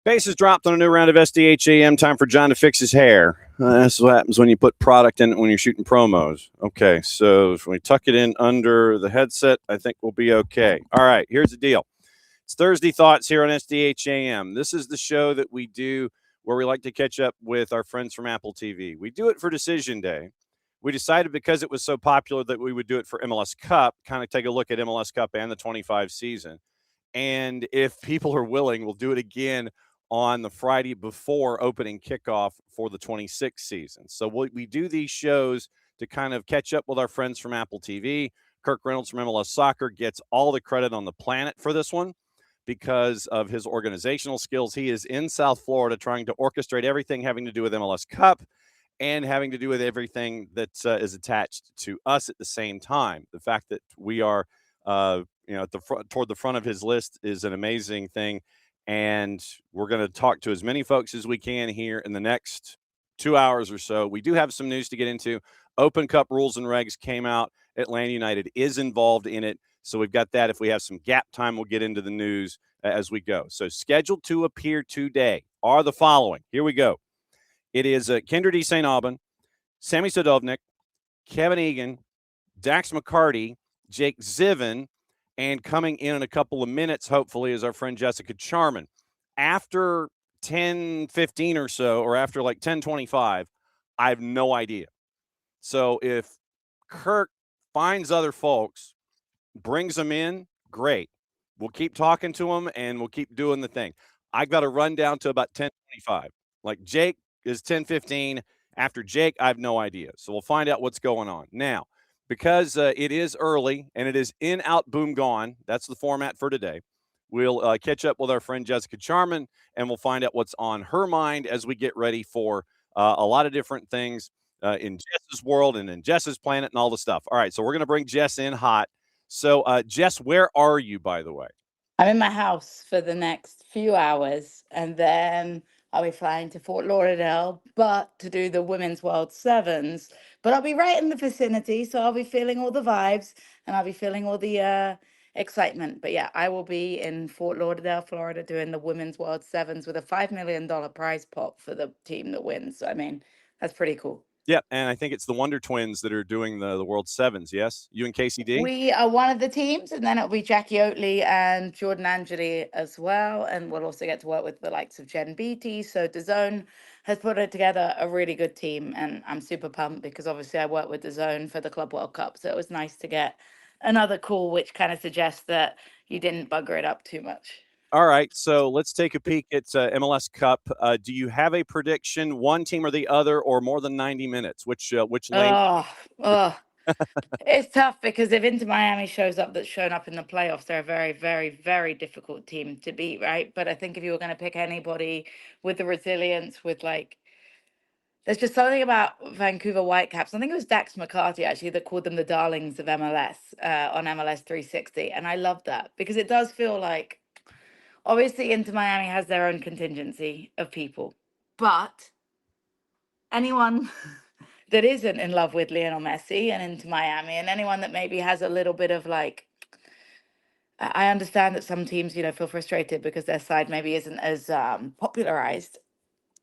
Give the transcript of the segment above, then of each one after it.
Bases dropped on a new round of SDH AM. Time for John to fix his hair. That's what happens when you put product in it when you're shooting promos. Okay, so if we tuck it in under the headset, I think we'll be okay. All right, here's the deal. It's Thursday Thoughts here on SDH AM. This is the show that we do where we like to catch up with our friends from Apple TV. We do it for Decision Day. We decided because it was so popular that we would do it for MLS Cup, kind of take a look at MLS Cup and the 25 season. And if people are willing, we'll do it again on the Friday before opening kickoff for the 26th season. So we do these shows to kind of catch up with our friends from Apple TV. Kirk Reynolds from MLS Soccer gets all the credit on the planet for this one because of his organizational skills. He is in South Florida trying to orchestrate everything having to do with MLS Cup and having to do with everything that is attached to us at the same time. The fact that we are, at the front, toward the front of his list is an amazing thing. And we're going to talk to as many folks as we can here in the next 2 hours or so. We do have some news to get into. Open Cup rules and regs came out. Atlanta United is involved in it. So we've got that. If we have some gap time, we'll get into the news as we go. So scheduled to appear today are the following. Here we go. It is Kyndra de St. Aubin, Sammy Sadovnik, Kevin Egan, Dax McCarty, Jake Zivin, and coming in a couple of minutes, hopefully, is our friend Jessica Charman. After 10:15 or so, or after like 10:25, I have no idea. So if Kirk finds other folks, brings them in, great. We'll keep talking to them, and we'll keep doing the thing. I got to run down to about 10:25. Like Jake is 10:15. After Jake, I have no idea. So we'll find out what's going on. Now, because it is early and it is in, out, boom, gone. That's the format for today. We'll catch up with our friend Jessica Charman, and we'll find out what's on her mind as we get ready for a lot of different things in Jess's world and in Jess's planet and all the stuff. All right, so we're going to bring Jess in hot. So, Jess, where are you, by the way? I'm in my house for the next few hours, and then I'll be flying to Fort Lauderdale, but to do the Women's World Sevens. But I'll be right in the vicinity, so I'll be feeling all the vibes, and I'll be feeling all the excitement. But yeah, I will be in Fort Lauderdale, Florida, doing the Women's World Sevens with a $5 million prize pot for the team that wins. So, I mean, that's pretty cool. Yeah, and I think it's the Wonder Twins that are doing the World Sevens, yes? You and KCD? We are one of the teams, and then it'll be Jackie Oatley and Jordan Angeli as well. And we'll also get to work with the likes of Jen Beatty. So DAZN has put together a really good team, and I'm super pumped because obviously I worked with DAZN for the Club World Cup. So it was nice to get another call, which kind of suggests that you didn't bugger it up too much. All right, so let's take a peek at MLS Cup. Do you have a prediction, one team or the other, or more than 90 minutes? Which lane? It's tough because if Inter Miami shows up that's shown up in the playoffs, they're a very, very, very difficult team to beat, right? But I think if you were going to pick anybody with the resilience, there's just something about Vancouver Whitecaps. I think it was Dax McCarty actually that called them the darlings of MLS on MLS 360. And I love that because it does feel like, obviously, Inter Miami has their own contingency of people, but anyone that isn't in love with Lionel Messi and Inter Miami, and anyone that maybe has a little bit of like, I understand that some teams, feel frustrated because their side maybe isn't as popularized.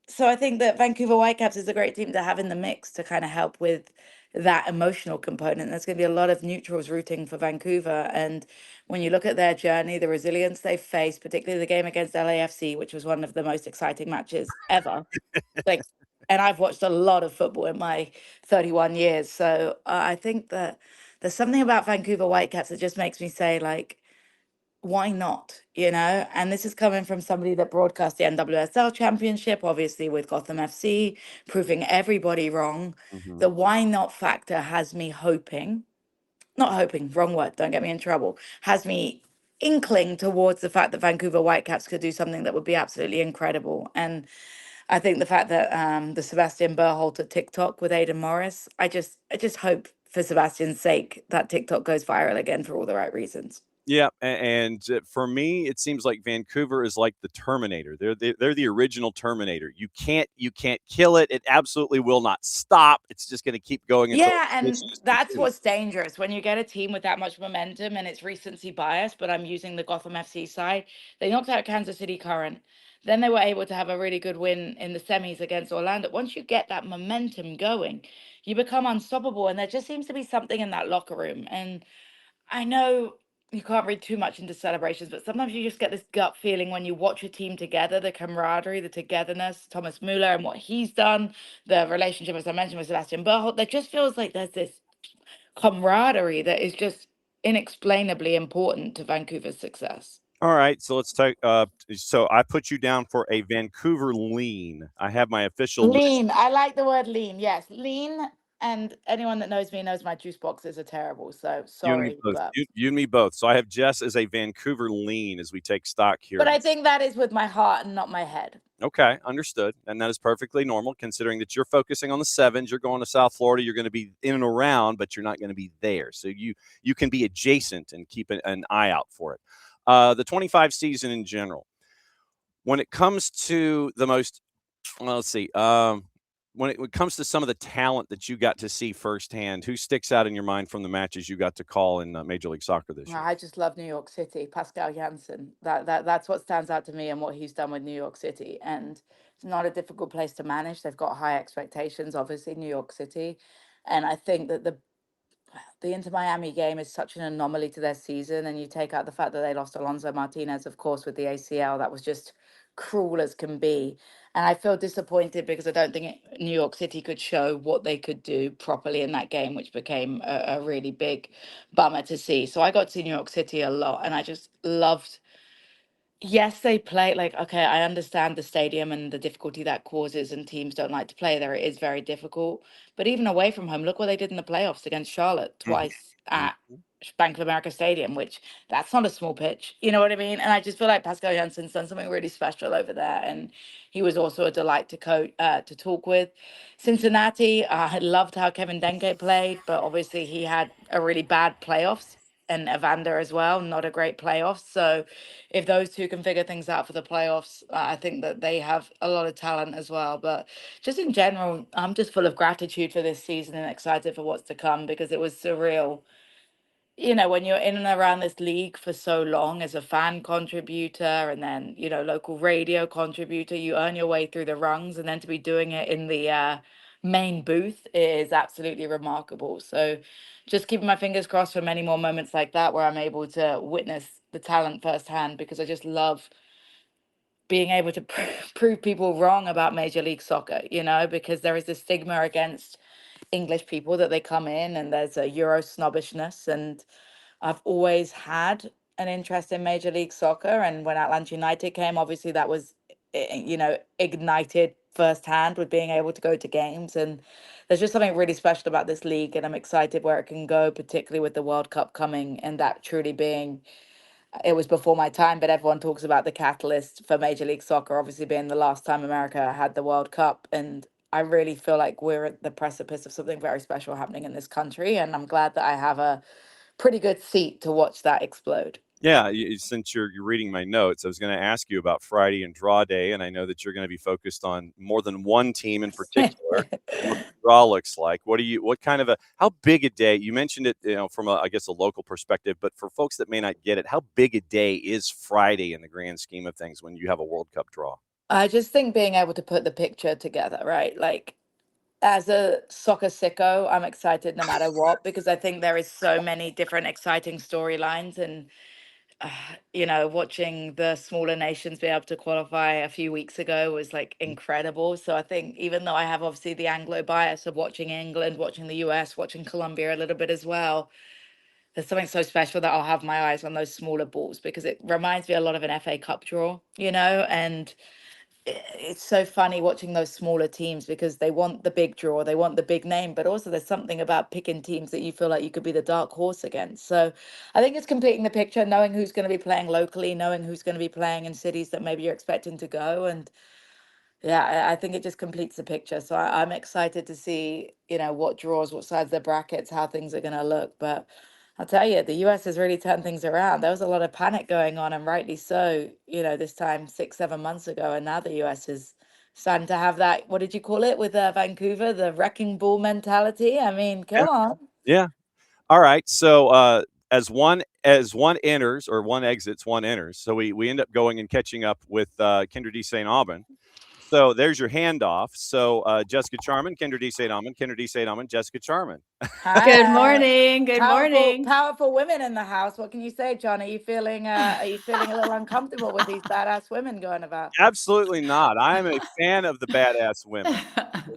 So I think that Vancouver Whitecaps is a great team to have in the mix to kind of help with that emotional component. There's going to be a lot of neutrals rooting for Vancouver. And when you look at their journey, the resilience they've faced, particularly the game against LAFC, which was one of the most exciting matches ever. And I've watched a lot of football in my 31 years. So I think that there's something about Vancouver Whitecaps that just makes me say, like, why not? And this is coming from somebody that broadcast the NWSL championship, obviously with Gotham FC, proving everybody wrong. Mm-hmm. The why not factor has me not hoping, wrong word, don't get me in trouble, has me inkling towards the fact that Vancouver Whitecaps could do something that would be absolutely incredible. And I think the fact that the Sebastian Berhalter TikTok with Aidan Morris, I just hope for Sebastian's sake that TikTok goes viral again for all the right reasons. Yeah, and for me, it seems like Vancouver is like the Terminator. They're the original Terminator. You can't kill it. It absolutely will not stop. It's just going to keep going until Yeah, it's and just that's continues. what's dangerous when you get a team with that much momentum and it's recency bias. But I'm using the Gotham FC side. They knocked out Kansas City Current. Then they were able to have a really good win in the semis against Orlando. Once you get that momentum going, you become unstoppable. And there just seems to be something in that locker room. And I know you can't read too much into celebrations, but sometimes you just get this gut feeling when you watch a team together, the camaraderie, the togetherness, Thomas Muller and what he's done, the relationship, as I mentioned, with Sebastian Berholt. There just feels like there's this camaraderie that is just inexplainably important to Vancouver's success. All right, so let's take. So I put you down for a Vancouver lean. I have my official list. Lean. I like the word lean. Yes, lean. And anyone that knows me knows my juice boxes are terrible. So You and me sorry, both. but You and me both. So I have Jess as a Vancouver lean as we take stock here. I think that is with my heart and not my head. Okay, understood. And that is perfectly normal considering that you're focusing on the sevens. You're going to South Florida. You're going to be in and around, but you're not going to be there. So you can be adjacent and keep an eye out for it. The 25 season in general. When it comes to the most, well, let's see. When it comes to some of the talent that you got to see firsthand, who sticks out in your mind from the matches you got to call in Major League Soccer this No, year? I just love New York City. Pascal Janssen. That's what stands out to me and what he's done with New York City. And it's not a difficult place to manage. They've got high expectations, obviously, New York City. And I think that the Inter Miami game is such an anomaly to their season. And you take out the fact that they lost Alonso Martinez, of course, with the ACL. That was just cruel as can be. And I feel disappointed because I don't think New York City could show what they could do properly in that game, which became a really big bummer to see. So I got to New York City a lot and I just loved. Yes, they play like, okay, I understand the stadium and the difficulty that causes, and teams don't like to play there. It is very difficult. But even away from home, look what they did in the playoffs against Charlotte Mhm, twice at mhm. Bank of America Stadium, which that's not a small pitch. You know what I mean? And I just feel like Pascal Jansen's done something really special over there. And he was also a delight to coach, to talk with. Cincinnati, I loved how Kevin Denke played, but obviously he had a really bad playoffs, and Evander as well, not a great playoffs. So if those two can figure things out for the playoffs, I think that they have a lot of talent as well. But just in general, I'm just full of gratitude for this season and excited for what's to come because it was surreal. When you're in and around this league for so long as a fan contributor and then, local radio contributor, you earn your way through the rungs, and then to be doing it in the main booth is absolutely remarkable. So just keeping my fingers crossed for many more moments like that where I'm able to witness the talent firsthand because I just love being able to prove people wrong about Major League Soccer, because there is this stigma against English people that they come in and there's a Euro snobbishness. And I've always had an interest in Major League Soccer. And when Atlanta United came, obviously that was, ignited firsthand with being able to go to games. And there's just something really special about this league. And I'm excited where it can go, particularly with the World Cup coming and that truly being, it was before my time, but everyone talks about the catalyst for Major League Soccer, obviously being the last time America had the World Cup. And I really feel like we're at the precipice of something very special happening in this country. And I'm glad that I have a pretty good seat to watch that explode. Yeah, since you're reading my notes, I was going to ask you about Friday and draw day, and I know that you're going to be focused on more than one team in particular. And what the draw looks like. What kind of how big a day? You mentioned it, from I guess a local perspective, but for folks that may not get it, how big a day is Friday in the grand scheme of things when you have a World Cup draw? I just think being able to put the picture together, right? Like, as a soccer sicko, I'm excited no matter what because I think there is so many different exciting storylines. And uh, watching the smaller nations be able to qualify a few weeks ago was like incredible. So I think even though I have obviously the Anglo bias of watching England, watching the US, watching Colombia a little bit as well, there's something so special that I'll have my eyes on those smaller balls because it reminds me a lot of an FA Cup draw, and it's so funny watching those smaller teams because they want the big draw, they want the big name, but also there's something about picking teams that you feel like you could be the dark horse against. So I think it's completing the picture, knowing who's going to be playing locally, knowing who's going to be playing in cities that maybe you're expecting to go. And yeah, I think it just completes the picture. So I'm excited to see, what draws, what sides of the brackets, how things are going to look. But I'll tell you, the US has really turned things around. There was a lot of panic going on, and rightly so, this time 6, 7 months ago. And now the US is starting to have that, what did you call it with Vancouver, the wrecking ball mentality? I mean, come on. Yeah. All right. So as one enters or one exits, one enters. So we end up going and catching up with Kyndra de St. Aubin. So there's your handoff. So Jessica Charman, Kyndra de St. Aubin, Kyndra de St. Aubin, Jessica Charman. Good morning. Good morning. Powerful women in the house. What can you say, John? Are you feeling a little uncomfortable with these badass women going about? Absolutely not. I am a fan of the badass women.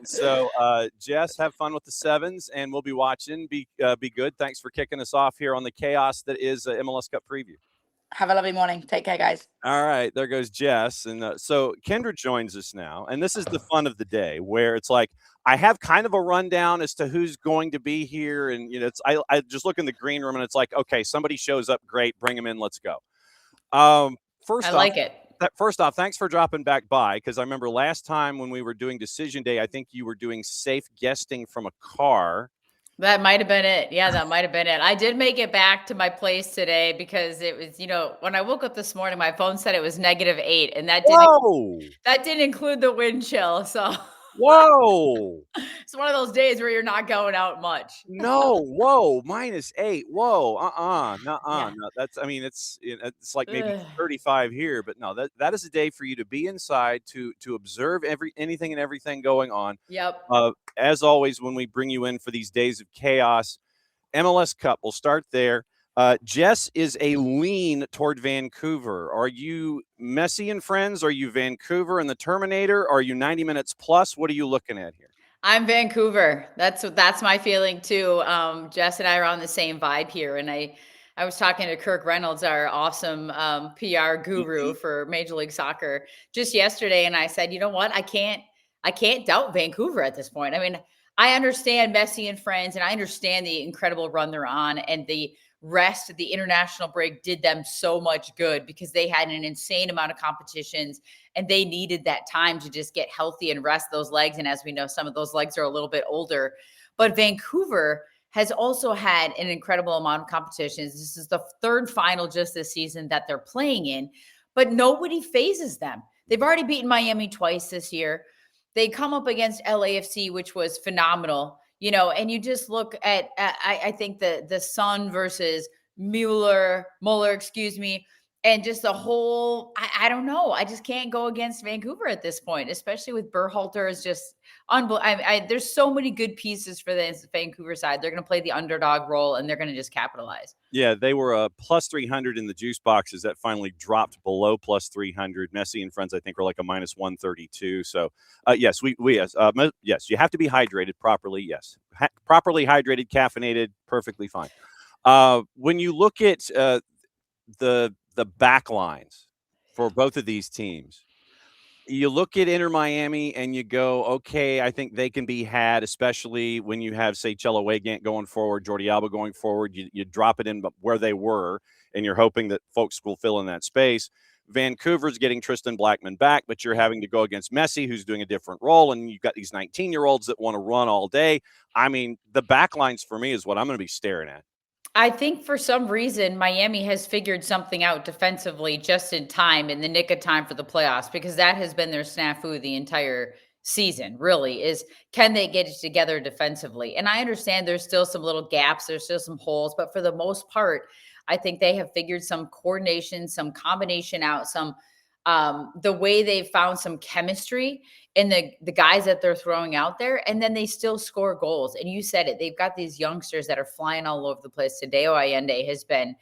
So Jess, have fun with the sevens, and we'll be watching. Be good. Thanks for kicking us off here on the chaos that is MLS Cup preview. Have a lovely morning. Take care, guys. All right, there goes Jess. And so Kyndra joins us now. And this is the fun of the day where it's like I have kind of a rundown as to who's going to be here. And, I just look in the green room and it's like, okay, somebody shows up. Great. Bring them in. Let's go. First off, thanks for dropping back by, because I remember last time when we were doing decision day, I think you were doing safe guesting from a car. That might have been it. Yeah, that might have been it. I did make it back to my place today because it was, when I woke up this morning, my phone said it was -8, and that didn't include the wind chill. So whoa, it's one of those days where you're not going out much. No, whoa, -8. Whoa, no. That's, it's like maybe 35 here, but no, that is a day for you to be inside to observe anything and everything going on. Yep. As always, when we bring you in for these days of chaos, MLS Cup, we'll start there. Jess is a lean toward Vancouver. Are you Messi and friends? Are you Vancouver and the Terminator? Are you 90 minutes plus? What are you looking at here? I'm Vancouver. That's my feeling too. Jess and I are on the same vibe here. And I was talking to Kirk Reynolds, our awesome PR guru for Major League Soccer, just yesterday. And I said, you know what? I can't doubt Vancouver at this point. I mean, I understand Messi and friends, and I understand the incredible run they're on, and the rest of the international break did them so much good because they had an insane amount of competitions and they needed that time to just get healthy and rest those legs. And as we know, some of those legs are a little bit older, but Vancouver has also had an incredible amount of competitions. This is the third final just this season that they're playing in, but nobody phases them. They've already beaten Miami twice this year. They come up against LAFC, which was phenomenal. And you just look at I think the Sun versus Mueller, and just the whole, I don't know. I just can't go against Vancouver at this point, especially with Berhalter is just unbelievable. There's so many good pieces for the Vancouver side. They're going to play the underdog role, and they're going to just capitalize. Yeah, they were +300 in the juice boxes. That finally dropped below +300. Messi and friends, I think, were like a -132. So, yes, yes, you have to be hydrated properly. Yes, properly hydrated, caffeinated, perfectly fine. When you look at the back lines for both of these teams, you look at Inter Miami and you go, okay, I think they can be had, especially when you have, say, Cello Weigand going forward, Jordi Alba going forward. You drop it in where they were, and you're hoping that folks will fill in that space. Vancouver's getting Tristan Blackman back, but you're having to go against Messi, who's doing a different role, and you've got these 19-year-olds that want to run all day. I mean, the back lines for me is what I'm going to be staring at. I think for some reason, Miami has figured something out defensively just in time, in the nick of time for the playoffs, because that has been their snafu the entire season, really, is can they get it together defensively? And I understand there's still some little gaps, there's still some holes, but for the most part, I think they have figured some coordination, some combination out, the way they've found some chemistry in the guys that they're throwing out there, and then they still score goals. And you said it, they've got these youngsters that are flying all over the place. Tadeo Allende has been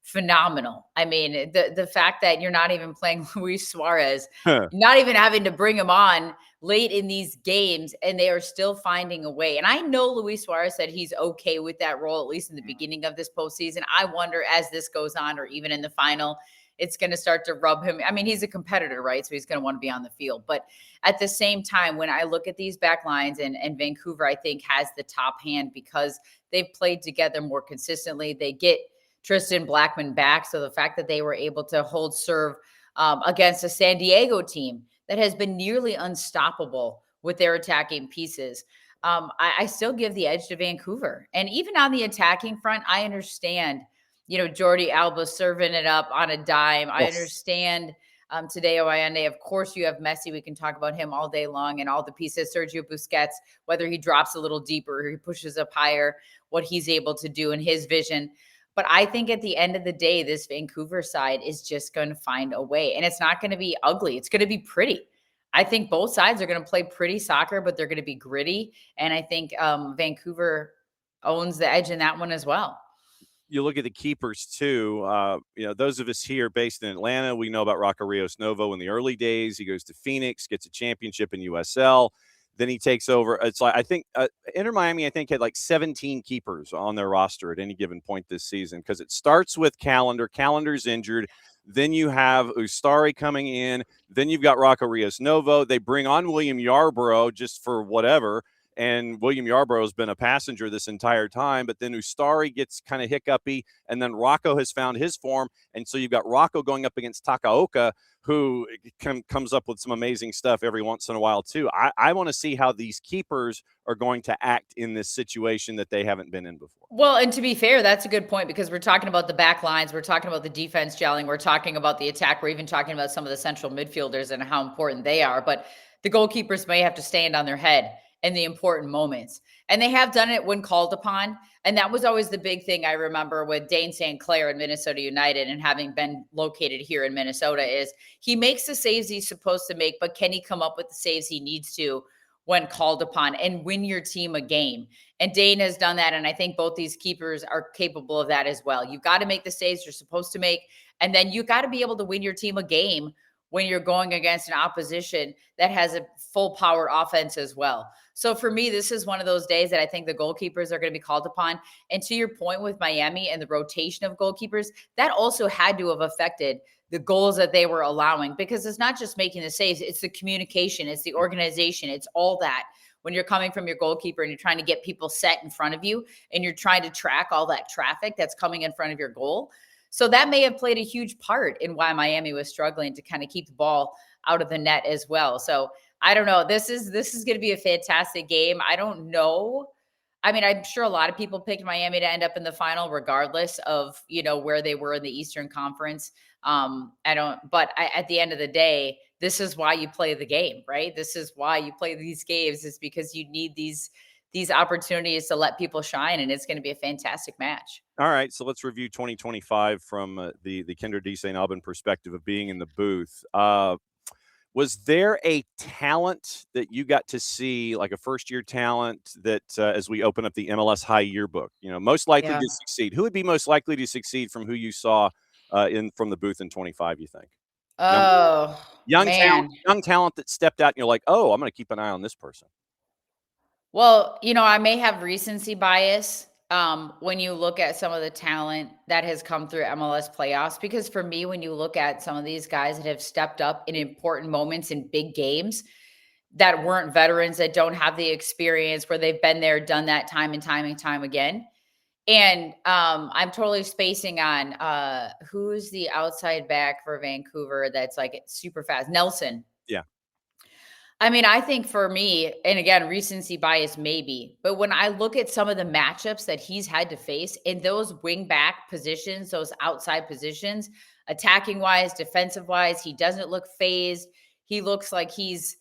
phenomenal. I mean, the fact that you're not even playing Luis Suarez, not even having to bring him on late in these games, and they are still finding a way. And I know Luis Suarez said he's okay with that role, at least in the beginning of this postseason. I wonder, as this goes on, or even in the final, it's going to start to rub him. I mean, he's a competitor, right? So he's going to want to be on the field. But at the same time, when I look at these back lines, and Vancouver, I think, has the top hand because they've played together more consistently. They get Tristan Blackman back. So the fact that they were able to hold serve against a San Diego team that has been nearly unstoppable with their attacking pieces. I still give the edge to Vancouver. And even on the attacking front, I understand, Jordi Alba serving it up on a dime. I understand Tadeo Allende. Of course, you have Messi. We can talk about him all day long and all the pieces. Sergio Busquets, whether he drops a little deeper or he pushes up higher, what he's able to do in his vision. But I think at the end of the day, this Vancouver side is just going to find a way. And it's not going to be ugly. It's going to be pretty. I think both sides are going to play pretty soccer, but they're going to be gritty. And I think Vancouver owns the edge in that one as well. You look at the keepers too. Those of us here based in Atlanta, we know about Rocco Rios Novo in the early days. He goes to Phoenix, gets a championship in USL. Then he takes over. It's like, I think Inter Miami, I think, had like 17 keepers on their roster at any given point this season, because it starts with Calendar. Calendar's injured. Then you have Ustari coming in. Then you've got Rocco Rios Novo. They bring on William Yarborough just for whatever. And William Yarborough has been a passenger this entire time. But then Ustari gets kind of hiccupy. And then Rocco has found his form. And so you've got Rocco going up against Takaoka, who comes up with some amazing stuff every once in a while, too. I want to see how these keepers are going to act in this situation that they haven't been in before. Well, and to be fair, that's a good point, because we're talking about the back lines. We're talking about the defense gelling. We're talking about the attack. We're even talking about some of the central midfielders and how important they are. But the goalkeepers may have to stand on their head in the important moments. And they have done it when called upon. And that was always the big thing I remember with Dane St. Clair in Minnesota United, and having been located here in Minnesota, is he makes the saves he's supposed to make, but can he come up with the saves he needs to when called upon and win your team a game? And Dane has done that. And I think both these keepers are capable of that as well. You've got to make the saves you're supposed to make. And then you've got to be able to win your team a game when you're going against an opposition that has a full power offense as well. So for me, this is one of those days that I think the goalkeepers are going to be called upon. And to your point with Miami and the rotation of goalkeepers, that also had to have affected the goals that they were allowing, because it's not just making the saves, it's the communication, it's the organization, it's all that. When you're coming from your goalkeeper and you're trying to get people set in front of you and you're trying to track all that traffic that's coming in front of your goal. So that may have played a huge part in why Miami was struggling to kind of keep the ball out of the net as well. So I don't know. This is going to be a fantastic game. I don't know. I mean, I'm sure a lot of people picked Miami to end up in the final, regardless of, where they were in the Eastern Conference. But at the end of the day, this is why you play the game, right? This is why you play these games, is because you need these opportunities to let people shine, and it's going to be a fantastic match. All right, so let's review 2025 from the Kyndra de St Aubin perspective of being in the booth. Was there a talent that you got to see, like a first-year talent, that as we open up the MLS High Yearbook, most likely to succeed? Who would be most likely to succeed from who you saw from the booth in 25, you think? Oh, young talent that stepped out and you're like, oh, I'm going to keep an eye on this person. Well, I may have recency bias when you look at some of the talent that has come through MLS playoffs, because for me, when you look at some of these guys that have stepped up in important moments in big games that weren't veterans, that don't have the experience, where they've been there, done that time and time and time again. And I'm totally spacing on who's the outside back for Vancouver that's like super fast. Nelson. Yeah. I mean, I think for me, and again, recency bias maybe, but when I look at some of the matchups that he's had to face in those wing back positions, those outside positions, attacking wise, defensive wise, he doesn't look phased. He looks like he's,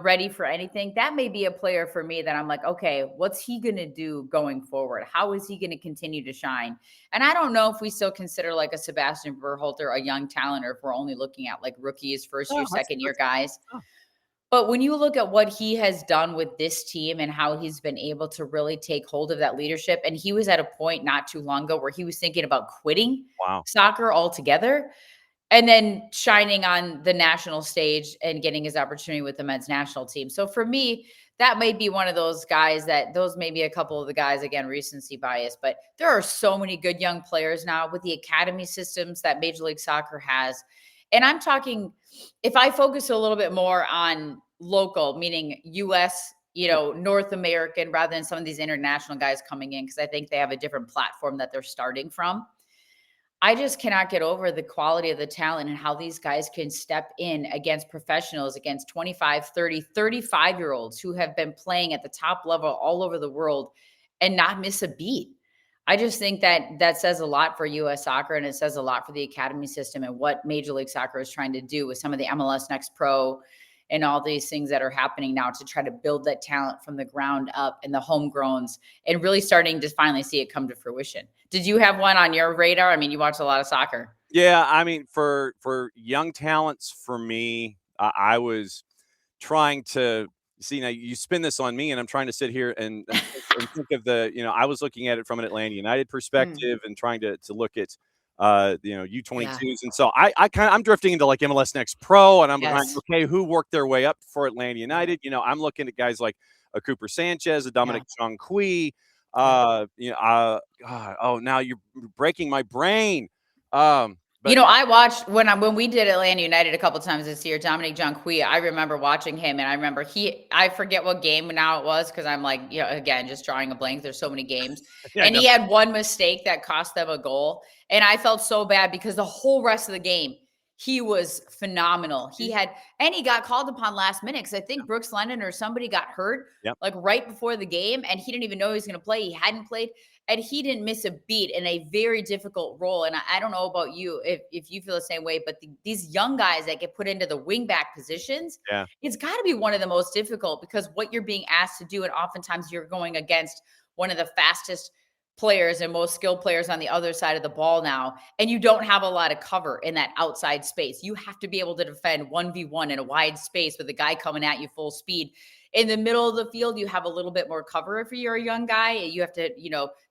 ready for anything. That may be a player for me that I'm like, okay, what's he going to do going forward? How is he going to continue to shine? And I don't know if we still consider like a Sebastian Berhalter a young talent, or if we're only looking at like rookies, first year, second year guys. But when you look at what he has done with this team and how he's been able to really take hold of that leadership, and he was at a point not too long ago where he was thinking about quitting soccer altogether, and then shining on the national stage and getting his opportunity with the men's national team. So for me, that may be one of those guys those may be a couple of the guys, again, recency bias, but there are so many good young players now with the academy systems that Major League Soccer has. And I'm talking, if I focus a little bit more on local, meaning U.S., North American, rather than some of these international guys coming in, because I think they have a different platform that they're starting from. I just cannot get over the quality of the talent and how these guys can step in against professionals, against 25, 30, 35-year-olds who have been playing at the top level all over the world and not miss a beat. I just think that says a lot for U.S. soccer, and it says a lot for the academy system and what Major League Soccer is trying to do with some of the MLS Next Pro and all these things that are happening now to try to build that talent from the ground up and the homegrowns and really starting to finally see it come to fruition. Did you have one on your radar? I mean, you watch a lot of soccer. Yeah, I mean, for young talents, for me, I was trying to see. Now you spin this on me, and I'm trying to sit here and think of the. I was looking at it from an Atlanta United perspective and trying to look at U22s, and so I'm drifting into like MLS Next Pro, and I'm like, okay, who worked their way up for Atlanta United? I'm looking at guys like a Cooper Sanchez, a Dominic Jonqui. Now you're breaking my brain. But I watched when we did Atlanta United a couple of times this year, Dominic Jonqui, I remember watching him, and I remember I forget what game now it was, because I'm like, again, just drawing a blank. There's so many games. And he had one mistake that cost them a goal. And I felt so bad because the whole rest of the game, he was phenomenal. He got called upon last minute because I think Brooks Lennon or somebody got hurt like right before the game, and he didn't even know he was going to play. He hadn't played, and he didn't miss a beat in a very difficult role. And I don't know about you if you feel the same way, but these young guys that get put into the wing back positions, it's got to be one of the most difficult, because what you're being asked to do, and oftentimes you're going against one of the fastest players and most skilled players on the other side of the ball now, and you don't have a lot of cover in that outside space. You have to be able to defend 1v1 in a wide space with a guy coming at you full speed. In the middle of the field, you have a little bit more cover if you're a young guy. You have to,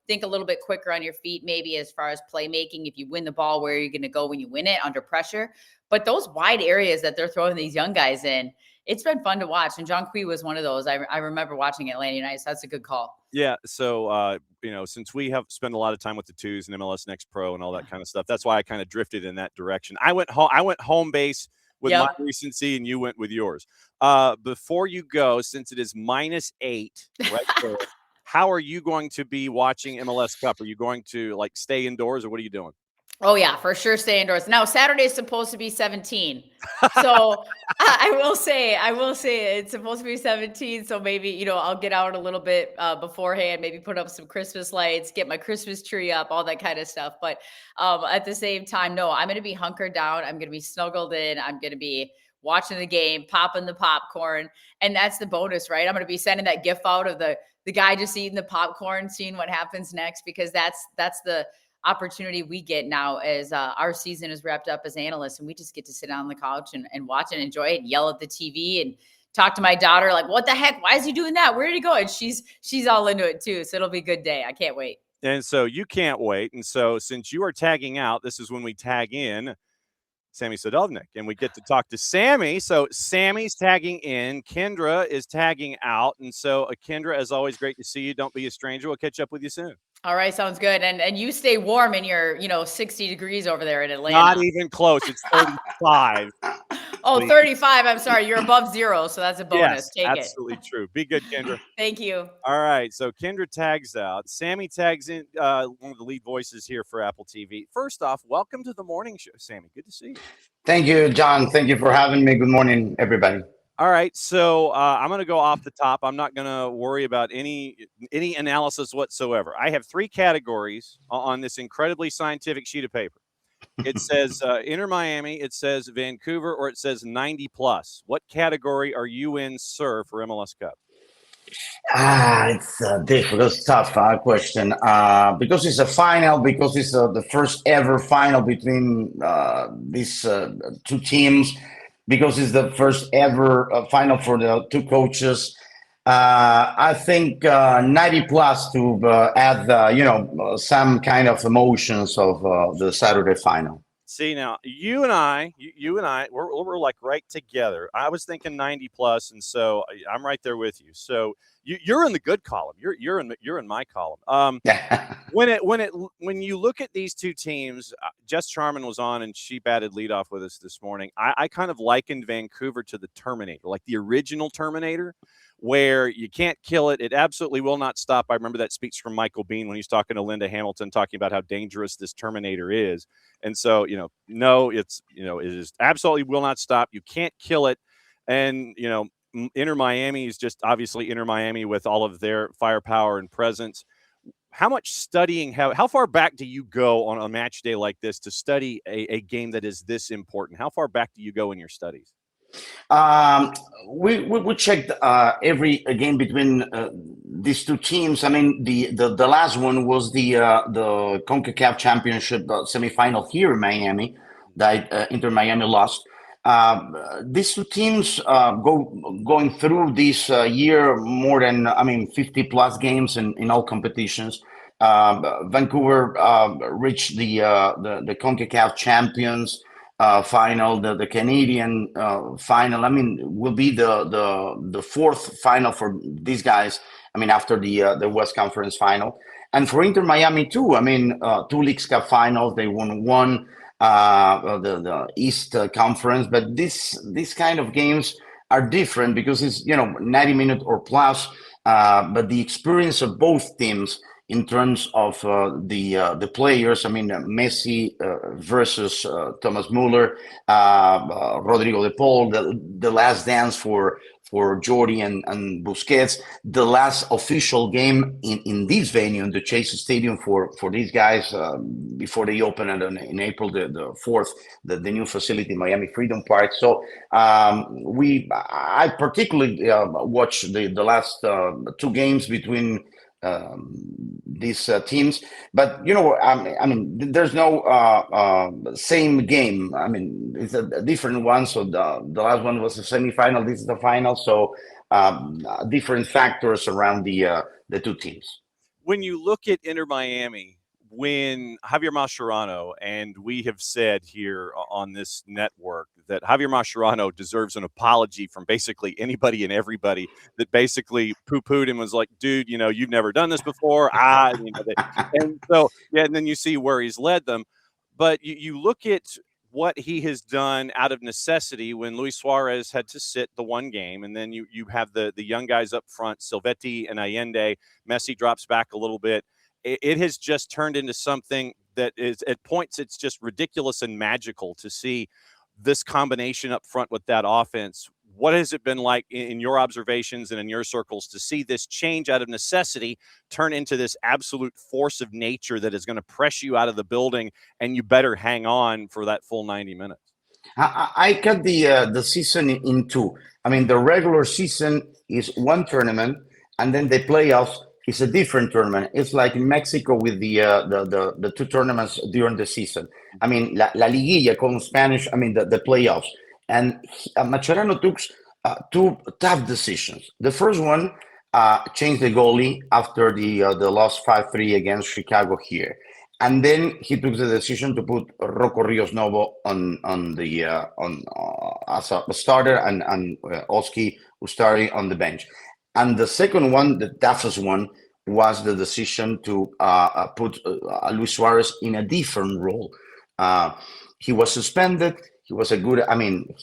think a little bit quicker on your feet, maybe as far as playmaking. If you win the ball, where are you going to go when you win it under pressure? But those wide areas that they're throwing these young guys in, it's been fun to watch. And Jonqui was one of those. I remember watching Atlanta United, so that's a good call. Yeah. So, since we have spent a lot of time with the twos and MLS Next Pro and all that kind of stuff, that's why I kind of drifted in that direction. I went home base with my recency, and you went with yours. Before you go, since it is -8 right there, how are you going to be watching MLS Cup? Are you going to stay indoors, or what are you doing? Oh yeah, for sure. Stay indoors. Now Saturday is supposed to be 17. So I will say it's supposed to be 17. So maybe, I'll get out a little bit beforehand, maybe put up some Christmas lights, get my Christmas tree up, all that kind of stuff. But at the same time, no, I'm going to be hunkered down. I'm going to be snuggled in. I'm going to be watching the game, popping the popcorn. And that's the bonus, right? I'm going to be sending that gif out of the guy just eating the popcorn, seeing what happens next, because that's the opportunity we get now as our season is wrapped up as analysts, and we just get to sit on the couch and watch and enjoy it, and yell at the TV and talk to my daughter like, what the heck? Why is he doing that? Where did he go? And she's all into it too. So it'll be a good day. I can't wait. And so you can't wait. And so since you are tagging out, this is when we tag in Sammy Sadovnik, and we get to talk to Sammy. So Sammy's tagging in, Kyndra is tagging out. And so Kyndra, as always, great to see you. Don't be a stranger. We'll catch up with you soon. All right, sounds good. And you stay warm in your, 60 degrees over there in Atlanta. Not even close. It's 35. Oh, 35. I'm sorry. You're above zero, so that's a bonus. Yes, Take absolutely true. Be good, Kyndra. Thank you. All right, so Kyndra tags out. Sammy tags in, one of the lead voices here for Apple TV. First off, welcome to the morning show, Sammy. Good to see you. Thank you, John. Thank you for having me. Good morning, everybody. All right, so I'm going to go off the top. I'm not going to worry about any analysis whatsoever. I have 3 categories on this incredibly scientific sheet of paper. It says Inter Miami, it says Vancouver, or it says 90+. What category are you in, sir, for MLS Cup? It's a difficult, tough question. Because it's a final, because it's the first ever final between these 2 teams, because it's the first ever final for the 2 coaches. I think 90+ to add, some kind of emotions of the Saturday final. See, now you and I, we're like right together. I was thinking 90+, and so I'm right there with you. So you're in the good column. You're in my column. When you look at these 2 teams, Jess Charman was on, and she batted leadoff with us this morning. I kind of likened Vancouver to the Terminator, like the original Terminator, where you can't kill it. It absolutely will not stop. I remember that speech from Michael Bean when he's talking to Linda Hamilton, talking about how dangerous this Terminator is. And so, no, it is absolutely will not stop. You can't kill it. And, Inter Miami is just obviously Inter Miami with all of their firepower and presence. How much studying, how far back do you go on a match day like this to study a game that is this important? How far back do you go in your studies? We checked every game between these two teams. I mean, the last one was the CONCACAF Championship semifinal here in Miami that Inter Miami lost. These two teams going through this year more than 50 plus games in all competitions. Vancouver reached the CONCACAF champions final, the Canadian final. I mean, will be the fourth final for these guys. I mean, after the West Conference final, and for Inter Miami too. I mean, 2 Leagues Cup finals. They won one. The East Conference, but these kind of games are different because it's 90 minutes or plus. But the experience of both teams in terms of the players, I mean, Messi versus Thomas Muller, Rodrigo de Paul, the last dance for Jordi and Busquets, the last official game in this venue, in the Chase Stadium for these guys before they open it in April the 4th, the new facility, Miami Freedom Park. So I particularly watched the last 2 games between these teams, but I mean, there's no same game. I mean, it's a different one. So the last one was the semifinal. This is the final. So different factors around the 2 teams. When you look at Inter Miami, when Javier Mascherano, and we have said here on this network that Javier Mascherano deserves an apology from basically anybody and everybody that basically poo-pooed him, was like, dude, you've never done this before. And so, and then you see where he's led them. But you look at what he has done out of necessity when Luis Suarez had to sit the one game, and then you have the young guys up front, Silvetti and Allende. Messi drops back a little bit. It has just turned into something that is, at points, it's just ridiculous and magical to see this combination up front with that offense. What has it been like in your observations and in your circles to see this change out of necessity turn into this absolute force of nature that is going to press you out of the building, and you better hang on for that full 90 minutes? I cut the season in 2. I mean, the regular season is one tournament, and then the playoffs is a different tournament. It's like in Mexico with the 2 tournaments during the season. I mean, La Liguilla, called Spanish. I mean, the playoffs. And Mascherano took 2 tough decisions. The first one changed the goalie after the loss 5-3 against Chicago here, and then he took the decision to put Rocco Rios Novo on as a starter, and Oski Ustari on the bench. And the second one, the toughest one, was the decision to put Luis Suarez in a different role. He was suspended. He was he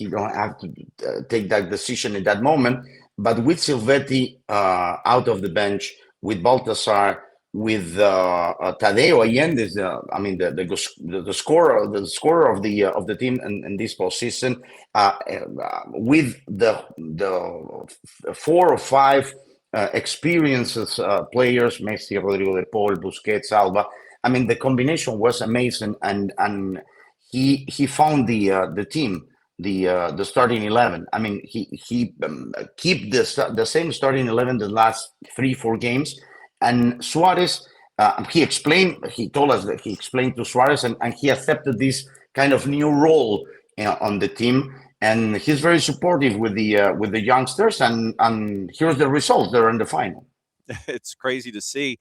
don't have to take that decision in that moment. But with Silvetti out of the bench, with Baltasar, with Tadeo Allende, the scorer of the team in this postseason, with the 4 or 5 experiences players, Messi, Rodrigo de Paul, Busquets, Alba. I mean, the combination was amazing, and he found the team, the starting 11. I mean, he keep the same starting 11 the last 3-4 games. And Suarez, he told us that he explained to Suarez, and he accepted this kind of new role on the team. And he's very supportive with the youngsters, and here's the results. They're in the final. It's crazy to see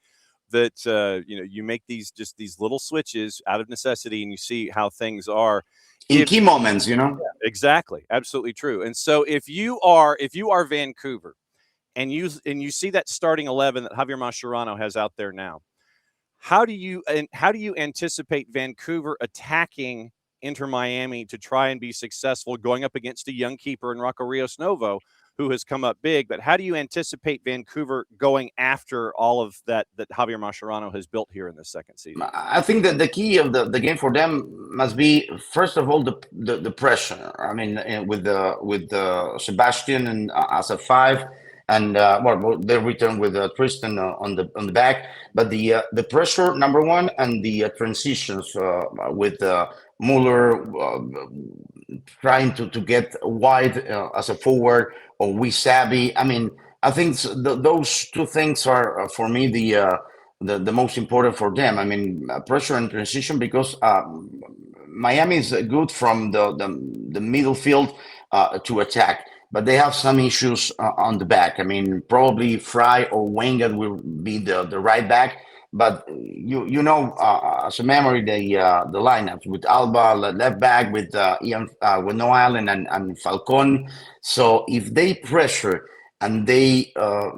that you make these little switches out of necessity, and you see how things are in key moments. Yeah, exactly, absolutely true. And so if you are Vancouver, and you see that starting 11 that Javier Mascherano has out there now, how do you anticipate Vancouver attacking Inter Miami to try and be successful, going up against a young keeper in Rocco Rios Novo, who has come up big. But how do you anticipate Vancouver going after all of that Javier Mascherano has built here in this second season? I think that the key of the game for them must be, first of all, the pressure. I mean, with Sebastian and as a 5, and they return with Tristan on the back. But the pressure, number one, and the transitions with Muller trying to get wide as a forward, or Wisabi. I mean, I think those two things are for me the most important for them. I mean, pressure and transition, because Miami is good from the middle field to attack, but they have some issues on the back. I mean, probably Fry or Wenger will be the right back, but as a memory, the lineups with Alba left back, with Ian, with Noah Allen and Falcon. So if they pressure and they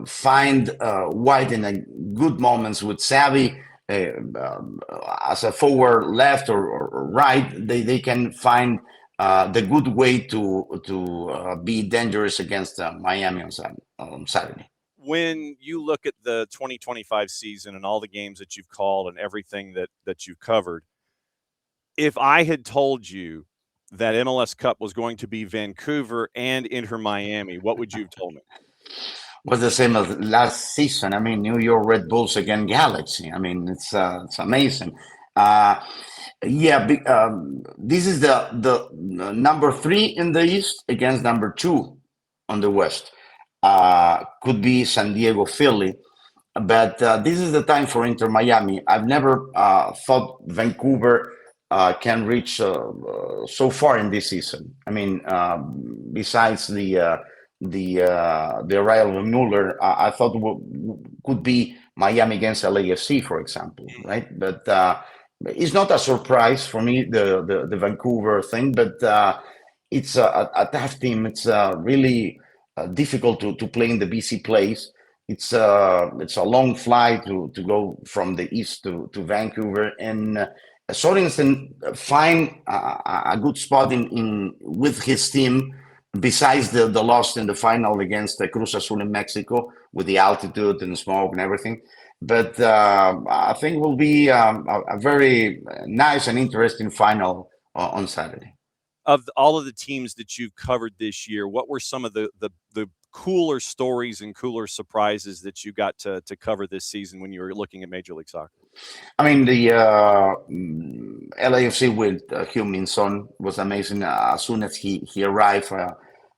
find White in good moments with Savvy as a forward, left or right, they can find the good way to be dangerous against Miami on Saturday. When you look at the 2025 season and all the games that you've called and everything that you've covered, if I had told you that MLS Cup was going to be Vancouver and Inter Miami, what would you have told me? Was the same as last season. I mean, New York Red Bulls against Galaxy. I mean, it's amazing. This is the number 3 in the East against number 2 on the West. Could be San Diego, Philly, but this is the time for Inter Miami. I've never thought Vancouver can reach so far in this season. I mean, besides the arrival of Muller, I thought could be Miami against LAFC, for example, right? But it's not a surprise for me, the Vancouver thing, but it's a tough team. It's really difficult to play in the BC place. It's a long flight to go from the east to Vancouver, and Sorensen find a good spot in with his team, besides the loss in the final against Cruz Azul in Mexico, with the altitude and the smoke and everything. But I think it will be a very nice and interesting final on Saturday. Of all of the teams that you've covered this year, what were some of the cooler stories and cooler surprises that you got to cover this season when you were looking at Major League Soccer? I mean, the LAFC with Heung-min Son was amazing. As soon as he arrived,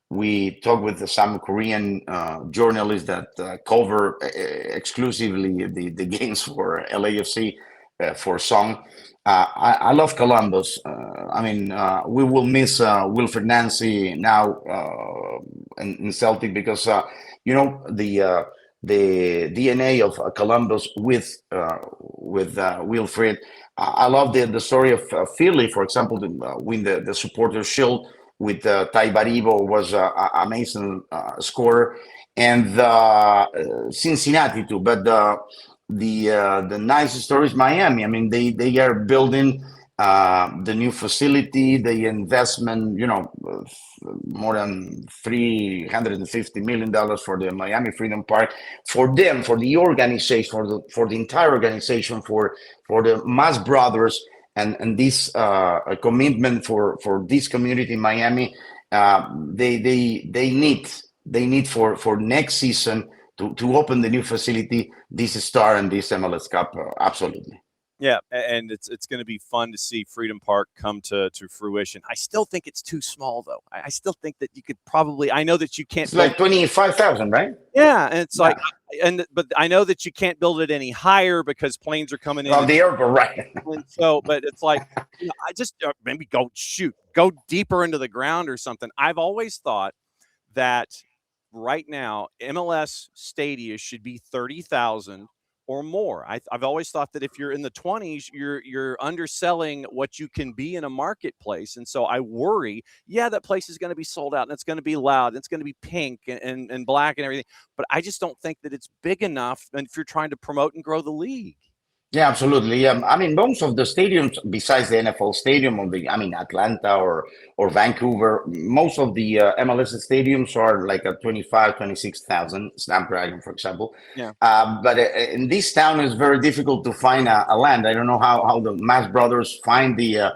we talked with some Korean journalists that cover exclusively the games for LAFC for Son. I love Columbus. I mean, we will miss Wilfred Nancy now in Celtic, because the DNA of Columbus with Wilfred. I love the story of Philly, for example, to win the Supporters' Shield with Ty Baribo, was an amazing scorer, and Cincinnati too. But the nice story is Miami. I mean, they are building the new facility, the investment, more than $350 million for the Miami Freedom Park. For them, for the organization, for the entire organization, for the Mas brothers, and this commitment for this community in Miami, they need for next season to open the new facility, this star and this MLS Cup, absolutely. Yeah, and it's going to be fun to see Freedom Park come to fruition. I still think it's too small, though. I still think that you could probably. I know that you can't. It's like 25,000, right? Yeah, and it's like, but I know that you can't build it any higher because planes are coming in. From the airport, right? And so, but it's like, I just maybe go deeper into the ground or something. I've always thought that right now MLS stadia should be 30,000 or more. I've always thought that if you're in the 20s, you're underselling what you can be in a marketplace. And so I worry, that place is going to be sold out, and it's going to be loud, and it's going to be pink and black and everything. But I just don't think that it's big enough. And if you're trying to promote and grow the league. Yeah, absolutely. I mean, most of the stadiums, besides the NFL stadium Atlanta or Vancouver, most of the MLS stadiums are like a 26,000 Snapdragon, for example. Yeah. But in this town, it's very difficult to find a land. I don't know how the Mass Brothers find that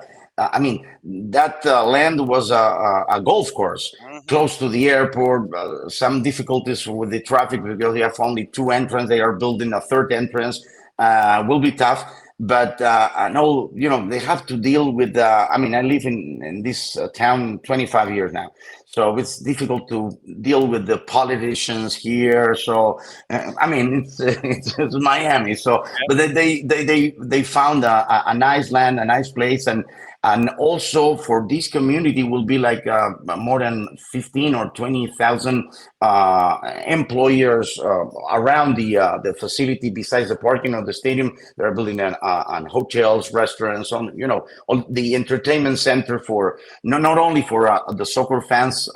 land was a golf course close to the airport. Some difficulties with the traffic because you have only two entrances. They are building a third entrance. Will be tough, but I know they have to deal with. I live in this town 25 years now, so it's difficult to deal with the politicians here. So it's Miami. So, but they found a nice land, a nice place, and also for this community will be like more than 15 or 20,000 employers around the facility. Besides the parking of the stadium, they're building on hotels, restaurants, all the entertainment center for not only for the soccer fans,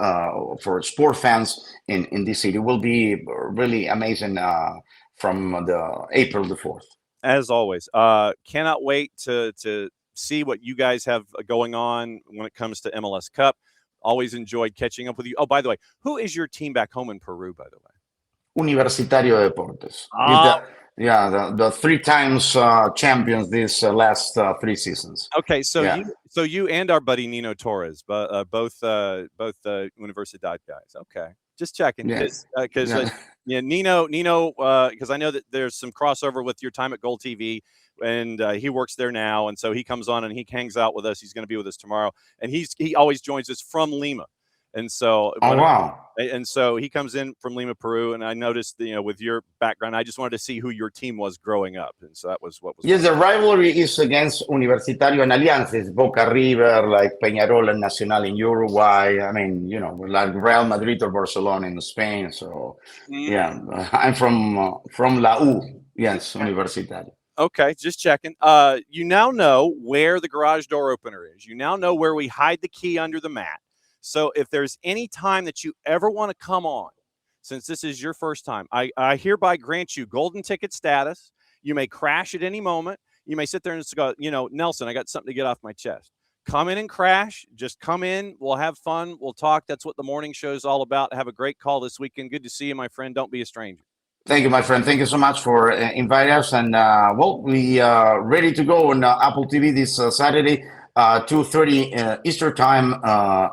for sport fans in this city. Will be really amazing from the April the 4th. As always, cannot wait to see what you guys have going on when it comes to MLS Cup. Always enjoyed catching up with you. Oh, by the way, who is your team back home in Peru, by the way? Universitario Deportes. The 3 times champions this last 3 seasons. Okay, so you and our buddy Nino Torres, both Universidad guys. Okay, just checking because Nino, because I know that there's some crossover with your time at Gold TV, and he works there now, and so he comes on and he hangs out with us. He's going to be with us tomorrow, and he always joins us from Lima, and so and so he comes in from Lima, Peru, and I noticed with your background, I just wanted to see who your team was growing up, and so that was what was. Yes, the rivalry is against Universitario and Alianza, Boca River, like Peñarol and Nacional in Uruguay. Like Real Madrid or Barcelona in Spain. So I'm from La U. Yes, Universitario. Okay, just checking. You now know where the garage door opener is. You now know where we hide the key under the mat. So if there's any time that you ever want to come on, since this is your first time, I hereby grant you golden ticket status. You may crash at any moment. You may sit there and go, Nelson, I got something to get off my chest. Come in and crash. Just come in. We'll have fun. We'll talk. That's what the morning show is all about. Have a great call this weekend. Good to see you, my friend. Don't be a stranger. Thank you, my friend. Thank you so much for inviting us. And we are ready to go on Apple TV this Saturday, 2:30 Eastern time.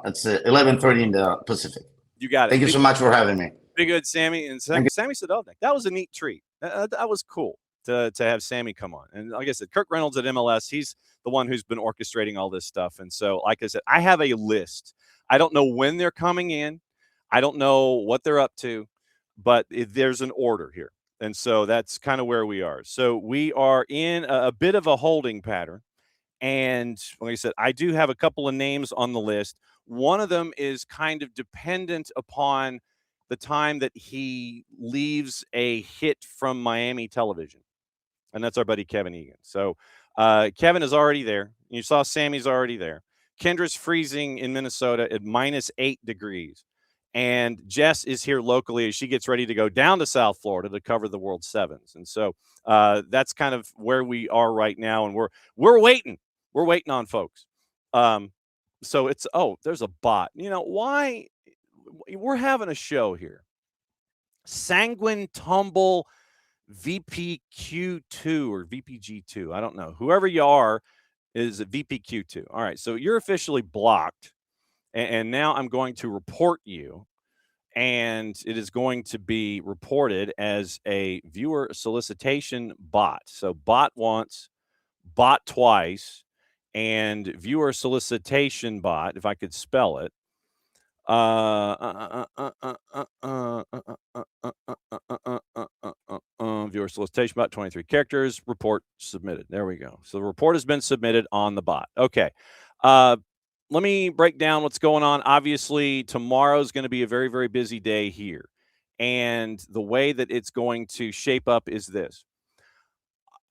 It's 11:30 in the Pacific. You got it. Thank you so much for having me. Be good, Sammy. And Sammy Sadovnik. That was a neat treat. That was cool to have Sammy come on. And like I said, Kirk Reynolds at MLS, he's the one who's been orchestrating all this stuff. And so, like I said, I have a list. I don't know when they're coming in. I don't know what they're up to. But there's an order here. And so that's kind of where we are. So we are in a bit of a holding pattern. And like I said, I do have a couple of names on the list. One of them is kind of dependent upon the time that he leaves a hit from Miami television. And that's our buddy Kevin Egan. So Kevin is already there. You saw Sammy's already there. Kyndra's freezing in Minnesota at -8 degrees. And Jess is here locally as she gets ready to go down to South Florida to cover the World Sevens. And so that's kind of where we are right now. And we're waiting. We're waiting on folks. So it's, there's a bot. Why? We're having a show here. Sanguine Tumble VPQ2 or VPG2. I don't know. Whoever you are is a VPQ2. All right. So you're officially blocked. And now I'm going to report you, and it is going to be reported as a viewer solicitation bot. So bot once, bot twice, and viewer solicitation bot, if I could spell it. Viewer solicitation bot, 23 characters, report submitted. There we go. So the report has been submitted on the bot. Okay. Let me break down what's going on. Obviously, tomorrow is going to be a very, very busy day here. And the way that it's going to shape up is this.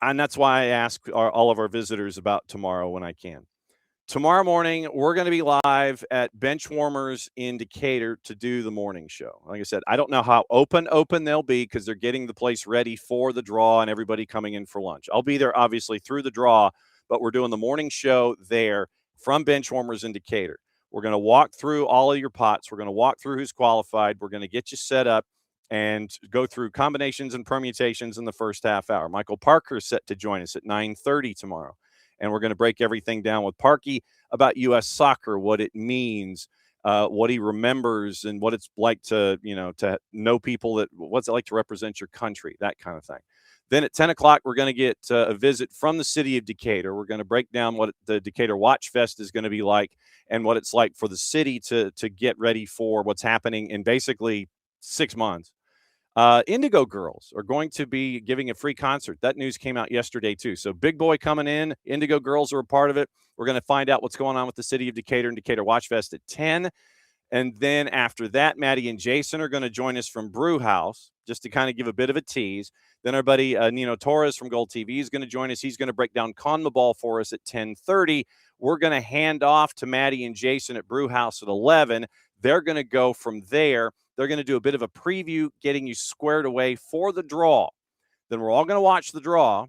And that's why I ask all of our visitors about tomorrow when I can. tomorrow morning, we're going to be live at Benchwarmers in Decatur to do the morning show. Like I said, I don't know how open they'll be because they're getting the place ready for the draw and everybody coming in for lunch. I'll be there, obviously, through the draw, but we're doing the morning show there from Benchwarmers in Decatur. We're going to walk through all of your pots. We're going to walk through who's qualified. We're going to get you set up and go through combinations and permutations in the first half hour. Michael Parker is set to join us at 9:30 tomorrow. And we're going to break everything down with Parky about U.S. soccer, what it means, what he remembers, and what it's like to know people, that what's it like to represent your country, that kind of thing. Then at 10 o'clock, we're going to get a visit from the city of Decatur. We're going to break down what the Decatur Watch Fest is going to be like and what it's like for the city to get ready for what's happening in basically 6 months. Indigo Girls are going to be giving a free concert. That news came out yesterday, too. So Big Boy coming in. Indigo Girls are a part of it. We're going to find out what's going on with the city of Decatur and Decatur Watch Fest at 10. And then after that, Maddie and Jason are going to join us from Brew House, just to kind of give a bit of a tease. Then our buddy Nino Torres from Gold TV is going to join us. He's going to break down CONMEBOL for us at 10:30. We're going to hand off to Maddie and Jason at Brew House at 11. They're going to go from there. They're going to do a bit of a preview, getting you squared away for the draw. Then we're all going to watch the draw.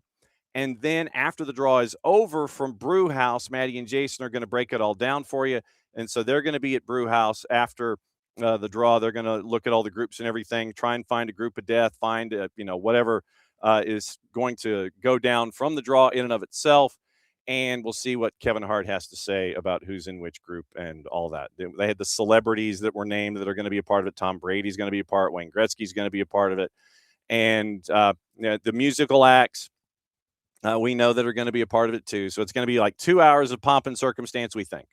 And then after the draw is over from Brew House, Maddie and Jason are going to break it all down for you. And so they're going to be at Brew House after the draw. They're going to look at all the groups and everything, try and find a group of death, find, whatever is going to go down from the draw in and of itself. And we'll see what Kevin Hart has to say about who's in which group and all that. They had the celebrities that were named that are going to be a part of it. Tom Brady's going to be a part. Wayne Gretzky's going to be a part of it. And the musical acts, we know that are going to be a part of it too. So it's going to be like 2 hours of pomp and circumstance, we think.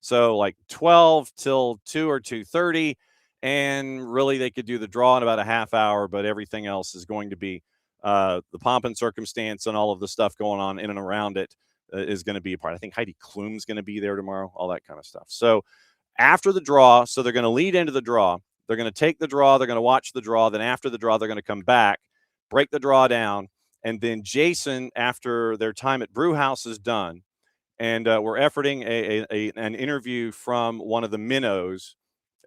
So like 12 till 2 or 2:30. And really they could do the draw in about a half hour, but everything else is going to be the pomp and circumstance and all of the stuff going on in and around it. Is going to be a part. I think Heidi Klum's going to be there tomorrow, all that kind of stuff. So after the draw, so they're going to lead into the draw. They're going to take the draw. They're going to watch the draw. Then after the draw, they're going to come back, break the draw down. And then Jason, after their time at Brew House is done, and we're efforting an interview from one of the minnows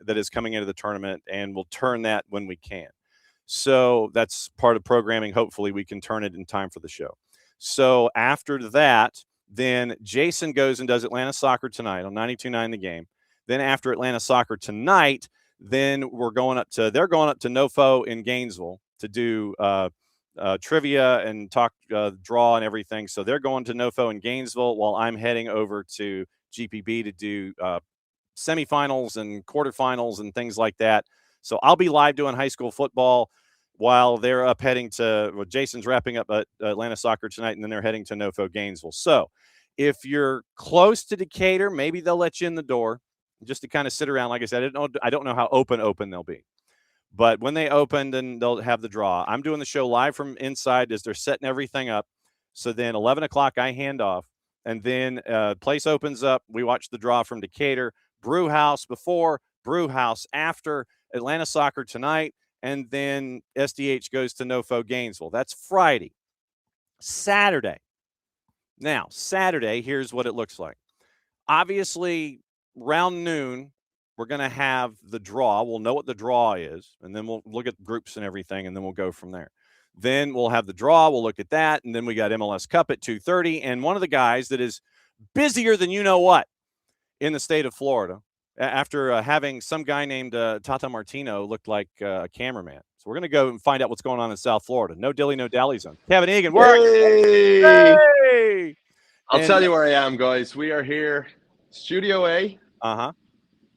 that is coming into the tournament, and we'll turn that when we can. So that's part of programming. Hopefully we can turn it in time for the show. So after that, then Jason goes and does Atlanta Soccer Tonight on 92.9 The Game. Then after Atlanta Soccer Tonight, then they're going up to NoFo in Gainesville to do trivia and talk draw and everything. So they're going to NoFo in Gainesville while I'm heading over to GPB to do semifinals and quarterfinals and things like that. So I'll be live doing high school football while they're up heading to, Jason's wrapping up at Atlanta Soccer Tonight, and then they're heading to NoFo Gainesville. So if you're close to Decatur, maybe they'll let you in the door just to kind of sit around. Like I said, I don't know how open they'll be. But when they open, then they'll have the draw. I'm doing the show live from inside as they're setting everything up. So then 11 o'clock, I hand off. And then place opens up. We watch the draw from Decatur. Brew House before, Brew House after, Atlanta Soccer Tonight. And then SDH goes to NoFo Gainesville. That's Friday. Saturday. Now, Saturday, here's what it looks like. Obviously, around noon, we're going to have the draw. We'll know what the draw is, and then we'll look at groups and everything, and then we'll go from there. Then we'll have the draw. We'll look at that, and then we got MLS Cup at 2:30. And one of the guys that is busier than you know what in the state of Florida, after having some guy named Tata Martino look like a cameraman. So we're going to go and find out what's going on in South Florida. No dilly, no dally zone. Kevin Egan, where are you? Hey! I'll tell you where I am, guys. We are here, Studio A.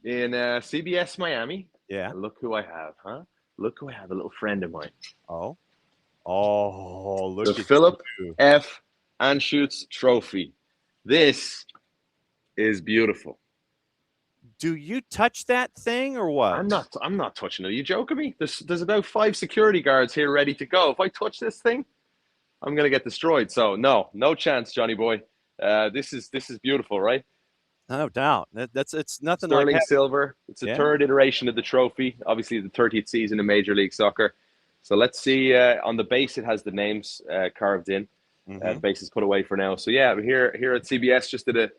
In CBS Miami. Yeah. And look who I have, huh? Look who I have, a little friend of mine. Oh, look the at Philip you. F. Anschutz Trophy. This is beautiful. Do you touch that thing or what? I'm not touching it. Are you joking me? There's about 5 security guards here ready to go. If I touch this thing, I'm gonna get destroyed. So no chance, Johnny boy. This is beautiful, right? No doubt. It's nothing Sterling like silver. It's a third iteration of the trophy. Obviously, the 30th season in Major League Soccer. So let's see. On the base, it has the names carved in. The base is put away for now. So yeah, we're here at CBS. Just did a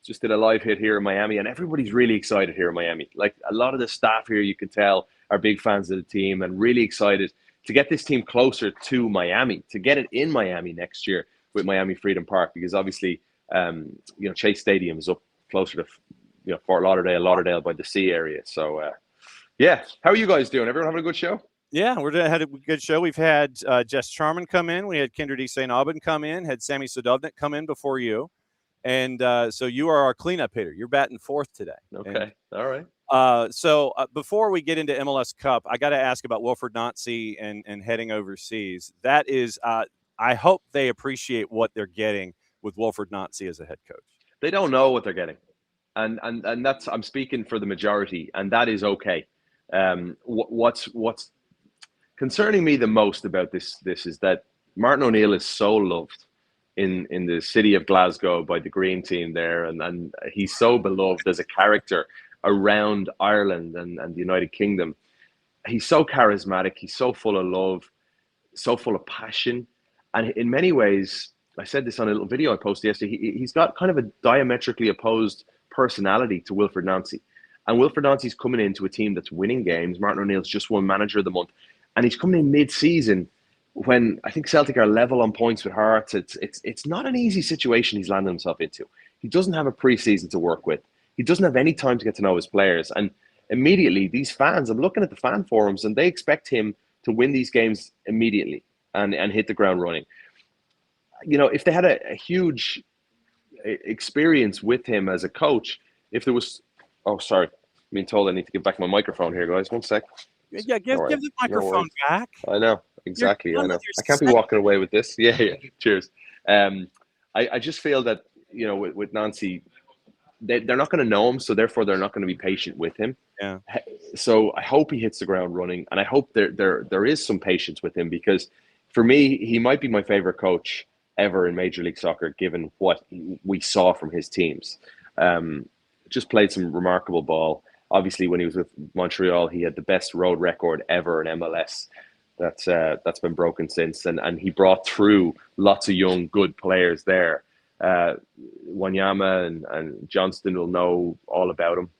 just did a live hit here in Miami, and everybody's really excited here in Miami. Like a lot of the staff here, you can tell, are big fans of the team and really excited to get this team closer to Miami, to get it in Miami next year with Miami Freedom Park, because obviously, Chase Stadium is up closer to, Fort Lauderdale by the sea area. So, how are you guys doing? Everyone having a good show? Yeah, had a good show. We've had Jess Charman come in. We had Kyndra de St. Aubin come in. Had Sammy Sadovnik come in before you. And so you are our cleanup hitter. You're batting fourth today. Okay. All right. So before we get into MLS Cup, I got to ask about Wilfried Nancy and heading overseas. That is, I hope they appreciate what they're getting with Wilfried Nancy as a head coach. They don't know what they're getting. And that's, I'm speaking for the majority, and that is okay. What's concerning me the most about this is that Martin O'Neill is so loved in the city of Glasgow by the Green team there, and he's so beloved as a character around Ireland and the United Kingdom. He's so charismatic, he's so full of love, so full of passion, and in many ways, I said this on a little video I posted yesterday, he's got kind of a diametrically opposed personality to Wilfried Nancy. And Wilfried Nancy's coming into a team that's winning games. Martin O'Neill's just won Manager of the Month, and he's coming in mid-season when I think Celtic are level on points with Hearts. It's not an easy situation he's landed himself into. He doesn't have a pre-season to work with. He doesn't have any time to get to know his players. And immediately, these fans, I'm looking at the fan forums, and they expect him to win these games immediately and hit the ground running. If they had a huge experience with him as a coach, if there was... Oh, sorry. I'm being told I need to give back my microphone here, guys. 1 sec. Yeah, give the microphone back. I know. Exactly. I know. I can't be walking away with this. Yeah. Cheers. I just feel that, with Nancy, they're not going to know him, so therefore they're not going to be patient with him. Yeah. So I hope he hits the ground running, and I hope there is some patience with him, because for me, he might be my favorite coach ever in Major League Soccer, given what we saw from his teams. Just played some remarkable ball. Obviously, when he was with Montreal, he had the best road record ever in MLS. That's been broken since, and he brought through lots of young, good players there. Wanyama and Johnston will know all about him.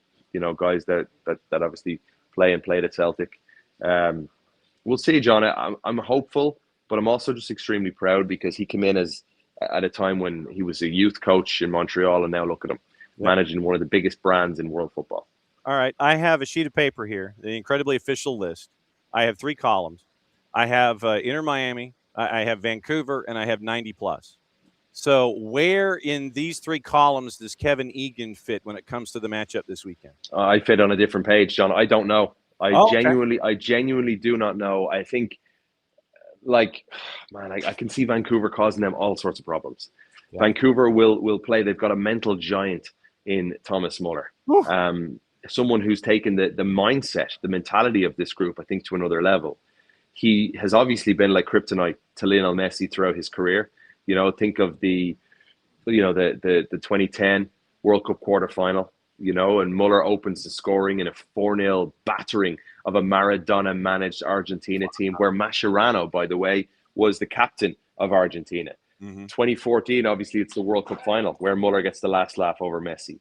Guys that obviously played at Celtic. We'll see, John. I'm hopeful, but I'm also just extremely proud, because he came in at a time when he was a youth coach in Montreal, and now look at him. Yeah. Managing one of the biggest brands in world football. All right. I have a sheet of paper here, the incredibly official list. I have 3 columns. I have Inter Miami, I have Vancouver, and I have 90 plus. So where in these 3 columns does Kevin Egan fit when it comes to the matchup this weekend? I fit on a different page, John. I don't know. I genuinely do not know. I think, I can see Vancouver causing them all sorts of problems. Yeah. Vancouver will play. They've got a mental giant in Thomas Muller. Someone who's taken the mindset, the mentality of this group, I think, to another level. He has obviously been like kryptonite to Lionel Messi throughout his career. Think of the 2010 World Cup quarterfinal, and Muller opens the scoring in a 4-0 battering of a Maradona-managed Argentina team, where Mascherano, by the way, was the captain of Argentina. 2014, obviously, it's the World Cup final where Muller gets the last laugh over Messi.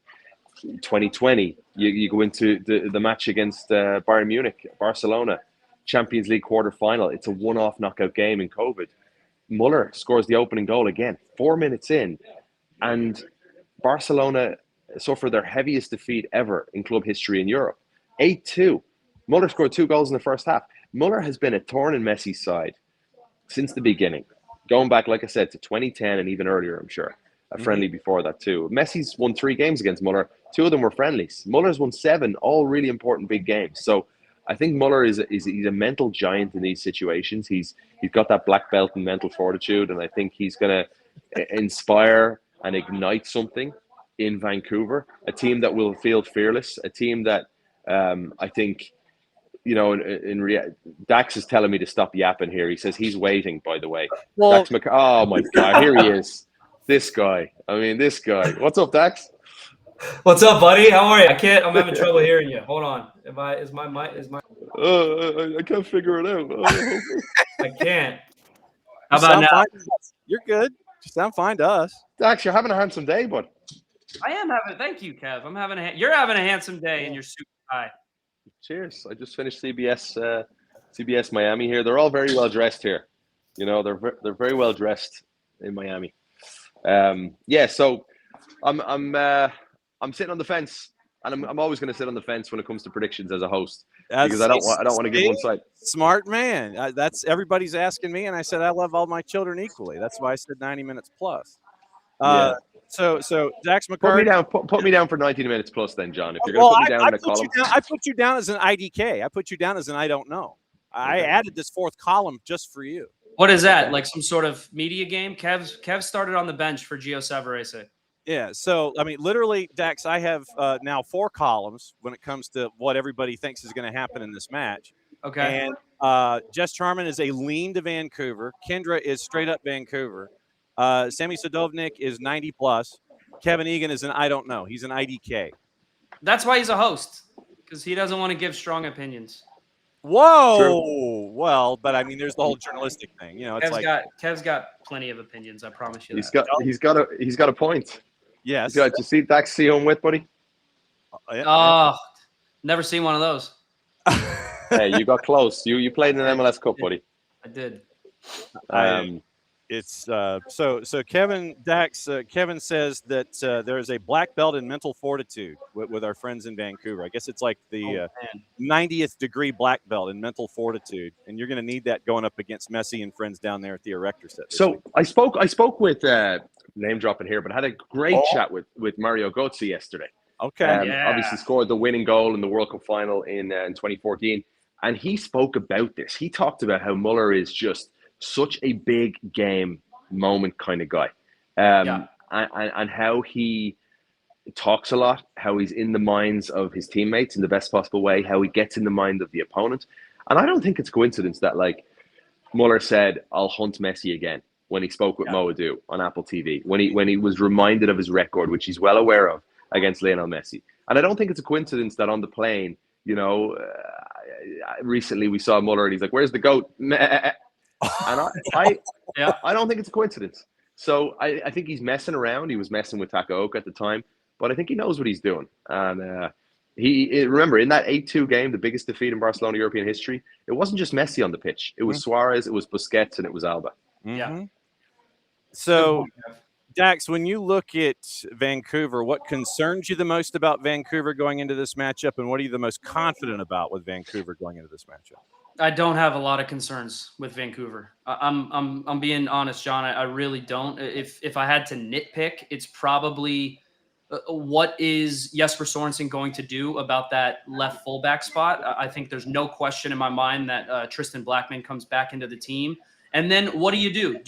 2020, you go into the match against Bayern Munich, Barcelona, Champions League quarter-final. It's a one-off knockout game in COVID. Muller scores the opening goal again, 4 minutes in, and Barcelona suffer their heaviest defeat ever in club history in Europe, 8-2. Muller scored 2 goals in the first half. Muller has been a thorn in Messi's side since the beginning. Going back, like I said, to 2010 and even earlier, I'm sure. A friendly before that too. Messi's won 3 games against Muller. 2 of them were friendlies. Muller's won 7, all really important big games. So I think Muller is a mental giant in these situations. He's got that black belt in mental fortitude, and I think he's going to inspire and ignite something in Vancouver. A team that will feel fearless. A team that I think, Dax is telling me to stop yapping here. He says he's waiting, by the way. Well, Dax McCarty. Oh, my God. Here he is. This guy. What's up, Dax? What's up, buddy? How are you? I'm having trouble hearing you. Hold on. Is my mic? I can't figure it out. I can't. How about now? You're good. You sound fine to us. Dax, you're having a handsome day, bud. I am having. Thank you, Kev. I'm having you're having a handsome day in your suit tie. Cheers. I just finished CBS Miami here. They're all very well dressed here. You know, they're very well dressed in Miami. Yeah, so I'm sitting on the fence, and I'm always going to sit on the fence when it comes to predictions as a host, because I don't want to give one side. Smart man. That's everybody's asking me, and I said I love all my children equally. That's why I said 90 minutes plus. Yeah. So Dax McCarty. Put me down for 90 minutes plus, then, John. If you're going to put me down in a column, I put you down as an IDK. I put you down as an I don't know. I added this fourth column just for you. What is that? Like some sort of media game? Kev started on the bench for Gio Savarese. Yeah. So I mean, literally, Dax, I have now 4 columns when it comes to what everybody thinks is going to happen in this match. Okay. And Jess Charman is a lean to Vancouver. Kyndra is straight up Vancouver. Sammy Sadovnik is 90 plus. Kevin Egan is an I don't know. He's an IDK. That's why he's a host, because he doesn't want to give strong opinions. Whoa. True. Well, but I mean, there's the whole journalistic thing. You know, it's Kev's got plenty of opinions. I promise you. He's got a point. Yes. Did you see Dax see home with, buddy? Oh, never seen one of those. Hey, you got close. You played in an MLS Cup, buddy. I did. It's so Kevin Dax. Kevin says that there is a black belt in mental fortitude with our friends in Vancouver. I guess it's like the 90th degree black belt in mental fortitude, and you're going to need that going up against Messi and friends down there at the Erector set. So week. I spoke with name dropping here, but I had a great chat with Mario Götze yesterday. Okay, obviously scored the winning goal in the World Cup final in 2014, and he spoke about this. He talked about how Muller is just such a big game moment kind of guy, and how he talks a lot, how he's in the minds of his teammates in the best possible way, how he gets in the mind of the opponent. And I don't think it's a coincidence that, like, Muller said, "I'll hunt Messi again" when he spoke with Mo Adu on Apple TV, when he was reminded of his record, which he's well aware of, against Lionel Messi. And I don't think it's a coincidence that on the plane, recently we saw Muller and he's like, "Where's the GOAT?" And I don't think it's a coincidence. So I think he's messing around. He was messing with Takaoka at the time, but I think he knows what he's doing. And remember, in that 8-2 game, the biggest defeat in Barcelona European history, it wasn't just Messi on the pitch. It was Suarez, it was Busquets, and it was Alba. Yeah. So, Dax, when you look at Vancouver, what concerns you the most about Vancouver going into this matchup, and what are you the most confident about with Vancouver going into this matchup? I don't have a lot of concerns with Vancouver. I'm being honest, John. I really don't. If I had to nitpick, it's probably what is Jesper Sorensen going to do about that left fullback spot. I think there's no question in my mind that Tristan Blackman comes back into the team. And then what do you do?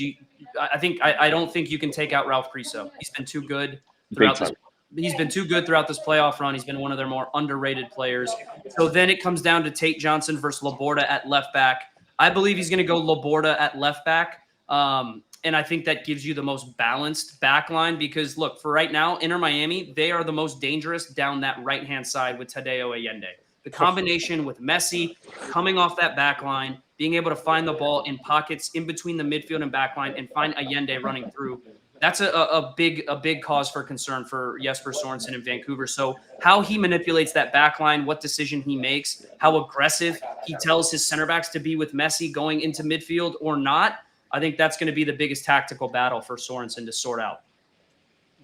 I don't think you can take out Ralph Priso. He's been too good throughout this. He's been too good throughout this playoff run. He's been one of their more underrated players. So then it comes down to Tate Johnson versus Laborda at left back. I believe he's going to go Laborda at left back. And I think that gives you the most balanced back line because, look, for right now, Inter Miami, they are the most dangerous down that right-hand side with Tadeo Allende. The combination with Messi coming off that back line, being able to find the ball in pockets in between the midfield and back line and find Allende running through. That's a big cause for concern for Jesper Sorensen in Vancouver. So how he manipulates that back line, what decision he makes, how aggressive he tells his center backs to be with Messi going into midfield or not, I think that's going to be the biggest tactical battle for Sorensen to sort out.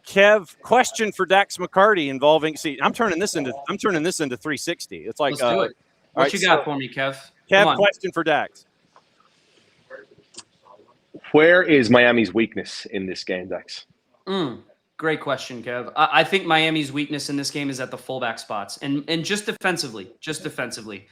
Kev, question for Dax McCarty involving. See, I'm turning this into 360. It's like, let's do it. What you got for me, Kev? Kev, question for Dax. Where is Miami's weakness in this game, Dax? Great question, Kev. I think Miami's weakness in this game is at the fullback spots and just defensively.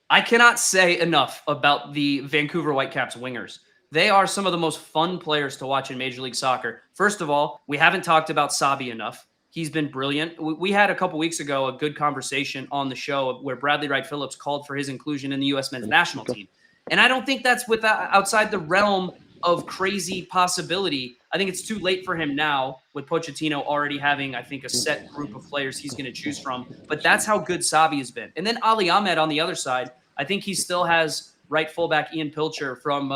I cannot say enough about the Vancouver Whitecaps wingers. They are some of the most fun players to watch in Major League Soccer. First of all, we haven't talked about Sabi enough. He's been brilliant. We had a couple weeks ago a good conversation on the show where Bradley Wright Phillips called for his inclusion in the U.S. men's national team. And I don't think that's outside the realm of crazy possibility. I think it's too late for him now with Pochettino already having, I think, a set group of players he's going to choose from. But that's how good Sabi has been. And then Ali Ahmed on the other side, I think he still has right fullback Ian Pilcher from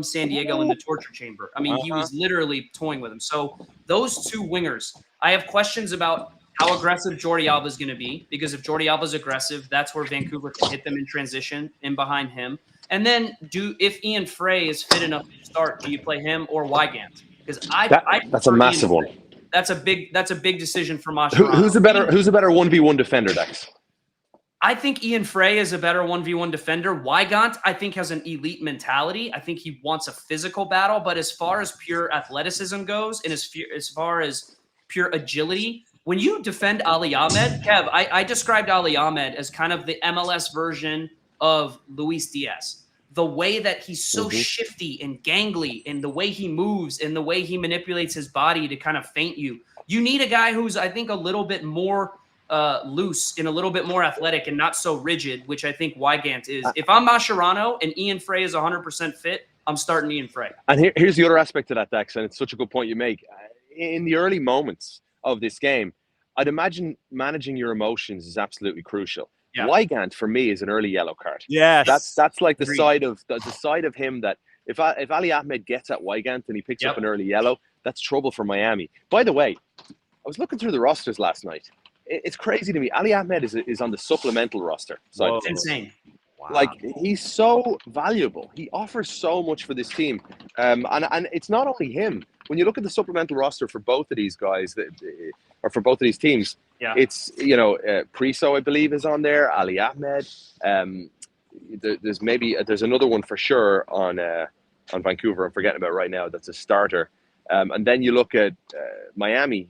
San Diego in the torture chamber. I mean, he was literally toying with him. So those two wingers, I have questions about how aggressive Jordi Alba is going to be, because if Jordi Alba is aggressive, that's where Vancouver can hit them in transition in behind him. And then if Ian Frey is fit enough to start, do you play him or Wygant? Because that's a massive one. That's a big decision for Mascherano. Who's a better 1v1 defender, Dax? I think Ian Frey is a better 1v1 defender. Wygant, I think, has an elite mentality. I think he wants a physical battle. But as far as pure athleticism goes, and as far as pure agility, when you defend Ali Ahmed, Kev, I described Ali Ahmed as kind of the MLS version of Luis Diaz. The way that he's so shifty and gangly, and the way he moves and the way he manipulates his body to kind of feint you. You need a guy who's, I think, a little bit more loose and a little bit more athletic and not so rigid, which I think Wygant is. If I'm Mascherano and Ian Frey is 100% fit, I'm starting Ian Frey. And here's the other aspect of that, Dax, and it's such a good point you make. In the early moments of this game, I'd imagine managing your emotions is absolutely crucial. Yeah. Wygant for me is an early yellow card. Yes, that's like the side of him that if Ali Ahmed gets at Wygant and he picks up an early yellow, that's trouble for Miami. By the way, I was looking through the rosters last night. It's crazy to me. Ali Ahmed is on the supplemental roster. So it's insane. Wow. Like, he's so valuable. He offers so much for this team. And it's not only him. When you look at the supplemental roster for both of these guys, or for both of these teams, it's, Priso, I believe, is on there, Ali Ahmed. There's another one for sure on Vancouver I'm forgetting about right now that's a starter. And then you look at Miami.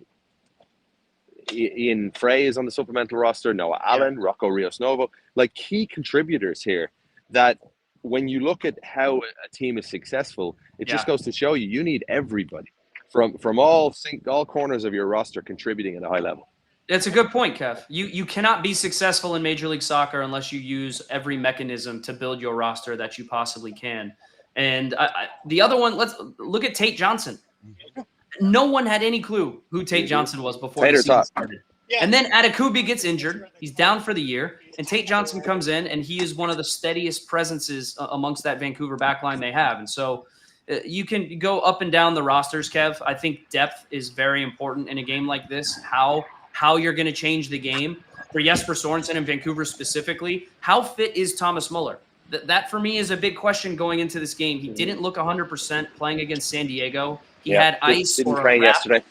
Ian Frey is on the supplemental roster, Noah Allen, Rocco Rios Novo, like key contributors here that when you look at how a team is successful, it just goes to show you need everybody from all corners of your roster contributing at a high level. That's a good point, Kev. You cannot be successful in Major League Soccer unless you use every mechanism to build your roster that you possibly can. And the other one, let's look at Tate Johnson. No one had any clue who Tate Johnson was before the season started. Yeah. And then Adekubi gets injured. He's down for the year. And Tate Johnson comes in, and he is one of the steadiest presences amongst that Vancouver backline they have. And so you can go up and down the rosters, Kev. I think depth is very important in a game like this. How you're going to change the game. For Jesper Sorensen and Vancouver specifically, how fit is Thomas Muller? That for me is a big question going into this game. He didn't look 100% playing against San Diego. He had ice didn't train yesterday.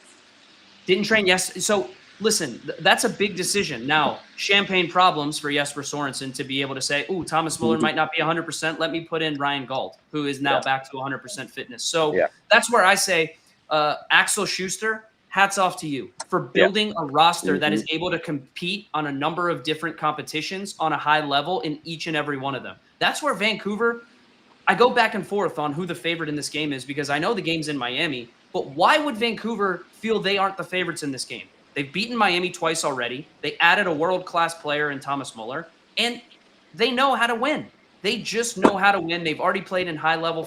Didn't train yesterday. So listen, that's a big decision. Now, champagne problems for Jesper Sorensen to be able to say, "Ooh, Thomas Muller might not be 100%. Let me put in Ryan Gauld, who is now back to 100% fitness." So that's where I say, Axel Schuster, hats off to you for building a roster that is able to compete on a number of different competitions on a high level in each and every one of them. That's where Vancouver. I go back and forth on who the favorite in this game is because I know the game's in Miami, but why would Vancouver feel they aren't the favorites in this game? They've beaten Miami twice already. They added a world-class player in Thomas Muller, and they know how to win. They just know how to win. They've already played in a high-level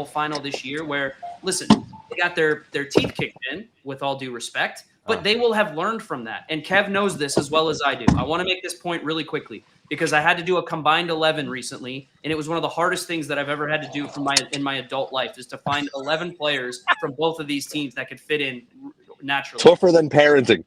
final this year where, listen, they got their teeth kicked in, with all due respect, but they will have learned from that. And Kev knows this as well as I do. I want to make this point really quickly, because I had to do a combined 11 recently, and it was one of the hardest things that I've ever had to do in my adult life is to find 11 players from both of these teams that could fit in naturally. Tougher than parenting.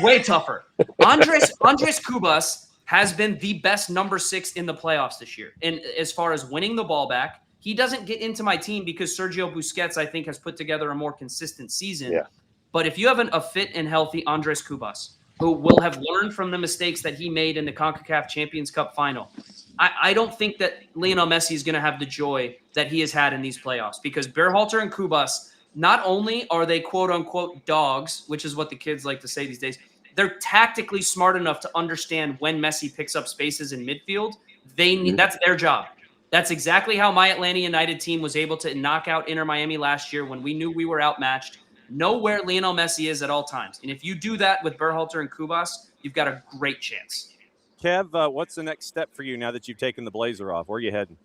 Way tougher. Andres Cubas has been the best number 6 in the playoffs this year. And as far as winning the ball back, he doesn't get into my team because Sergio Busquets, I think, has put together a more consistent season. Yeah. But if you have a fit and healthy Andres Cubas, who will have learned from the mistakes that he made in the CONCACAF Champions Cup final, I don't think that Lionel Messi is going to have the joy that he has had in these playoffs, because Berhalter and Cubas, not only are they quote-unquote dogs, which is what the kids like to say these days, they're tactically smart enough to understand when Messi picks up spaces in midfield. That's their job. That's exactly how my Atlanta United team was able to knock out Inter Miami last year when we knew we were outmatched. Know where Lionel Messi is at all times. And if you do that with Berhalter and Cubas, you've got a great chance. Kev, what's the next step for you now that you've taken the blazer off? Where are you heading?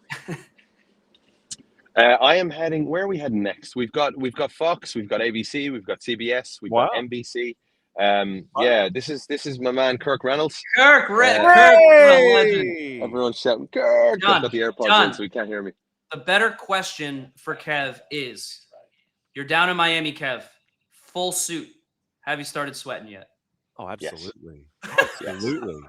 I am heading. Where are we heading next? We've got Fox, we've got ABC, we've got CBS, we've got NBC. Yeah, this is my man Kirk Reynolds. Kirk Reynolds. Everyone's shouting Kirk. I've got the AirPods in, so he can't hear me. The better question for Kev is: you're down in Miami, Kev, full suit. Have you started sweating yet? Oh, Yes. absolutely. Yes. Absolutely.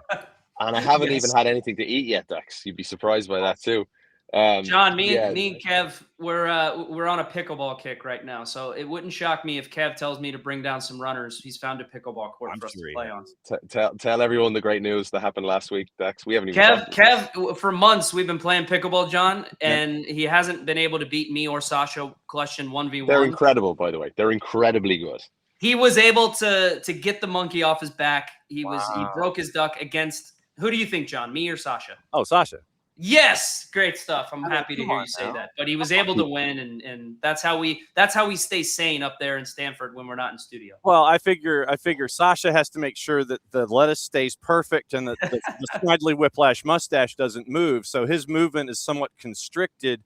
And I haven't Yes. even had anything to eat yet, Dax. You'd be surprised by that too. John, me yeah. and Kev, we're on a pickleball kick right now, so it wouldn't shock me if Kev tells me to bring down some runners. He's found a pickleball court I'm for us sure to he play has. on. Tell everyone the great news that happened last week, Dax. We haven't even talked about this. Kev, for months we've been playing pickleball, John, and he hasn't been able to beat me or Sasha Question 1v1. They're incredible, by the way. They're incredibly good. He was able to get the monkey off his back. He Wow. broke his duck against, who do you think, John? Me or Sasha? Oh, Sasha. Yes, great stuff. I'm I mean, happy to come hear on you say now. that. But he was able to win, and that's how we stay sane up there in Stanford when we're not in studio. Well, I figure Sasha has to make sure that the lettuce stays perfect and that the Snidely Whiplash mustache doesn't move. So his movement is somewhat constricted,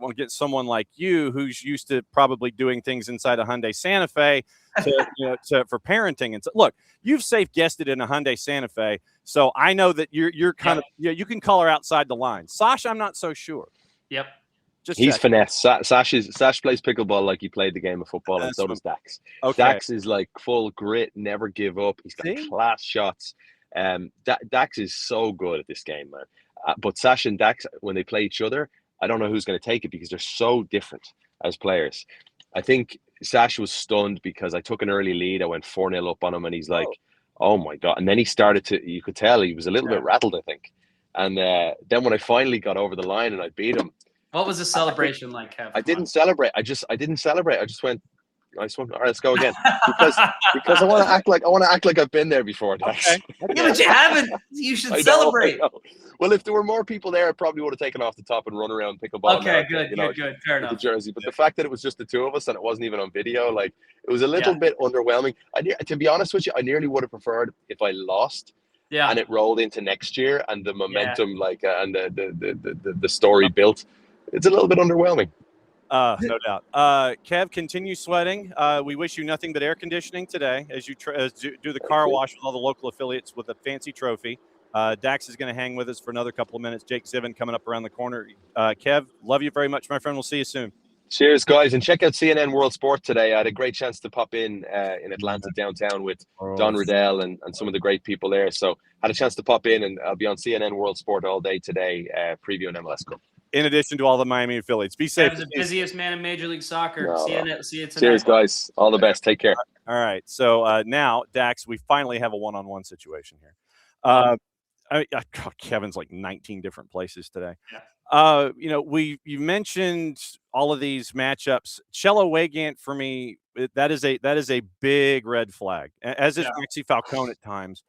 against someone like you who's used to probably doing things inside a Hyundai Santa Fe for parenting. And so, look, you've safe guessed in a Hyundai Santa Fe. So I know that you're kind of you can color outside the line. Sasha, I'm not so sure. Yep. He's finesse. Sash plays pickleball like he played the game of football, and so does Dax. Okay. Dax is like full grit, never give up. He's got class shots. Dax is so good at this game, man. But Sash and Dax, when they play each other, I don't know who's going to take it because they're so different as players. I think Sash was stunned because I took an early lead. I went 4-0 up on him, and he's like, oh my God. And then he started you could tell he was a little bit rattled, I think. And then when I finally got over the line and I beat him. What was the celebration like, Kev? I didn't celebrate. I didn't celebrate. I just went, nice one. All right, let's go again. Because I want to act like I've been there before. Okay. Yeah, but you haven't. You should celebrate. I know. Well, if there were more people there, I probably would have taken off the top and run around pickleball. Okay, good. Fair enough. The jersey, but the fact that it was just the two of us and it wasn't even on video, it was a little bit underwhelming. To be honest with you, I nearly would have preferred if I lost. Yeah. And it rolled into next year, and the momentum, and the story built. It's a little bit underwhelming. No doubt. Kev, continue sweating. We wish you nothing but air conditioning today as you do the car wash with all the local affiliates with a fancy trophy. Dax is going to hang with us for another couple of minutes. Jake Zivin coming up around the corner. Kev, love you very much, my friend. We'll see you soon. Cheers, guys. And check out CNN World Sport today. I had a great chance to pop in Atlanta downtown with Don Riddell and some of the great people there. So had a chance to pop in, and I'll be on CNN World Sport all day today, previewing MLS Cup. In addition to all the Miami affiliates. Be safe. Kev's the busiest man in Major League Soccer. No. See you tonight. Cheers, guys. All the best. Take care. All right. So now, Dax, we finally have a one-on-one situation here. Kevin's like 19 different places today. Yeah. You mentioned all of these matchups. Cello Wegant, for me, that is a big red flag, as is Maxi Falcone at times.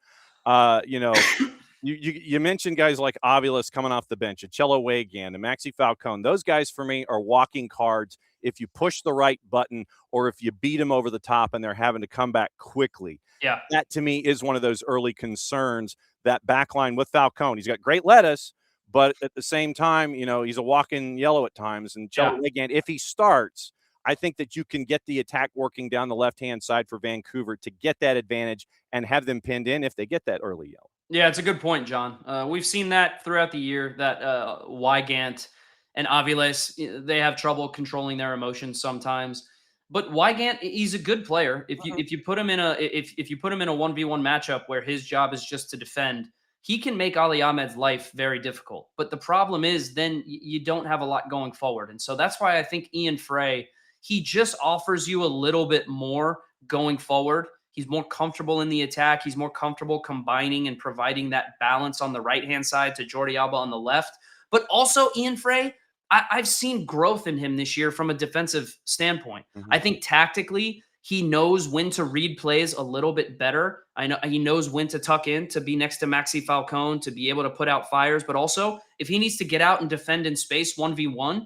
You mentioned guys like Ovilus coming off the bench, Cello Wegant and Maxi Falcone. Those guys for me are walking cards if you push the right button or if you beat them over the top and they're having to come back quickly. Yeah. That to me is one of those early concerns, that backline with Falcone. He's got great lettuce, but at the same time, he's a walking yellow at times. And Cello Wegant, if he starts, I think that you can get the attack working down the left-hand side for Vancouver to get that advantage and have them pinned in if they get that early yellow. Yeah, it's a good point, John. We've seen that throughout the year that Wygant and Ovilus, they have trouble controlling their emotions sometimes. But Wygant, he's a good player. If you put him in a 1v1 matchup where his job is just to defend, he can make Ali Ahmed's life very difficult. But the problem is then you don't have a lot going forward. And so that's why I think Ian Frey, he just offers you a little bit more going forward. He's more comfortable in the attack. He's more comfortable combining and providing that balance on the right-hand side to Jordi Alba on the left. But also Ian Frey, I've seen growth in him this year from a defensive standpoint. Mm-hmm. I think tactically, he knows when to read plays a little bit better. I know he knows when to tuck in, to be next to Maxi Falcone, to be able to put out fires. But also, if he needs to get out and defend in space 1v1,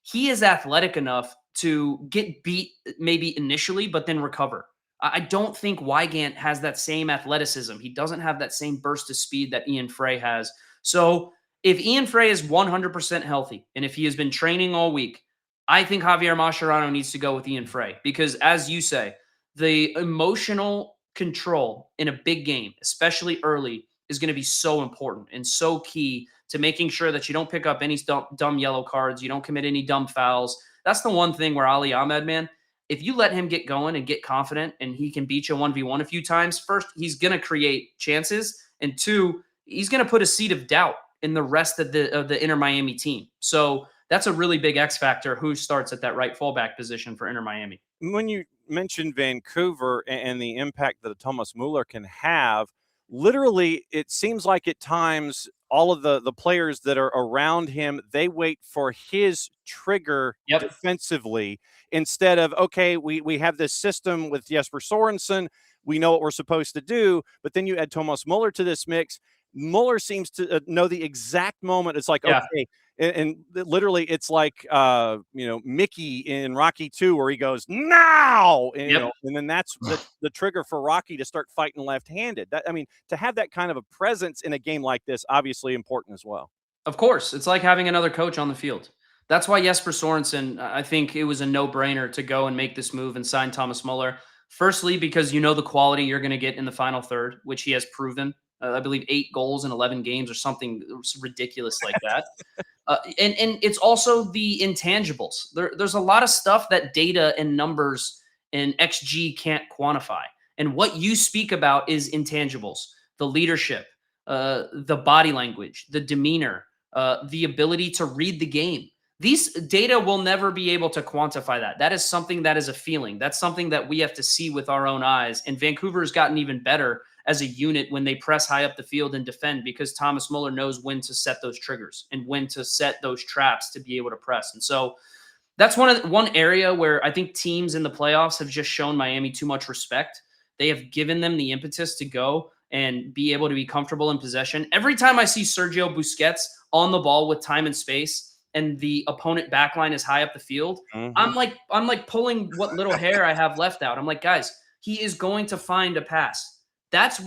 he is athletic enough to get beat maybe initially, but then recover. I don't think Wygant has that same athleticism. He doesn't have that same burst of speed that Ian Frey has. So if Ian Frey is 100% healthy, and if he has been training all week, I think Javier Mascherano needs to go with Ian Frey because, as you say, the emotional control in a big game, especially early, is going to be so important and so key to making sure that you don't pick up any dumb yellow cards, you don't commit any dumb fouls. That's the one thing where Ali Ahmed, man, if you let him get going and get confident and he can beat you 1v1 a few times, first, he's going to create chances. And two, he's going to put a seed of doubt in the rest of the Inter Miami team. So that's a really big X factor who starts at that right fullback position for Inter Miami. When you mentioned Vancouver and the impact that a Thomas Muller can have, literally, it seems like at times all of the players that are around him, they wait for his trigger defensively instead of, okay, we have this system with Jesper Sorensen. We know what we're supposed to do. But then you add Thomas Muller to this mix. Muller seems to know the exact moment. It's like, okay. And literally, it's like, Mickey in Rocky 2 where he goes, now! And, and then that's the trigger for Rocky to start fighting left-handed. To have that kind of a presence in a game like this, obviously important as well. Of course. It's like having another coach on the field. That's why Jesper Sorensen, I think it was a no-brainer to go and make this move and sign Thomas Muller. Firstly, because you know the quality you're going to get in the final third, which he has proven. I believe 8 goals in 11 games or something ridiculous like that. And it's also the intangibles. There's a lot of stuff that data and numbers and XG can't quantify. And what you speak about is intangibles, the leadership, the body language, the demeanor, the ability to read the game. These data will never be able to quantify that. That is something that is a feeling. That's something that we have to see with our own eyes. And Vancouver has gotten even better as a unit when they press high up the field and defend, because Thomas Muller knows when to set those triggers and when to set those traps to be able to press. And so that's one area where I think teams in the playoffs have just shown Miami too much respect. They have given them the impetus to go and be able to be comfortable in possession. Every time I see Sergio Busquets on the ball with time and space and the opponent backline is high up the field, I'm like pulling what little hair I have left out. I'm like, guys, he is going to find a pass.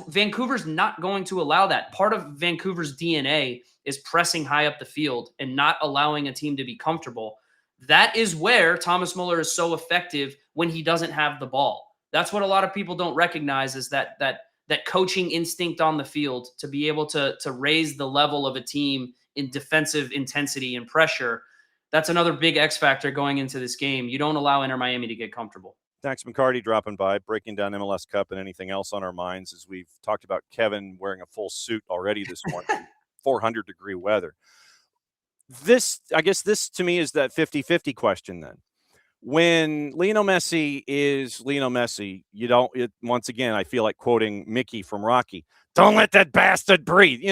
Vancouver's not going to allow that. Part of Vancouver's DNA is pressing high up the field and not allowing a team to be comfortable. That is where Thomas Muller is so effective when he doesn't have the ball. That's what a lot of people don't recognize, is that coaching instinct on the field to be able to raise the level of a team in defensive intensity and pressure. That's another big X factor going into this game. You don't allow Inter Miami to get comfortable. Dax McCarty dropping by, breaking down MLS Cup and anything else on our minds, as we've talked about Kevin wearing a full suit already this morning, 400-degree weather. I guess this to me is that 50-50 question then. When Lionel Messi is Lionel Messi, once again, I feel like quoting Mickey from Rocky, don't let that bastard breathe.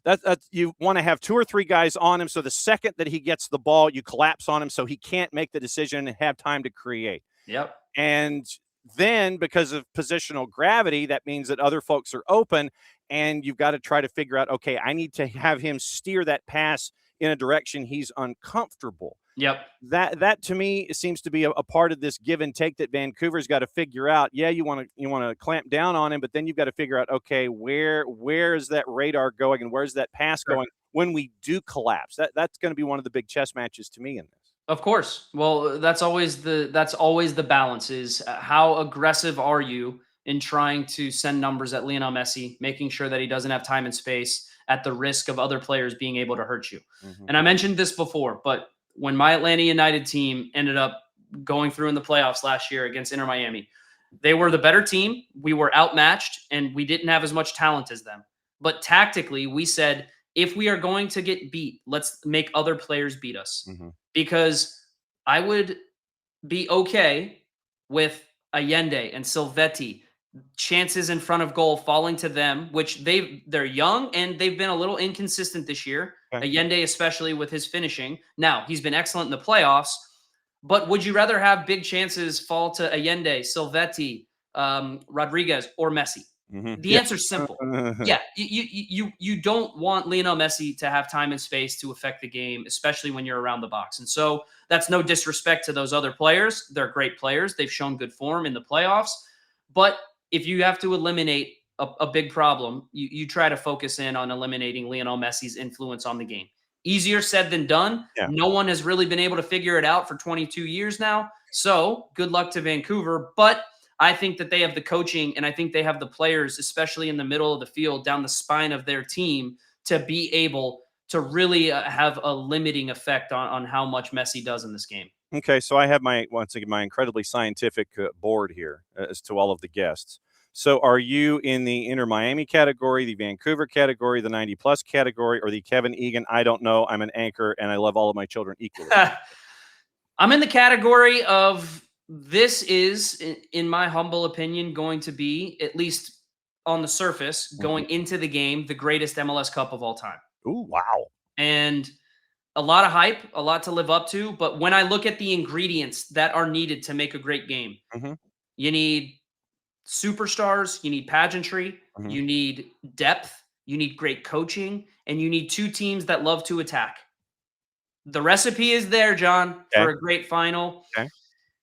That you want to have 2 or 3 guys on him, so the second that he gets the ball, you collapse on him so he can't make the decision and have time to create. Yep. And then because of positional gravity, that means that other folks are open, and you've got to try to figure out, okay, I need to have him steer that pass in a direction he's uncomfortable. Yep. That to me seems to be a part of this give and take that Vancouver's got to figure out. Yeah, you want to clamp down on him, but then you've got to figure out, okay, where is that radar going and where's that pass going when we do collapse? That's going to be one of the big chess matches to me in this. Of course. Well, that's always the balance, is how aggressive are you in trying to send numbers at Lionel Messi, making sure that he doesn't have time and space at the risk of other players being able to hurt you. And I mentioned this before, but when my Atlanta United team ended up going through in the playoffs last year against Inter Miami, they were the better team. We were outmatched and we didn't have as much talent as them. But tactically, we said, if we are going to get beat, let's make other players beat us. Because I would be okay with Allende and Silvetti, chances in front of goal falling to them, which they're young and they've been a little inconsistent this year. Okay. Allende, especially with his finishing. Now, he's been excellent in the playoffs, but would you rather have big chances fall to Allende, Silvetti, Rodriguez, or Messi? The answer's simple. You don't want Lionel Messi to have time and space to affect the game, especially when you're around the box. And so that's no disrespect to those other players. They're great players. They've shown good form in the playoffs. But if you have to eliminate a big problem, you try to focus in on eliminating Lionel Messi's influence on the game. Easier said than done. Yeah. No one has really been able to figure it out for 22 years now. So good luck to Vancouver. But I think that they have the coaching and I think they have the players, especially in the middle of the field, down the spine of their team, to be able to really have a limiting effect on how much Messi does in this game. Okay, so I have once again my incredibly scientific board here as to all of the guests. So are you in the Inter Miami category, the Vancouver category, the 90+ category, or the Kevin Egan? I don't know. I'm an anchor and I love all of my children equally. I'm in the category of this is, in my humble opinion, going to be, at least on the surface, going into the game, the greatest MLS Cup of all time. Ooh, wow. And a lot of hype, a lot to live up to. But when I look at the ingredients that are needed to make a great game, you need superstars, you need pageantry, you need depth, you need great coaching, and you need two teams that love to attack. The recipe is there, John, for a great final. Okay.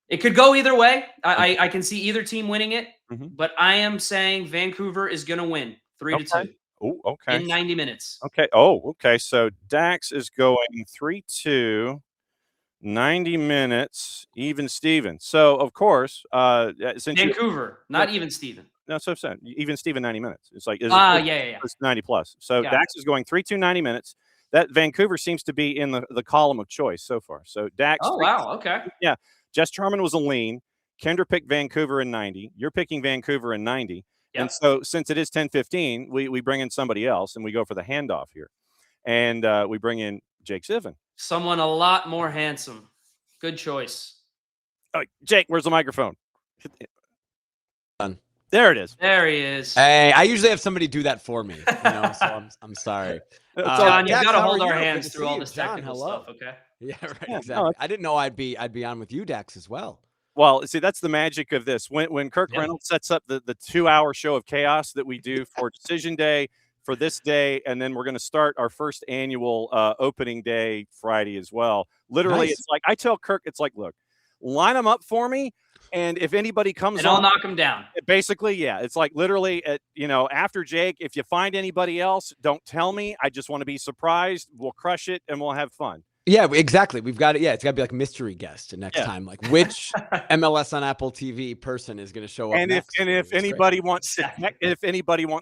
It could go either way. I can see either team winning it, but I am saying Vancouver is going to win 3-2. Oh, okay. In 90 minutes. Okay. Oh, okay. So Dax is going 3-2, 90 minutes, even Steven. So, of course, since Vancouver, not even Steven. No, so even Steven 90 minutes. It's like it's 90+. So Dax is going 3-2, 90 minutes. That Vancouver seems to be in the column of choice so far. So Dax. Oh, wow. Okay. Yeah. Jess Charman was a lean. Kyndra picked Vancouver in 90. You're picking Vancouver in 90. Yep. And so since it is 10:15, we bring in somebody else and we go for the handoff here. And we bring in Jake Zivin. Someone a lot more handsome. Good choice. Oh, Jake, where's the microphone? There it is. There he is. Hey, I usually have somebody do that for me, so I'm sorry. John, you've got to hold our hands through all this technical stuff, okay? Yeah, right. Exactly. I didn't know I'd be on with you, Dax, as well. Well, see, that's the magic of this. When Kirk Reynolds sets up the 2-hour show of chaos that we do for Decision Day, for this day, and then we're going to start our first annual opening day Friday as well. Literally, It's like I tell Kirk, it's like, look, line them up for me. And if anybody comes and I'll knock them down. Basically, yeah. It's like literally, after Jake, if you find anybody else, don't tell me. I just want to be surprised. We'll crush it and we'll have fun. Yeah, exactly. We've got it. Yeah, it's got to be like mystery guest next time. Like which MLS on Apple TV person is going to show up next? If anybody wants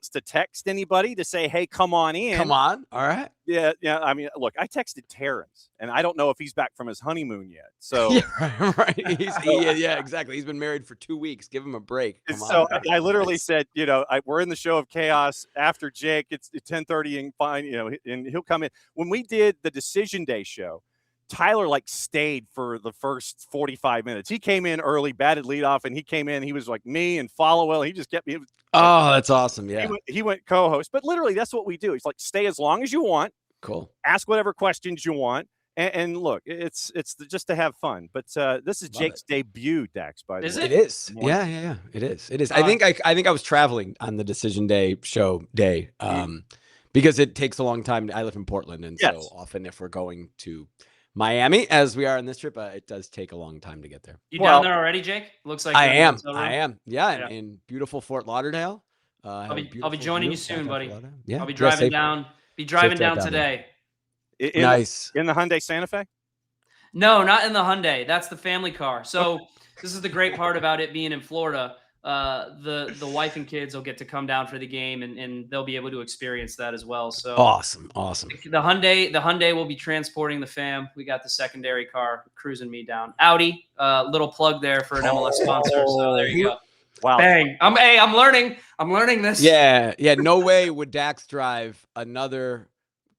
to text anybody to say, hey, come on in. Come on. All right. Yeah. I mean, look, I texted Terrence, and I don't know if he's back from his honeymoon yet. So right. Yeah, exactly. He's been married for 2 weeks. Give him a break. Come so on. I literally said, we're in the show of chaos after Jake. It's 10:30 and fine, and he'll come in. When we did the Decision Day show, Tyler stayed for the first 45 minutes. He came in early, batted leadoff, and he came in. He was like me and Followell. He just kept me. Oh, that's awesome. Yeah. He went co-host, but literally that's what we do. It's like, stay as long as you want. Cool. Ask whatever questions you want. And look, it's just to have fun. But this is Jake's debut, Dax, by the way. It is. Yeah. It is. I think I was traveling on the Decision Day show day because it takes a long time. I live in Portland. And so often if we're going to Miami, as we are on this trip, it does take a long time to get there. You down there already, Jake? Looks like I am. Yeah, in beautiful Fort Lauderdale. I'll be joining you soon, buddy. Yeah, I'll be driving down. Be driving down today. Nice. In the Hyundai Santa Fe? No, not in the Hyundai. That's the family car. So this is the great part about it being in Florida. The wife and kids will get to come down for the game, and they'll be able to experience that as well. So awesome. The Hyundai will be transporting the fam. We got the secondary car cruising me down. Audi, little plug there for an MLS sponsor. So there you go. Wow. Bang. I'm learning. I'm learning this. Yeah. No way would Dax drive another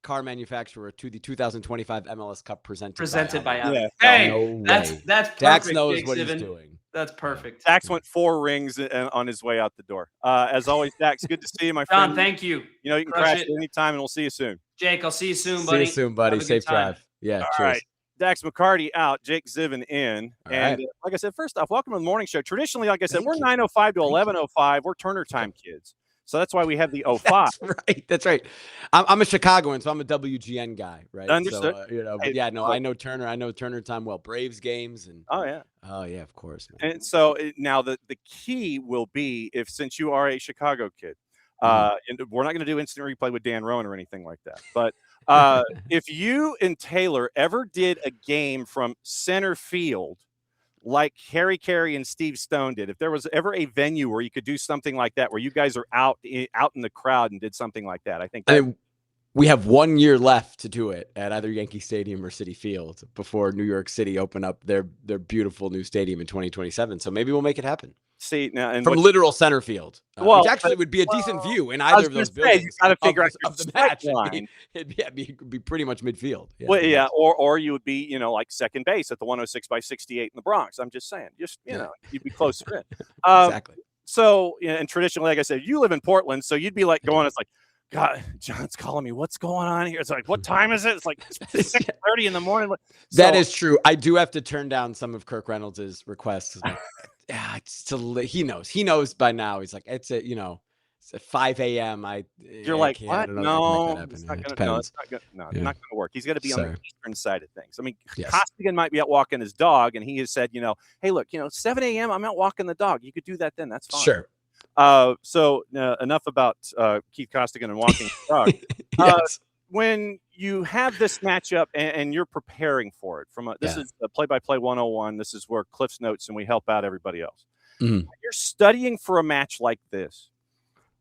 car manufacturer to the 2025 MLS Cup presented by Audi. Yeah. Hey, no that's perfect. Dax knows Jake what Zivin. he's doing. That's perfect. Dax went 4 rings on his way out the door. As always, Dax, good to see you, my friend. John, thank you. You can crash it anytime, and we'll see you soon. Jake, I'll see you soon, buddy. See you soon, buddy. Safe drive. Yeah, all cheers. right. Dax McCarty out, Jake Zivin in. All and right. like I said, first off, welcome to the morning show. Traditionally, like I said, we're 9:05 to 11:05. We're Turner time kids. So that's why we have the 05. That's right. I'm a Chicagoan, so I'm a WGN guy, right? Understood. So, but I know Turner. I know Turner time well. Braves games and oh yeah, of course, man. And so now the key will be since you are a Chicago kid, and we're not going to do instant replay with Dan Rowan or anything like that, but if you and Taylor ever did a game from center field like Harry Carey and Steve Stone did, if there was ever a venue where you could do something like that, where you guys are out in the crowd and did something like that, I think we have 1 year left to do it at either Yankee Stadium or Citi Field before New York City open up their beautiful new stadium in 2027. So maybe we'll make it happen. See now, and From literal center field, which actually would be a decent view in either of those buildings. You got to figure out of the match. It'd be pretty much midfield. Yeah, well, yeah, or you would be, like second base at the 106 by 68 in the Bronx. I'm just saying, you'd be closer in. Exactly. So, and traditionally, like I said, you live in Portland, so you'd be like going, it's like, God, John's calling me. What's going on here? It's like, what time is it? It's like 6:30 in the morning. So, that is true. I do have to turn down some of Kirk Reynolds' requests. Like, he knows by now. He's like, it's at 5 a.m. You're like, what? No, it's not gonna work. He's got to be on the eastern side of things. I mean, Costigan might be out walking his dog, and he has said, hey, look, 7 a.m. I'm out walking the dog. You could do that then. That's fine. Sure. So enough about Keith Costigan and walking the dog. Yes. When you have this matchup and you're preparing for it, this is the play-by-play 101. This is where Cliff's notes and we help out everybody else. Mm-hmm. You're studying for a match like this.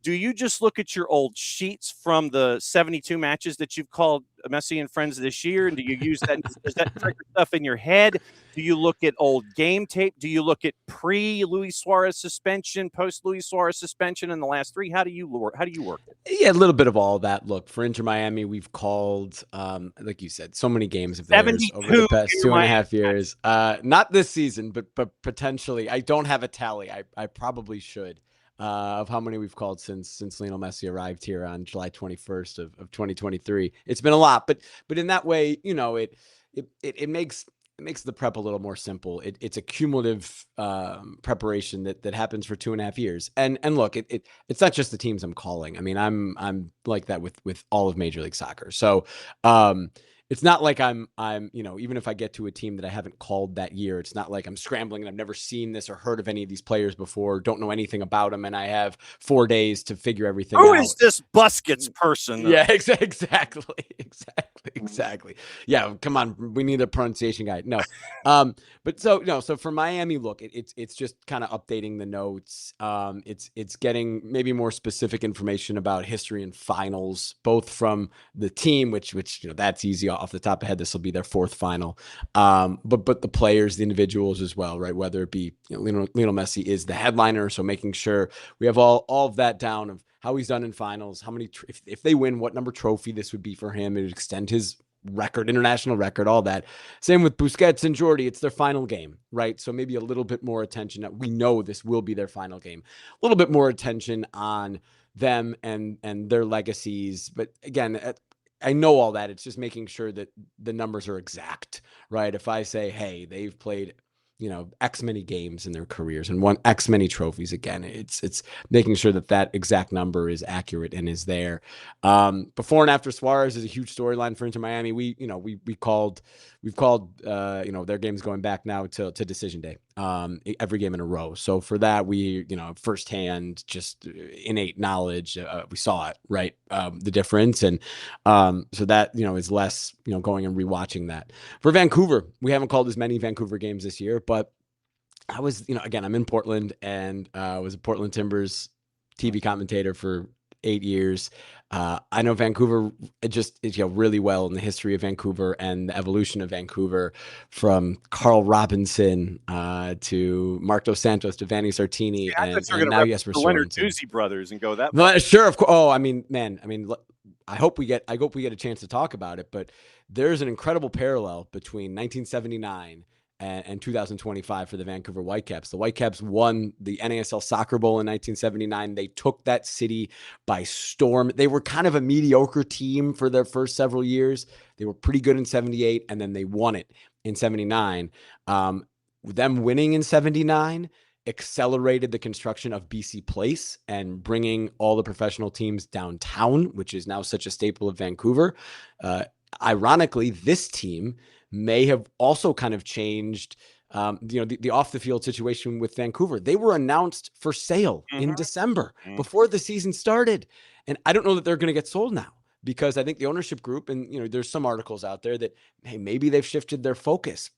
Do you just look at your old sheets from the 72 matches that you've called Messi and Friends this year? And do you use that? Does that trigger stuff in your head? Do you look at old game tape? Do you look at pre-Luis Suarez suspension, post-Luis Suarez suspension in the last three? How do you work it? Yeah, a little bit of all of that. Look, for Inter Miami, we've called, like you said, so many games of theirs over the past 2.5 years. Not this season, but potentially. I don't have a tally. I probably should. Of how many we've called since Lionel Messi arrived here on July 21st of 2023. It's been a lot, but in that way, it makes the prep a little more simple. It's a cumulative preparation that happens for 2.5 years. And look, it's not just the teams I'm calling. I mean, I'm like that with all of Major League Soccer. So it's not like I'm even if I get to a team that I haven't called that year, it's not like I'm scrambling and I've never seen this or heard of any of these players before, don't know anything about them, and I have 4 days to figure everything out. Who is this Buskets person? Yeah, exactly. Yeah, come on, we need a pronunciation guide. No, but so for Miami, look, it's just kind of updating the notes. It's getting maybe more specific information about history and finals, both from the team, which that's easy off the top of head. This will be their 4th final. But the players, the individuals as well, right? Whether it be Lionel Messi is the headliner, so making sure we have all of that down of how he's done in finals, how many if they win, what number trophy this would be for him. It would extend his record, international record, all that. Same with Busquets and Jordi. It's their final game, right? So maybe a little bit more attention. We know this will be their final game. A little bit more attention on them and their legacies. But again, I know all that. It's just making sure that the numbers are exact, right? If I say, hey, they've played, X many games in their careers and won X many trophies, again, it's making sure that exact number is accurate and is there. Before and after Suarez is a huge storyline for Inter Miami. We've called their games going back now to decision day, every game in a row. So for that, we, firsthand, just innate knowledge, we saw it, right? The difference. And so that, is less, going and rewatching that. For Vancouver, we haven't called as many Vancouver games this year, but I was, again, I'm in Portland and was a Portland Timbers TV commentator for 8 years. I know Vancouver just really well in the history of Vancouver and the evolution of Vancouver, from Carl Robinson to Mark Dos Santos to Vanni Sartini, and now Jesper the Leonard Doozy brothers and go that. No, sure, of course. Oh, I mean, I hope we get a chance to talk about it, but there's an incredible parallel between 1979 and 2025 for the Vancouver Whitecaps. The Whitecaps won the NASL Soccer Bowl in 1979. They took that city by storm. They were kind of a mediocre team for their first several years. They were pretty good in 78, and then they won it in 79. Them winning in 79 accelerated the construction of BC Place and bringing all the professional teams downtown, which is now such a staple of Vancouver. Ironically, this team may have also kind of changed, the off the field situation with Vancouver. They were announced for sale in December before the season started. And I don't know that they're going to get sold now, because I think the ownership group, and, there's some articles out there that, hey, maybe they've shifted their focus.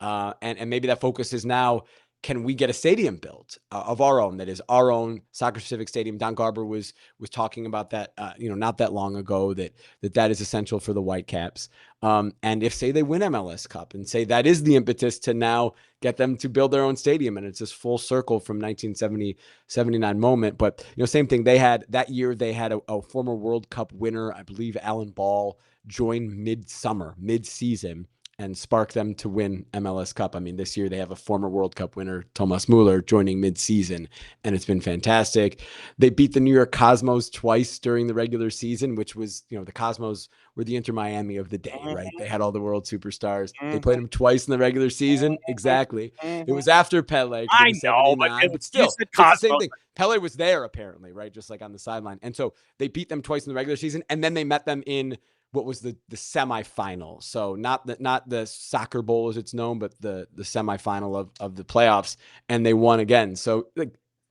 And maybe that focus is now can we get a stadium built of our own, that is our own soccer-specific stadium? Don Garber was talking about that, not that long ago, that is essential for the Whitecaps. And if, say, they win MLS Cup, and say that is the impetus to now get them to build their own stadium, and it's this full circle from 1979 moment. But, same thing. That year they had a former World Cup winner, I believe Alan Ball, join mid-season, and spark them to win MLS Cup. I mean, this year they have a former World Cup winner, Thomas Muller, joining mid-season, and it's been fantastic. They beat the New York Cosmos twice during the regular season, which was, the Cosmos were the Inter Miami of the day, right? They had all the world superstars. They played them twice in the regular season. Exactly. It was after Pele. I know, but still, you said it's the same Cosmos. thing. Pele was there apparently, right? Just like on the sideline. And so they beat them twice in the regular season, and then they met them in what was the semifinal. So not the soccer bowl as it's known, but the semifinal of the playoffs, and they won again. So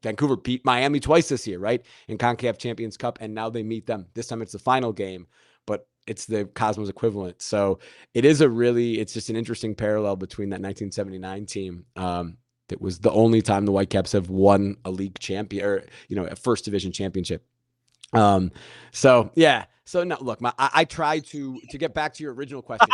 Vancouver beat Miami twice this year, right? In CONCACAF Champions Cup, and now they meet them. This time it's the final game, but it's the Cosmos equivalent. So it's just an interesting parallel between that 1979 team. That was the only time the Whitecaps have won a league champion, or a first division championship. So no, look, I try to get back to your original question.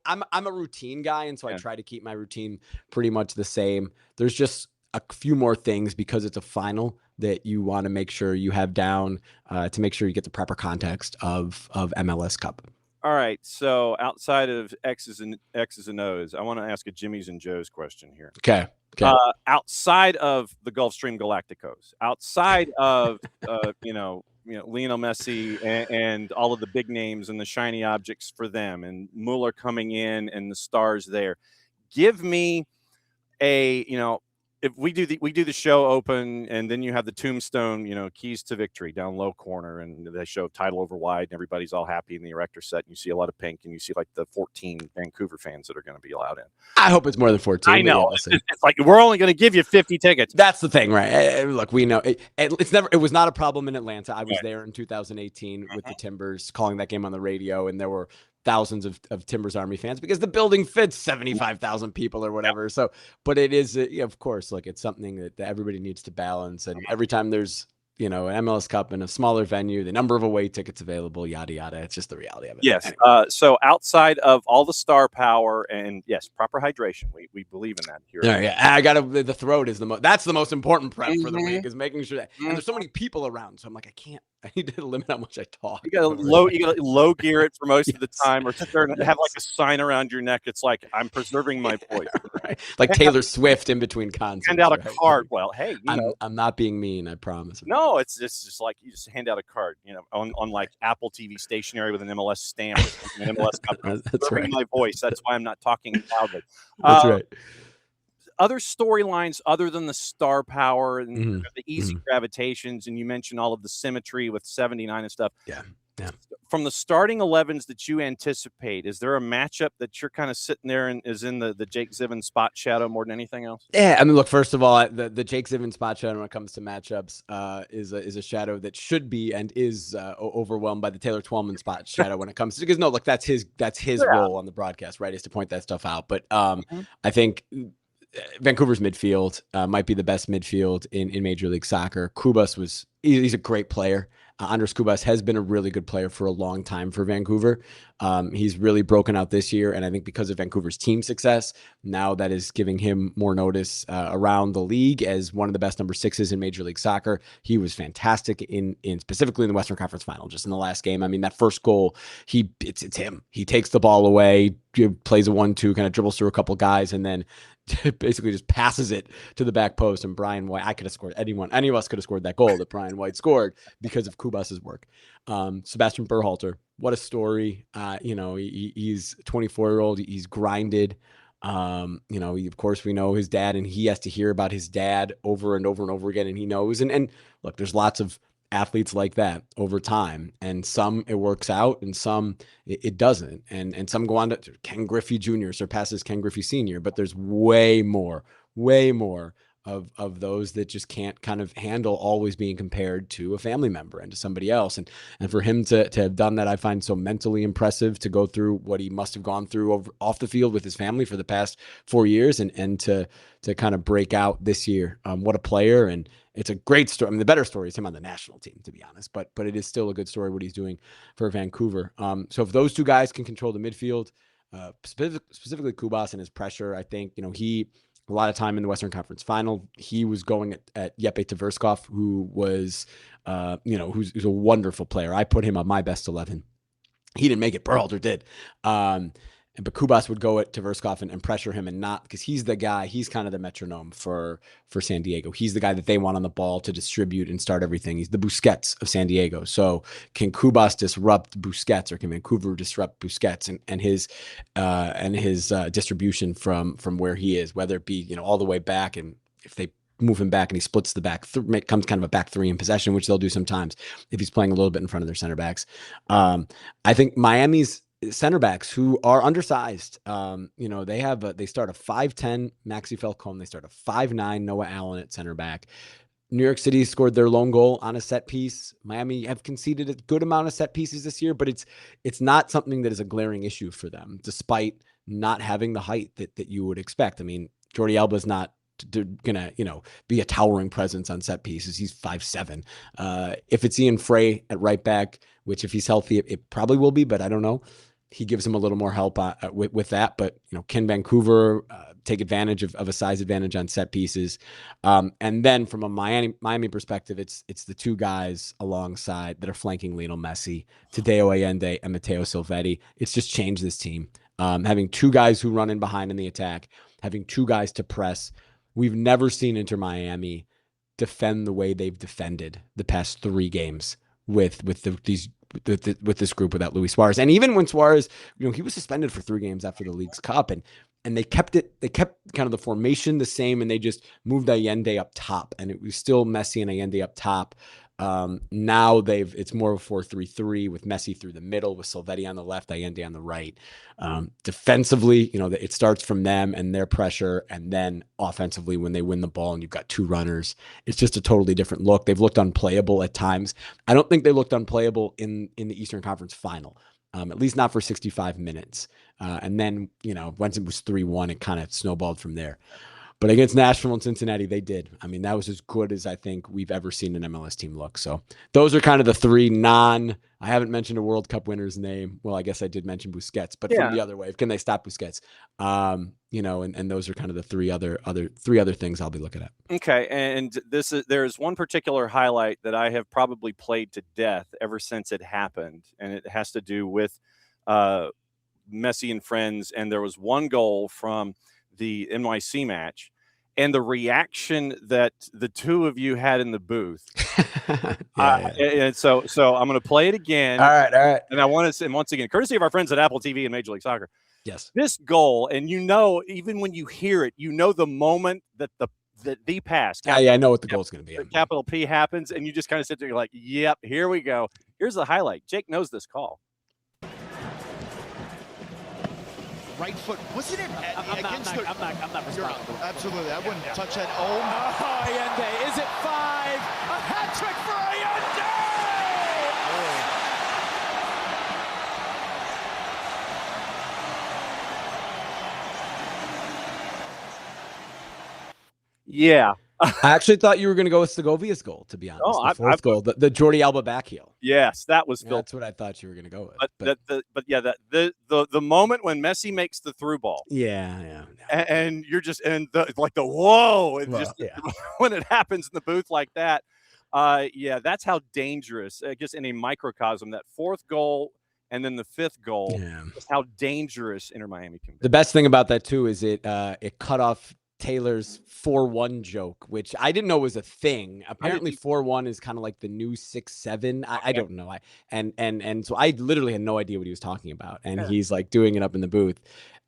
I'm a routine guy, and so I try to keep my routine pretty much the same. There's just a few more things, because it's a final, that you want to make sure you have down to make sure you get the proper context of MLS Cup. All right. So outside of X's and O's, I want to ask a Jimmy's and Joe's question here. Okay. Outside of the Gulfstream Galacticos, outside of Lionel Messi and all of the big names and the shiny objects for them, and Mueller coming in and the stars there, give me if we do the show open, and then you have the tombstone, keys to victory down low corner, and they show title over wide, and everybody's all happy in the erector set, and you see a lot of pink, and you see like the 14 Vancouver fans that are going to be allowed in. I hope it's more than 14. I know. It's like, we're only going to give you 50 tickets. That's the thing, right? Look, we know it was not a problem in Atlanta. I was there in 2018 with the Timbers, calling that game on the radio, and there were thousands of Timbers Army fans, because the building fits 75,000 people or whatever. So, but it is, of course, look, it's something that everybody needs to balance. And every time there's, an MLS Cup in a smaller venue, the number of away tickets available, yada, yada. It's just the reality of it. Yes. Anyway. So outside of all the star power, and yes, proper hydration, we believe in that here. Yeah. I the throat is that's the most important prep for the week, is making sure that, and there's so many people around. So I'm like, I need to limit how much I talk. You got to low gear it for most of the time, or sit there and have like a sign around your neck. It's like, I'm preserving my voice. Right. Like Taylor Swift in between concerts. Hand out a card. Well, hey, I'm not being mean, I promise. No, it's just like you just hand out a card, on like Apple TV stationery with an MLS stamp, an MLS Cup. That's right. My voice. That's why I'm not talking loudly. That's right. Other storylines other than the star power and the easy Mm-hmm. gravitations, and you mentioned all of the symmetry with 79 and stuff. Yeah. From the starting 11s that you anticipate, is there a matchup that you're kind of sitting there and is in the Jake Zivin spot shadow more than anything else? Yeah, I mean, look, first of all, the Jake Zivin spot shadow when it comes to matchups is a shadow that should be and is overwhelmed by the Taylor Twellman spot shadow when it comes to, because no, look, that's his role on the broadcast, right, is to point that stuff out. But I think Vancouver's midfield might be the best midfield in Major League Soccer. Kubas he's a great player. Andres Kubas has been a really good player for a long time for Vancouver. He's really broken out this year, and I think because of Vancouver's team success, now that is giving him more notice around the league as one of the best number 6s in Major League Soccer. He was fantastic in specifically in the Western Conference Final, just in the last game. I mean, that first goal, it's him. He takes the ball away, plays a 1-2, kind of dribbles through a couple guys, and then basically just passes it to the back post. And Brian White, I could have scored, any of us could have scored that goal that Brian White scored because of Kubas's work. Sebastian Berhalter, what a story. He's a 24-year-old. He's grinded. Of course we know his dad, and he has to hear about his dad over and over and over again. And he knows, and look, there's lots of athletes like that over time, and some it works out and some it doesn't, and some go on to Ken Griffey Jr. surpasses Ken Griffey Sr., but there's way more of those that just can't kind of handle always being compared to a family member and to somebody else. And for him to have done that, I find so mentally impressive, to go through what he must have gone through off the field with his family for the past 4 years, and to kind of break out this year. What a player. And it's a great story. I mean, the better story is him on the national team, to be honest, but it is still a good story what he's doing for Vancouver. So if those two guys can control the midfield, specifically Kubas and his pressure, I think, a lot of time in the Western Conference Final, he was going at Jeppe Tverskov, who was, who's a wonderful player. I put him on my best 11. He didn't make it. Berhalter did. But Kubas would go at Tverskov and pressure him, and not because he's the guy. He's kind of the metronome for San Diego. He's the guy that they want on the ball to distribute and start everything. He's the Busquets of San Diego. So can Kubas disrupt Busquets, or can Vancouver disrupt Busquets and his distribution from where he is, whether it be all the way back, and if they move him back and he splits the back, comes kind of a back three in possession, which they'll do sometimes if he's playing a little bit in front of their center backs. I think Miami's center backs, who are undersized, they start a 5'10" Maxi Falcone, they start a 5'9" Noah Allen at center back. New York City scored their lone goal on a set piece. Miami have conceded a good amount of set pieces this year, but it's not something that is a glaring issue for them, despite not having the height that you would expect. I mean, Jordi Alba's not gonna be a towering presence on set pieces. He's 5'7". If it's Ian Frey at right back, which if he's healthy, it probably will be, but I don't know. He gives him a little more help with that. But can Vancouver take advantage of a size advantage on set pieces? And then from a Miami perspective, it's the two guys alongside that are flanking Lionel Messi, Tadeo Allende and Matteo Silvetti. It's just changed this team. Having two guys who run in behind in the attack, having two guys to press. We've never seen Inter Miami defend the way they've defended the past 3 games with this group without Luis Suarez. And even when Suarez, he was suspended for 3 games after the League's Cup, and they kept kind of the formation the same, and they just moved Allende up top, and it was still Messi and Allende up top. Now it's more of a 4-3-3 with Messi through the middle, with Silvetti on the left, Allende on the right. Defensively, it starts from them and their pressure, and then offensively, when they win the ball and you've got 2 runners, it's just a totally different look. They've looked unplayable at times. I don't think they looked unplayable in the Eastern Conference Final, at least not for 65 minutes. And then, once it was 3-1, it kind of snowballed from there. But against Nashville and Cincinnati, they did. I mean, that was as good as I think we've ever seen an MLS team look. So those are kind of the 3 I haven't mentioned a World Cup winner's name. Well, I guess I did mention Busquets, but from the other way, can they stop Busquets? And those are kind of the 3 other things I'll be looking at. Okay. And there's one particular highlight that I have probably played to death ever since it happened. And it has to do with Messi and friends. And there was one goal from the NYC match, and the reaction that the 2 of you had in the booth. And so I'm going to play it again. All right. And I want to say, once again, courtesy of our friends at AppleTV and Major League Soccer. Yes. This goal, and even when you hear it, the moment that the pass. I know what the goal is going to be. Capital P happens, and you just kind of sit there, you're like, yep, here we go. Here's the highlight. Jake knows this call. Right foot, wasn't it? I'm not responsible. Absolutely, I wouldn't touch that. Oh, Allende, is it 5? A hat trick for Allende! Yeah. I actually thought you were going to go with Segovia's goal, to be honest. The fourth goal, the Jordi Alba backheel. Yes, that was filthy. That's what I thought you were going to go with. But the moment when Messi makes the through ball. Yeah. And you're just whoa, when it happens in the booth like that. That's how dangerous. I guess in a microcosm, that 4th goal and then the 5th goal. Yeah. Just how dangerous Inter Miami can be. The best thing about that too is it cut off Taylor's 4-1 joke, which I didn't know was a thing. Apparently 4-1 is kind of like the new 6-7. I don't know. And so I literally had no idea what he was talking about. And he's like doing it up in the booth.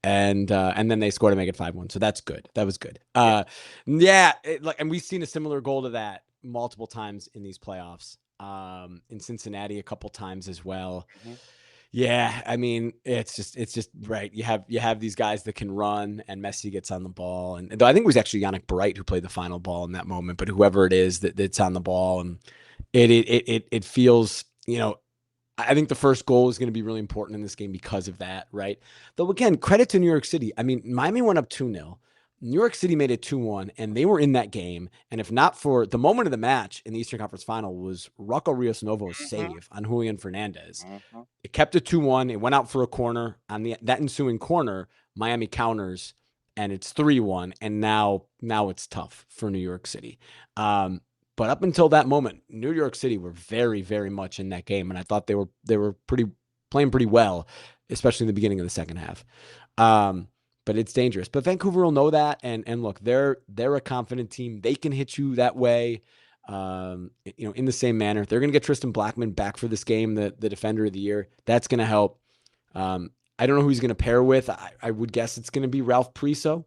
And then they score to make it 5-1. So that's good. That was good. And we've seen a similar goal to that multiple times in these playoffs. In Cincinnati a couple times as well. Mm-hmm. Yeah, I mean, it's just right. You have these guys that can run, and Messi gets on the ball, and though I think it was actually Yannick Bright who played the final ball in that moment, but whoever it is that's on the ball, and it feels, I think the first goal is going to be really important in this game because of that, right? Though again, credit to New York City. I mean, Miami went up 2-0. New York City made it 2-1, and they were in that game. And if not for the moment of the match in the Eastern Conference Final was Rocco Rios Novo's save on Julian Fernandez. It kept it 2-1. It went out for a corner. On that ensuing corner, Miami counters, and it's 3-1. And now it's tough for New York City. But up until that moment, New York City were very, very much in that game, and I thought they were playing pretty well, especially in the beginning of the second half. But it's dangerous. But Vancouver will know that, and look, they're a confident team. They can hit you that way, in the same manner. They're going to get Tristan Blackman back for this game, the defender of the year. That's going to help. I don't know who he's going to pair with. I would guess it's going to be Ralph Priso,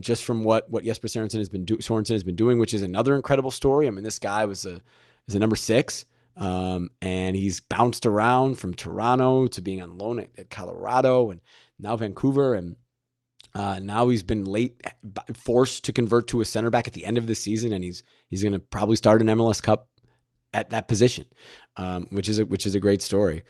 just from what Jesper Sorensen has been doing, which is another incredible story. I mean, this guy is a number 6, and he's bounced around from Toronto to being on loan at Colorado and now Vancouver, and now he's been forced to convert to a center back at the end of the season, and he's going to probably start an MLS Cup at that position, which is a great story.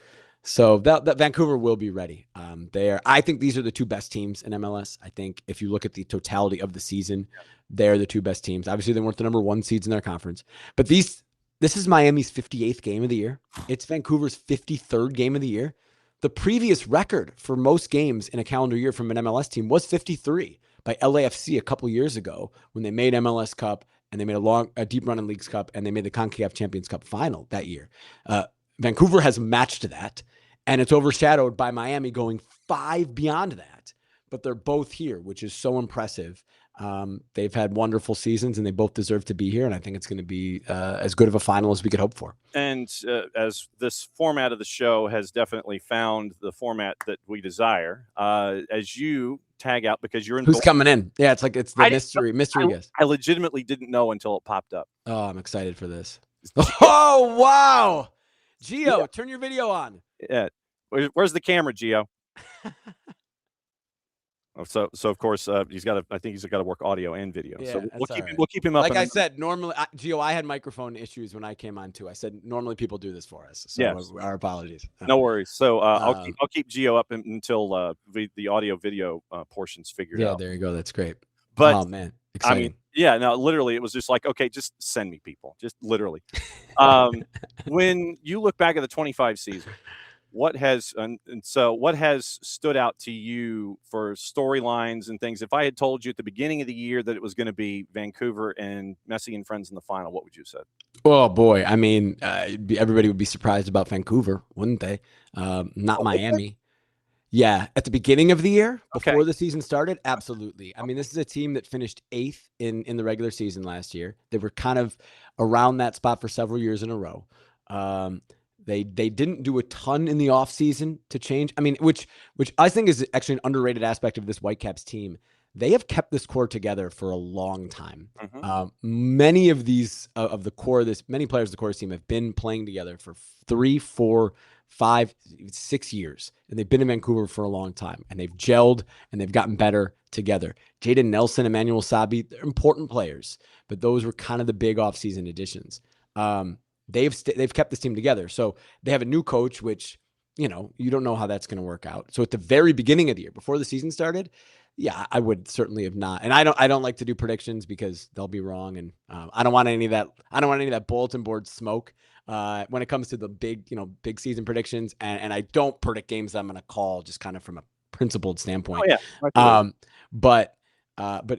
So that Vancouver will be ready. I think these are the two best teams in MLS. I think if you look at the totality of the season, they're the two best teams. Obviously, they weren't the number 1 seeds in their conference, but this is Miami's 58th game of the year. It's Vancouver's 53rd game of the year. The previous record for most games in a calendar year from an MLS team was 53 by LAFC a couple years ago when they made MLS Cup and they made a deep run in Leagues Cup and they made the CONCACAF Champions Cup final that year. Vancouver has matched that, and it's overshadowed by Miami going 5 beyond that. But they're both here, which is so impressive. They've had wonderful seasons, and they both deserve to be here. And I think it's going to be as good of a final as we could hope for. And as this format of the show has definitely found the format that we desire, as you tag out because you're in. Who's coming in? Yeah, it's the mystery guest. I legitimately didn't know until it popped up. Oh, I'm excited for this. Oh, wow. Gio, turn your video on. Yeah. Where's the camera, Gio? So of course I think he's got to work audio and video. Yeah, so we'll keep him up. Like I said, normally, Gio, I had microphone issues when I came on too. I said normally people do this for us. So yes. Our apologies. No worries. So I'll keep Gio up until the audio video portions figured out. Yeah, there you go. That's great. But oh man, exciting. I mean, yeah. No, literally, it was just like, okay, just send me people. Just literally. When you look back at the 25 season. What has stood out to you for storylines and things? If I had told you at the beginning of the year that it was going to be Vancouver and Messi and friends in the final, what would you have said? Oh boy, I mean, everybody would be surprised about Vancouver, wouldn't they? Not Miami. Yeah, at the beginning of the year, before the season started, absolutely. I mean, this is a team that finished 8th in the regular season last year. They were kind of around that spot for several years in a row. They didn't do a ton in the offseason to change. I mean, which I think is actually an underrated aspect of this Whitecaps team. They have kept this core together for a long time. Many of these of the core, many players of the core team have been playing together for 3, 4, 5, 6 years, and they've been in Vancouver for a long time, and they've gelled and they've gotten better together. Jaden Nelson, Emmanuel Sabi, they're important players, but those were kind of the big offseason additions. They've kept this team together. So they have a new coach, which, you don't know how that's going to work out. So at the very beginning of the year, before the season started, yeah, I would certainly have not. And I don't like to do predictions because they'll be wrong. And I don't want any of that. I don't want any of that bulletin board smoke when it comes to the big season predictions. And I don't predict games that I'm going to call just kind of from a principled standpoint. Oh, yeah. But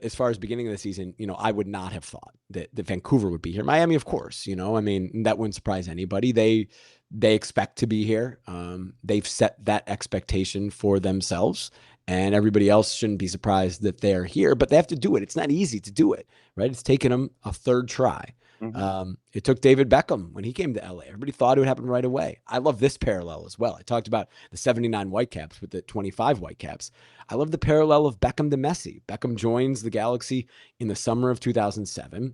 as far as beginning of the season, I would not have thought that Vancouver would be here. Miami, of course, I mean, that wouldn't surprise anybody. They expect to be here. They've set that expectation for themselves, and everybody else shouldn't be surprised that they're here, but they have to do it. It's not easy to do it, right? It's taken them a third try. It took David Beckham when he came to LA. Everybody thought it would happen right away. I love this parallel as well. I talked about the 79 Whitecaps with the 25 Whitecaps. I love the parallel of Beckham to Messi. Beckham joins the Galaxy in the summer of 2007.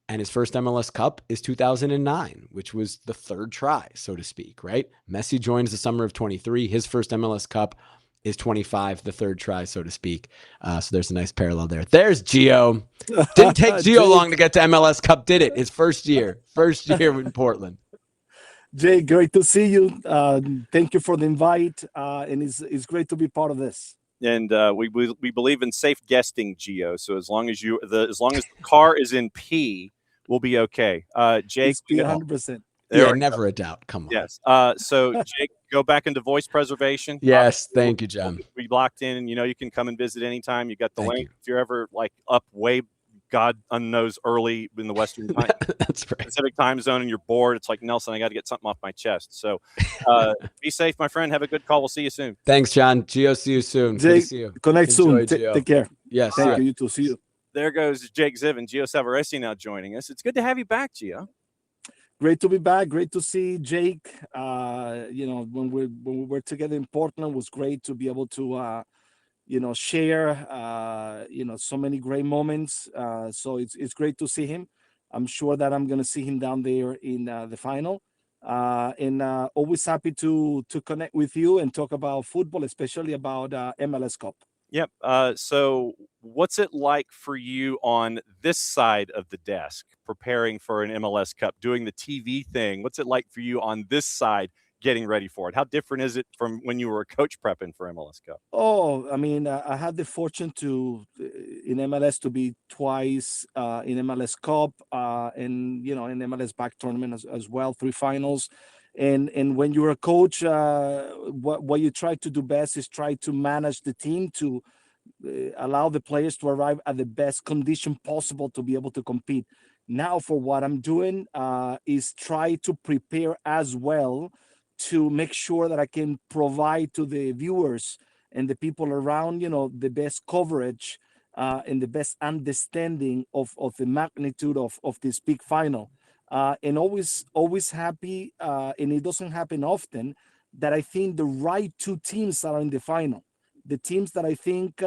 And his first MLS Cup is 2009, which was the third try, so to speak, right? Messi joins the summer of 23. His first MLS Cup is 25, the third try, so to speak. So there's a nice parallel there. There's Gio. Didn't take Gio long to get to MLS Cup, did it? His first year in Portland. Jay, great to see you. Thank you for the invite, and it's great to be part of this. And we believe in safe guesting, Gio. So as long as the car is in P, we'll be okay. Jake, 100%. Yeah, never a doubt. Come on. Yes. So Jake, go back into voice preservation. Yes, thank you, John. We locked in, and you can come and visit anytime. You got the link. If you're ever like up way God unknows early in the Western time, that's right. Pacific time zone, and you're bored, it's like, Nelson, I got to get something off my chest. So be safe, my friend. Have a good call. We'll see you soon. Thanks, John. Gio, see you soon. Jake, see you. Connect soon. Take care. Yes. Thank you. You too. See you. There goes Jake Zivin, Gio Savarese now joining us. It's good to have you back, Gio. Great to be back. Great to see Jake. When we were together in Portland, it was great to be able to share so many great moments. So it's great to see him. I'm sure that I'm going to see him down there in the final. And always happy to connect with you and talk about football, especially about MLS Cup. Yep. So what's it like for you on this side of the desk, preparing for an MLS Cup, doing the TV thing? What's it like for you on this side, getting ready for it? How different is it from when you were a coach prepping for MLS Cup? Oh, I mean, I had the fortune in MLS to be twice in MLS Cup and, in MLS back tournament as well, 3 finals. And when you're a coach, what you try to do best is try to manage the team to allow the players to arrive at the best condition possible to be able to compete. Now, for what I'm doing is try to prepare as well to make sure that I can provide to the viewers and the people around, the best coverage and the best understanding of the magnitude of this big final. And always happy, and it doesn't happen often, that I think the right 2 teams are in the final. The teams that I think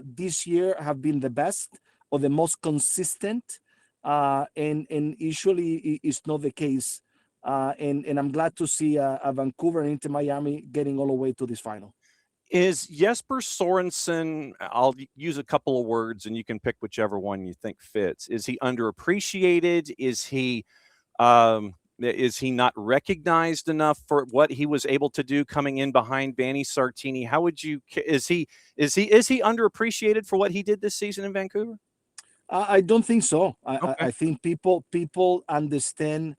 this year have been the best or the most consistent, and usually it's not the case. And I'm glad to see Vancouver and Inter Miami getting all the way to this final. Is Jesper Sorensen, I'll use a couple of words and you can pick whichever one you think fits. Is he underappreciated? Is he not recognized enough for what he was able to do coming in behind Vanni Sartini? How would you, is he underappreciated for what he did this season in Vancouver? I don't think so. Okay. I think people understand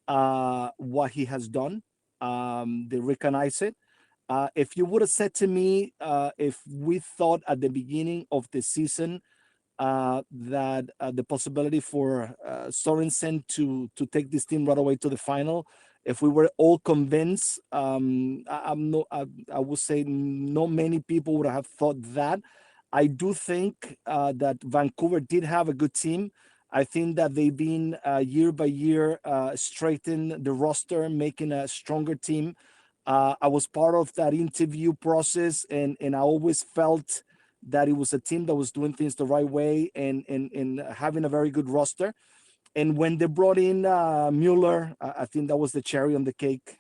what he has done. They recognize it. If you would have said to me, if we thought at the beginning of the season that the possibility for Sorensen to take this team right away to the final, if we were all convinced, I would say not many people would have thought that. I do think that Vancouver did have a good team. I think that they've been year by year straightening the roster, making a stronger team. I was part of that interview process, and I always felt that it was a team that was doing things the right way and having a very good roster. And when they brought in Mueller, I think that was the cherry on the cake.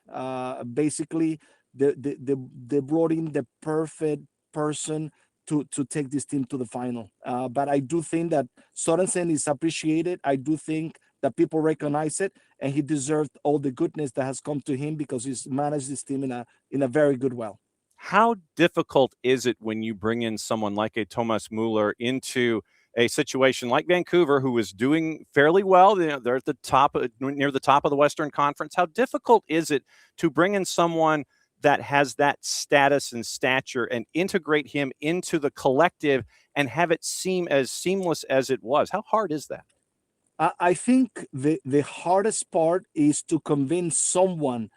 Basically, they brought in the perfect person to take this team to the final. But I do think that Sorensen is appreciated. I do think that people recognize it, and he deserved all the goodness that has come to him because he's managed this team in a very good way. How difficult is it when you bring in someone like a Thomas Mueller into a situation like Vancouver, who is doing fairly well? They're at the top, near the top of the Western Conference. How difficult is it to bring in someone that has that status and stature and integrate him into the collective and have it seem as seamless as it was? How hard is that? I think the hardest part is to convince someone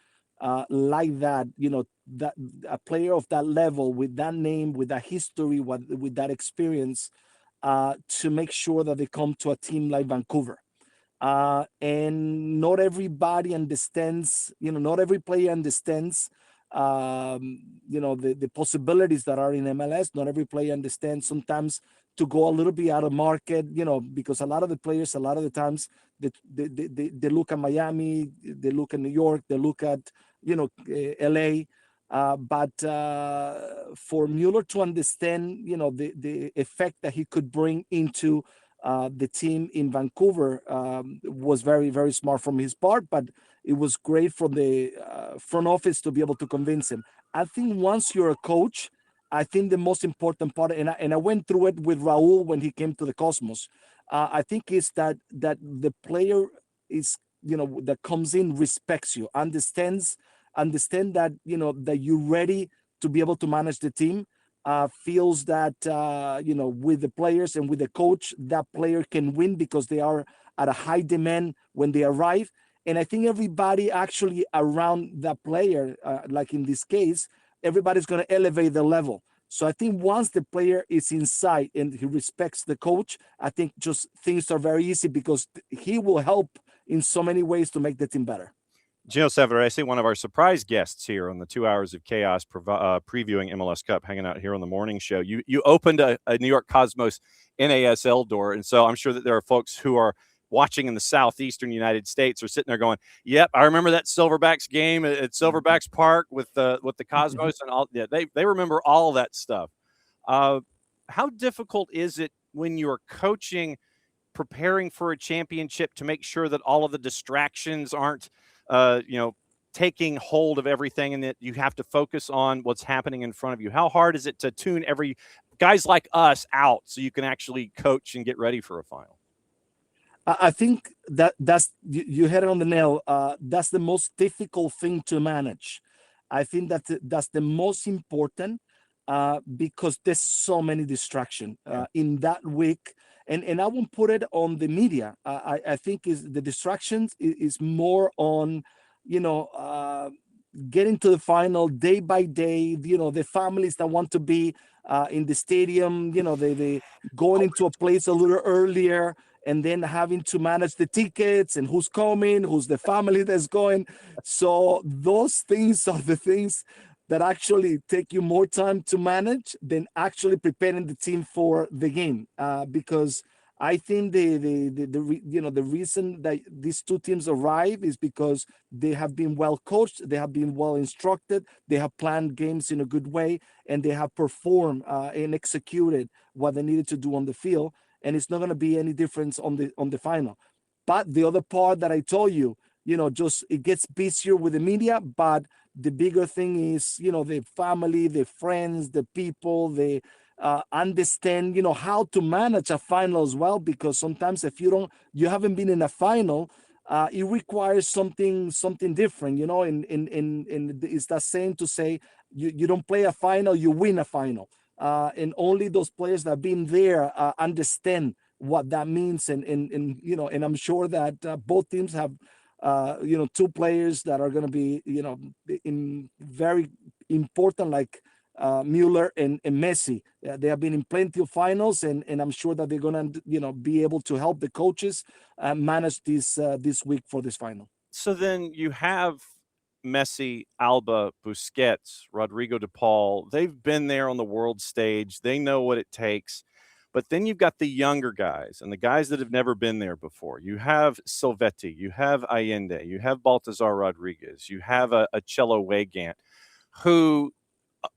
like that, that a player of that level, with that name, with that history, with that experience, to make sure that they come to a team like Vancouver. And not everybody understands, not every player understands the possibilities that are in MLS. Not every player understands sometimes to go a little bit out of market, because a lot of the players, a lot of the times, they look at Miami, they look at New York, they look at, LA. But for Mueller to understand, the effect that he could bring into the team in Vancouver was very, very smart from his part, but it was great from the front office to be able to convince him. I think once you're a coach, I think the most important part, and I went through it with Raul when he came to the Cosmos, I think is that the player is, that comes in respects you, understand that, that you're ready to be able to manage the team, feels that, with the players and with the coach, that player can win because they are at a high demand when they arrive. And I think everybody actually around that player, like in this case, everybody's going to elevate the level. So I think once the player is inside and he respects the coach, I think just things are very easy because he will help in so many ways to make the team better. Gio Savarese, one of our surprise guests here on the 2 Hours of Chaos, previewing MLS Cup, hanging out here on the morning show. You opened a New York Cosmos NASL door, and so I'm sure that there are folks who are watching in the southeastern United States are sitting there going, "Yep, I remember that Silverbacks game at Silverbacks Park with the Cosmos and all." Yeah, they remember all of that stuff. How difficult is it when you're coaching, preparing for a championship, to make sure that all of the distractions aren't taking hold of everything, and that you have to focus on what's happening in front of you? How hard is it to tune every guys like us out so you can actually coach and get ready for a final? I think that's you hit it on the nail. That's the most difficult thing to manage. I think that's the most important because there's so many distractions in that week. And I won't put it on the media. I think is the distractions is more on, getting to the final day by day. The families that want to be in the stadium. They going into a place a little earlier, and then having to manage the tickets and who's coming, who's the family that's going. So those things are the things that actually take you more time to manage than actually preparing the team for the game. Because I think the reason that these two teams arrive is because they have been well coached, they have been well instructed, they have planned games in a good way, and they have performed and executed what they needed to do on the field. And it's not going to be any difference on the final. But the other part that I told you, just it gets busier with the media, but the bigger thing is, the family, the friends, the people, they understand, how to manage a final as well, because sometimes if you haven't been in a final, it requires something different, and it's the same to say you don't play a final, you win a final. And only those players that have been there understand what that means. And I'm sure that both teams have, two players that are going to be, in very important, like Mueller and Messi. They have been in plenty of finals, and I'm sure that they're going to, be able to help the coaches manage this week for this final. So then you have Messi, Alba, Busquets, Rodrigo de Paul. They've been there on the world stage. They know what it takes. But then you've got the younger guys and the guys that have never been there before. You have Silvetti, you have Allende, you have Baltazar Rodriguez, you have a Cello Weigand, who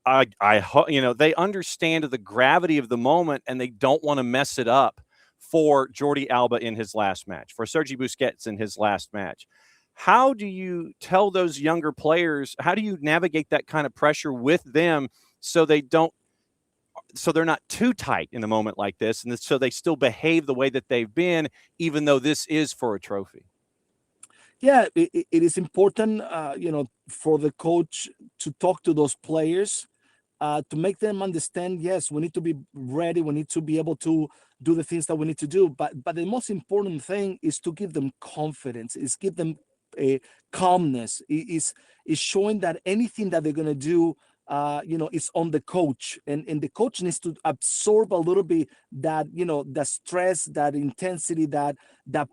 they understand the gravity of the moment, and they don't want to mess it up for Jordi Alba in his last match, for Sergi Busquets in his last match. How do you tell those younger players, how do you navigate that kind of pressure with them so they're not too tight in a moment like this, and so they still behave the way that they've been, even though this is for a trophy? Yeah, it is important, for the coach to talk to those players, to make them understand, yes, we need to be ready. We need to be able to do the things that we need to do. But the most important thing is to give them confidence, is give them a calmness, is showing that anything that they're going to do, is on the coach, and the coach needs to absorb a little bit that, the stress, that intensity, that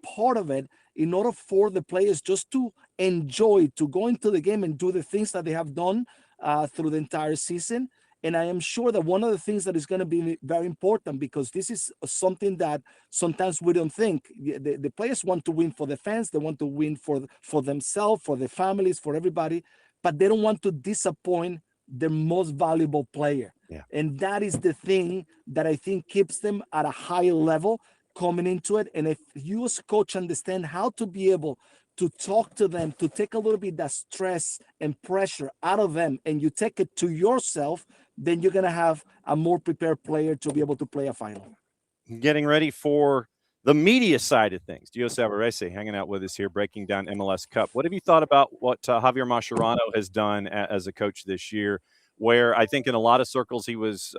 part of it, in order for the players just to enjoy, to go into the game and do the things that they have done through the entire season. And I am sure that one of the things that is going to be very important, because this is something that sometimes we don't think. The players want to win for the fans. They want to win for themselves, for their families, for everybody. But they don't want to disappoint their most valuable player. Yeah. And that is the thing that I think keeps them at a higher level coming into it. And if you as a coach understand how to be able to talk to them, to take a little bit that stress and pressure out of them, and you take it to yourself, then you're going to have a more prepared player to be able to play a final. Getting ready for the media side of things. Gio Savarese hanging out with us here, breaking down MLS Cup. What have you thought about what Javier Mascherano has done as a coach this year, where I think in a lot of circles he was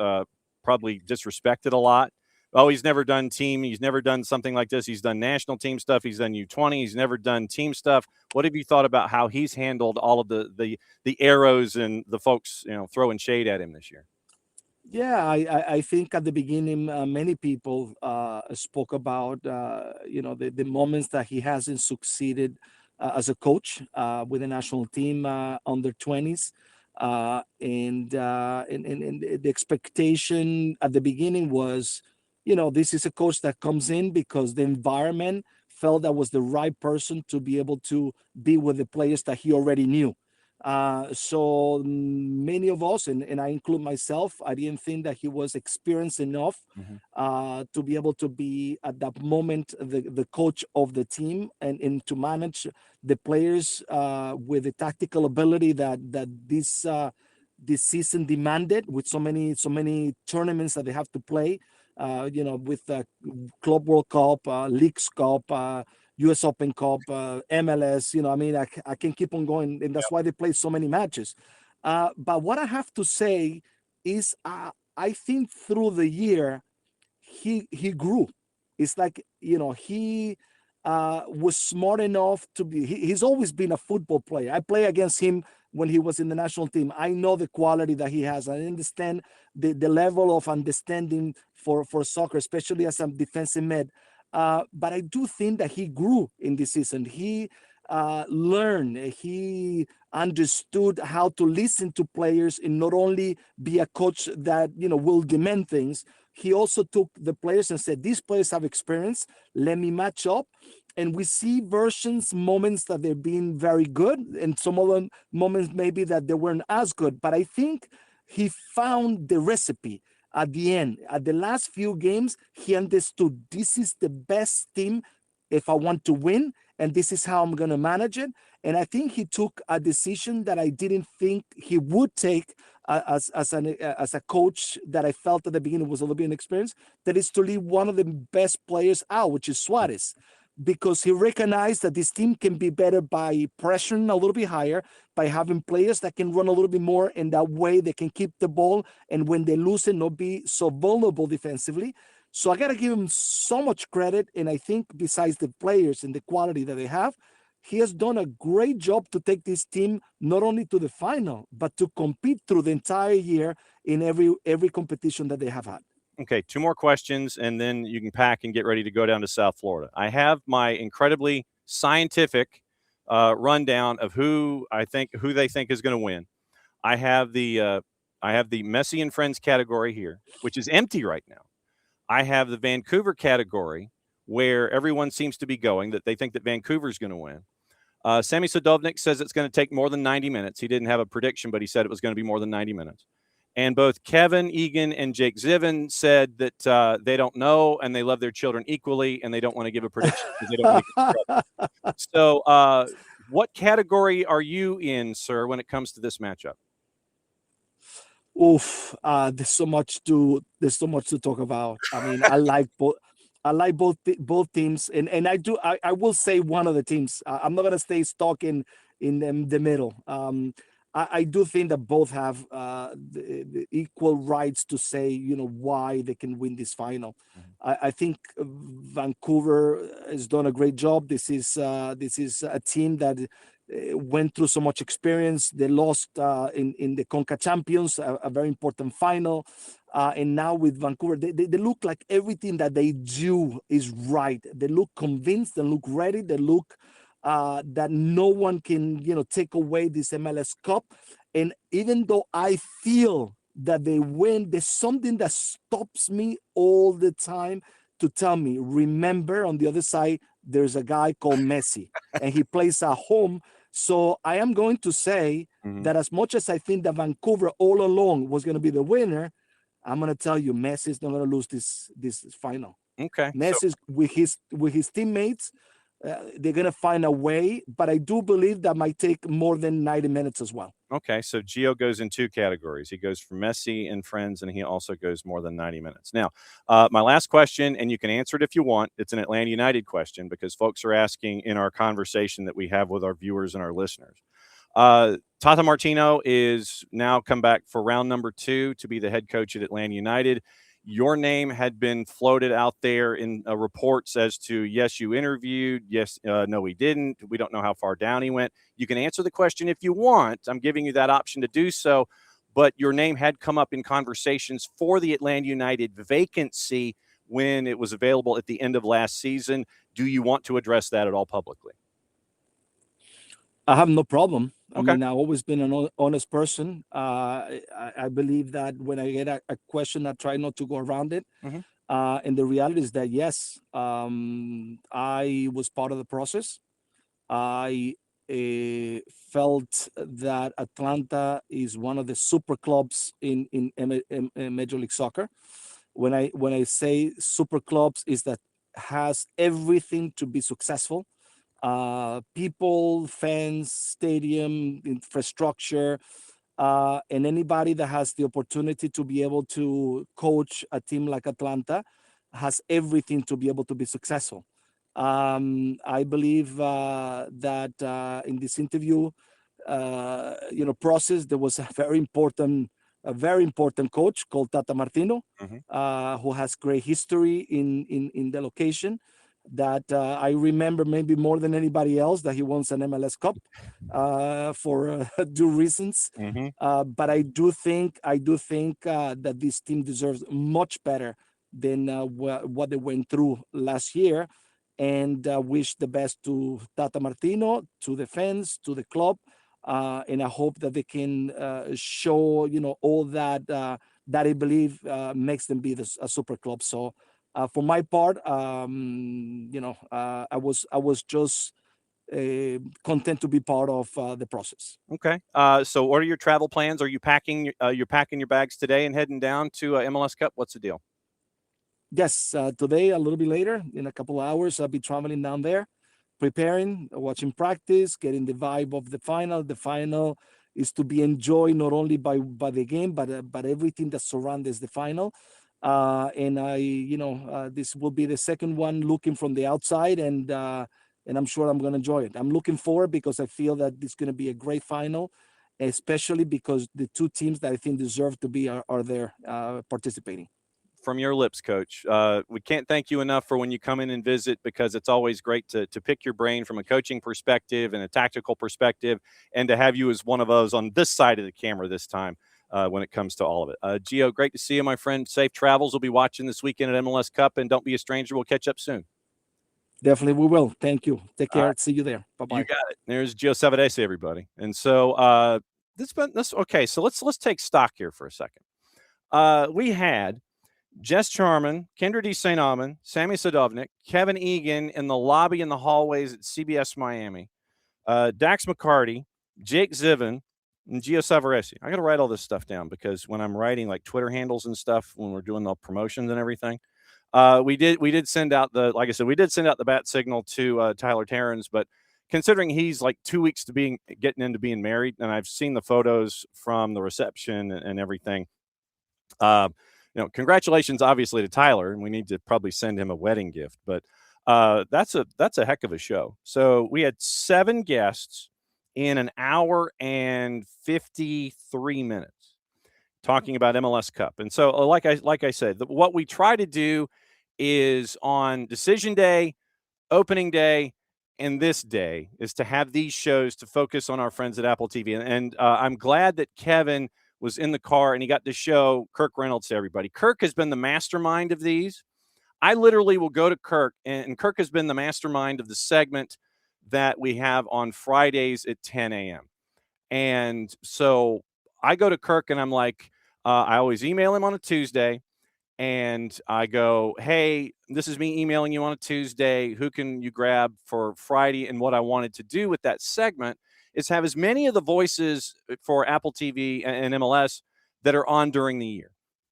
probably disrespected a lot? Oh, he's never done team. He's never done something like this. He's done national team stuff. He's done U20. He's never done team stuff. What have you thought about how he's handled all of the arrows and the folks, throwing shade at him this year? Yeah, I think at the beginning, many people spoke about, the moments that he hasn't succeeded as a coach with the national team under 20s. And the expectation at the beginning was, this is a coach that comes in because the environment felt that was the right person to be able to be with the players that he already knew. So many of us, and I include myself, I didn't think that he was experienced enough to be able to be at that moment the coach of the team and to manage the players with the tactical ability that this season demanded, with so many tournaments that they have to play. With the Club World Cup, Leagues Cup, US Open Cup, MLS, I can keep on going, and that's why they play so many matches. But what I have to say is I think through the year, he grew. It's like, he was smart enough to be, he's always been a football player. I play against him when he was in the national team. I know the quality that he has. I understand the level of understanding for soccer, especially as a defensive mid. But I do think that he grew in this season. He learned, he understood how to listen to players and not only be a coach that, will demand things. He also took the players and said, these players have experience, let me match up. And we see moments that they're being very good, and some of them moments maybe that they weren't as good. But I think he found the recipe at the end. At the last few games, he understood this is the best team if I want to win, and this is how I'm going to manage it. And I think he took a decision that I didn't think he would take as a coach, that I felt at the beginning was a little bit inexperienced, that is to leave one of the best players out, which is Suarez, because he recognized that this team can be better by pressuring a little bit higher, by having players that can run a little bit more, and that way they can keep the ball, and when they lose it, not be so vulnerable defensively. So I got to give him so much credit, and I think besides the players and the quality that they have, he has done a great job to take this team not only to the final, but to compete through the entire year in every competition that they have had. Okay, 2 more questions, and then you can pack and get ready to go down to South Florida. I have my incredibly scientific rundown of who they think is going to win. I have the Messi and Friends category here, which is empty right now. I have the Vancouver category, where everyone seems to be going, that they think that Vancouver is going to win. Sammy Sadovnik says it's going to take more than 90 minutes. He didn't have a prediction, but he said it was going to be more than 90 minutes. And both Kevin, Egan, and Jake Zivin said that they don't know, and they love their children equally, and they don't want to give a prediction because they don't want to get in trouble. So what category are you in, sir, when it comes to this matchup? There's so much to talk about. I mean, I like both teams, and I will say one of the teams. I'm not gonna stay stuck in the middle. I do think that both have the equal rights to say, why they can win this final. I think Vancouver has done a great job. This is a team that went through so much experience. They lost in the Conca Champions, a very important final. And now with Vancouver, they look like everything that they do is right. They look convinced, they look ready, they look that no one can, take away this MLS Cup. And even though I feel that they win, there's something that stops me all the time to tell me, remember, on the other side, there's a guy called Messi, and he plays at home. So I am going to say that as much as I think that Vancouver all along was going to be the winner, I'm going to tell you, Messi is not going to lose this final. Okay. Messi with his teammates, they're going to find a way, but I do believe that might take more than 90 minutes as well. Okay, so Gio goes in two categories. He goes for Messi and friends, and he also goes more than 90 minutes. Now, my last question, and you can answer it if you want. It's an Atlanta United question because folks are asking in our conversation that we have with our viewers and our listeners. Tata Martino is now come back for round number 2 to be the head coach at Atlanta United. Your name had been floated out there in reports as to, yes, you interviewed. Yes, no, we didn't. We don't know how far down he went. You can answer the question if you want. I'm giving you that option to do so. But your name had come up in conversations for the Atlanta United vacancy when it was available at the end of last season. Do you want to address that at all publicly? I have no problem. Okay. I mean, I've always been an honest person. I believe that when I get a question, I try not to go around it. And the reality is that, yes, I was part of the process. I felt that Atlanta is one of the super clubs in Major League Soccer. When I say super clubs, is that has everything to be successful. People, fans, stadium, infrastructure, and anybody that has the opportunity to be able to coach a team like Atlanta has everything to be able to be successful. I believe that in this interview, process, there was a very important coach called Tata Martino, who has great history in the location. That I remember maybe more than anybody else that he wants an MLS Cup for due reasons. But I do think that this team deserves much better than what they went through last year. And wish the best to Tata Martino, to the fans, to the club, and I hope that they can show all that that I believe makes them be a super club. So. For my part, I was just content to be part of the process. Okay. So what are your travel plans? Are you packing? You're packing your bags today and heading down to MLS Cup? What's the deal? Yes. Today, a little bit later, in a couple of hours, I'll be traveling down there, preparing, watching practice, getting the vibe of the final. The final is to be enjoyed not only by the game, but everything that surrounds the final. And this will be the second one looking from the outside, and I'm sure I'm going to enjoy it. I'm looking forward because I feel that it's going to be a great final, especially because the two teams that I think deserve to be are there participating. From your lips, Coach. We can't thank you enough for when you come in and visit, because it's always great to pick your brain from a coaching perspective and a tactical perspective, and to have you as one of us on this side of the camera this time. When it comes to all of it. Gio, great to see you, my friend. Safe travels. We'll be watching this weekend at MLS Cup, and don't be a stranger. We'll catch up soon. Definitely we will. Thank you. Take care. See you there. Bye-bye. You got it. There's Gio Savarese, everybody. And so okay, so let's take stock here for a second. We had Jess Charman, Kyndra de St, Sammy Sadovnik, Kevin Egan in the lobby in the hallways at CBS Miami, Dax McCarty, Jake Zivin, and Gio Savarese. I got to write all this stuff down because when I'm writing like Twitter handles and stuff, when we're doing the promotions and everything, we did send out the bat signal to Tyler Terrans, but considering he's like 2 weeks to getting into being married, and I've seen the photos from the reception and everything. Congratulations, obviously, to Tyler, and we need to probably send him a wedding gift. But that's a heck of a show. So we had 7 guests in an hour and 53 minutes talking about MLS Cup. And so like I said, what we try to do is on decision day, opening day, and this day is to have these shows to focus on our friends at Apple TV. And I'm glad that Kevin was in the car and he got to show Kirk Reynolds to everybody. Kirk has been the mastermind of these. I literally will go to Kirk, and Kirk has been the mastermind of the segment that we have on Fridays at 10 a.m. And so I go to Kirk and I'm like, I always email him on a Tuesday. And I go, hey, this is me emailing you on a Tuesday. Who can you grab for Friday? And what I wanted to do with that segment is have as many of the voices for Apple TV and MLS that are on during the year.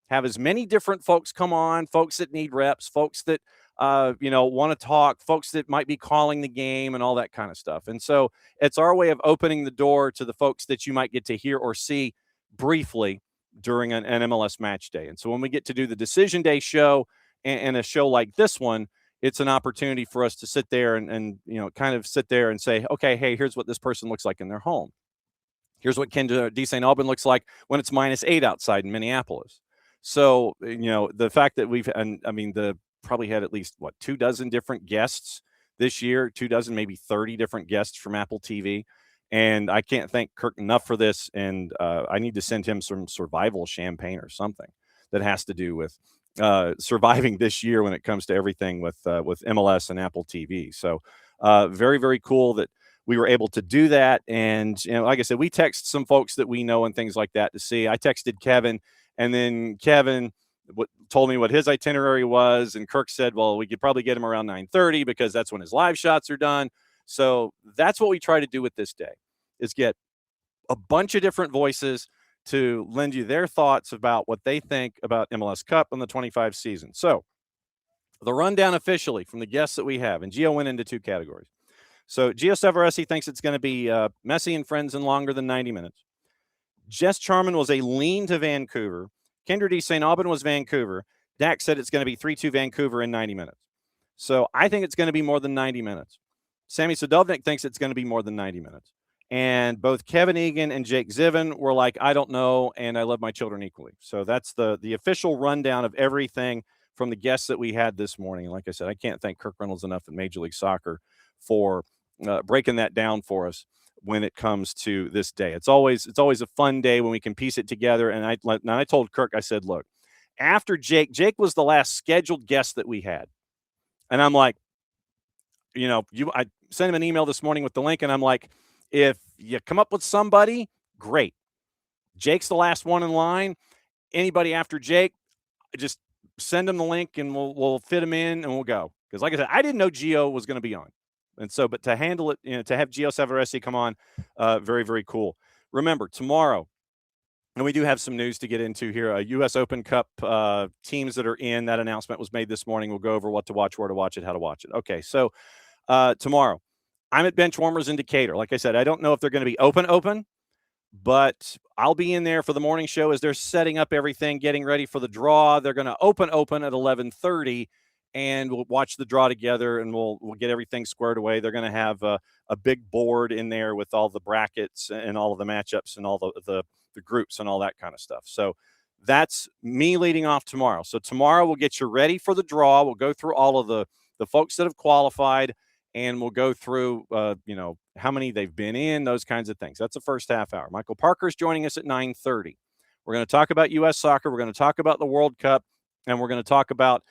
Have as many different folks come on, folks that need reps, folks that want to talk, folks that might be calling the game and all that kind of stuff. And so it's our way of opening the door to the folks that you might get to hear or see briefly during an MLS match day. And so when we get to do the decision day show and a show like this one, it's an opportunity for us to sit there and kind of sit there and say, okay, hey, here's what this person looks like in their home. Here's what Kyndra de St looks like when it's -8 outside in Minneapolis. So, the fact that probably had at least 24 different guests this year, 24, maybe 30 different guests from Apple TV. And I can't thank Kirk enough for this. And I need to send him some survival champagne or something that has to do with surviving this year when it comes to everything with MLS and Apple TV. So very, very cool that we were able to do that. And, like I said, we text some folks that we know and things like that to see. I texted Kevin, and then Kevin told me what his itinerary was. And Kirk said, well, we could probably get him around 9:30 because that's when his live shots are done. So that's what we try to do with this day, is get a bunch of different voices to lend you their thoughts about what they think about MLS Cup and the 25 season. So the rundown officially from the guests that we have, and Gio went into 2 categories. So Gio Savarese thinks it's going to be Messi and friends in longer than 90 minutes. Jess Charman was a lean to Vancouver. Kyndra de St was Vancouver. Dax said it's going to be 3-2 Vancouver in 90 minutes. So I think it's going to be more than 90 minutes. Sammy Sadovnik thinks it's going to be more than 90 minutes. And both Kevin Egan and Jake Zivin were like, I don't know, and I love my children equally. So that's the official rundown of everything from the guests that we had this morning. And like I said, I can't thank Kirk Reynolds enough in Major League Soccer for breaking that down for us when it comes to this day. It's always a fun day when we can piece it together. And I told Kirk, I said, look, after Jake was the last scheduled guest that we had. And I'm like, I sent him an email this morning with the link, and I'm like, if you come up with somebody, great. Jake's the last one in line. Anybody after Jake, just send him the link, and we'll fit him in, and we'll go. Because like I said, I didn't know Gio was going to be on. And so, but to handle it, to have Gio Savarese come on, very, very cool. Remember, tomorrow, and we do have some news to get into here. A U.S. Open Cup teams that are in. That announcement was made this morning. We'll go over what to watch, where to watch it, how to watch it. Okay, so tomorrow, I'm at Benchwarmers in Decatur. Like I said, I don't know if they're going to be open, but I'll be in there for the morning show as they're setting up everything, getting ready for the draw. They're going to open at 11:30, and we'll watch the draw together, and we'll get everything squared away. They're going to have a big board in there with all the brackets and all of the matchups and all the groups and all that kind of stuff. So that's me leading off tomorrow. So tomorrow we'll get you ready for the draw. We'll go through all of the folks that have qualified, and we'll go through, how many they've been in, those kinds of things. That's the first half hour. Michael Parker's joining us at 9:30. We're going to talk about U.S. soccer. We're going to talk about the World Cup, and we're going to talk about,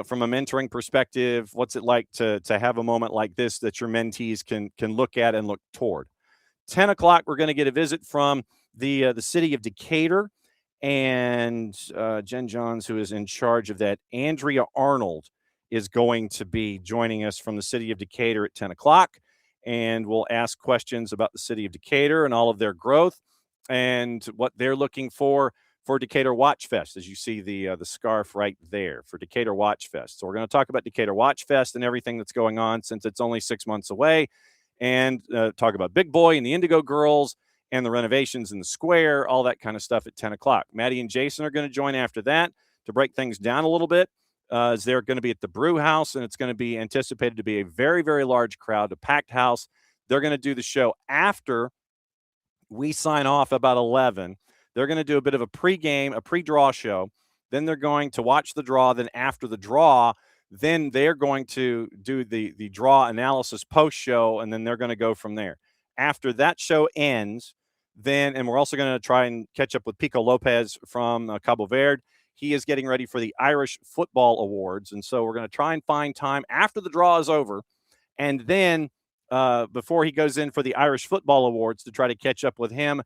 from a mentoring perspective, what's it like to have a moment like this that your mentees can look at and look toward. 10 o'clock, we're going to get a visit from the city of Decatur, and Jen Johns, who is in charge of that. Andrea Arnold is going to be joining us from the city of Decatur at 10 o'clock, and we'll ask questions about the city of Decatur and all of their growth and what they're looking for Decatur Watch Fest, as you see the scarf right there for Decatur Watch Fest. So we're going to talk about Decatur Watch Fest and everything that's going on since it's only 6 months away, and talk about Big Boy and the Indigo Girls and the renovations in the square, all that kind of stuff at 10 o'clock. Maddie and Jason are going to join after that to break things down a little bit. As they're going to be at the Brew House, and it's going to be anticipated to be a very, very large crowd, a packed house. They're going to do the show after we sign off about 11. They're going to do a bit of a pregame, a pre-draw show. Then they're going to watch the draw. Then after the draw, then they're going to do the draw analysis post-show, and then they're going to go from there. After that show ends, and we're also going to try and catch up with Pico Lopez from Cabo Verde. He is getting ready for the Irish Football Awards, and so we're going to try and find time after the draw is over, and then before he goes in for the Irish Football Awards to try to catch up with him.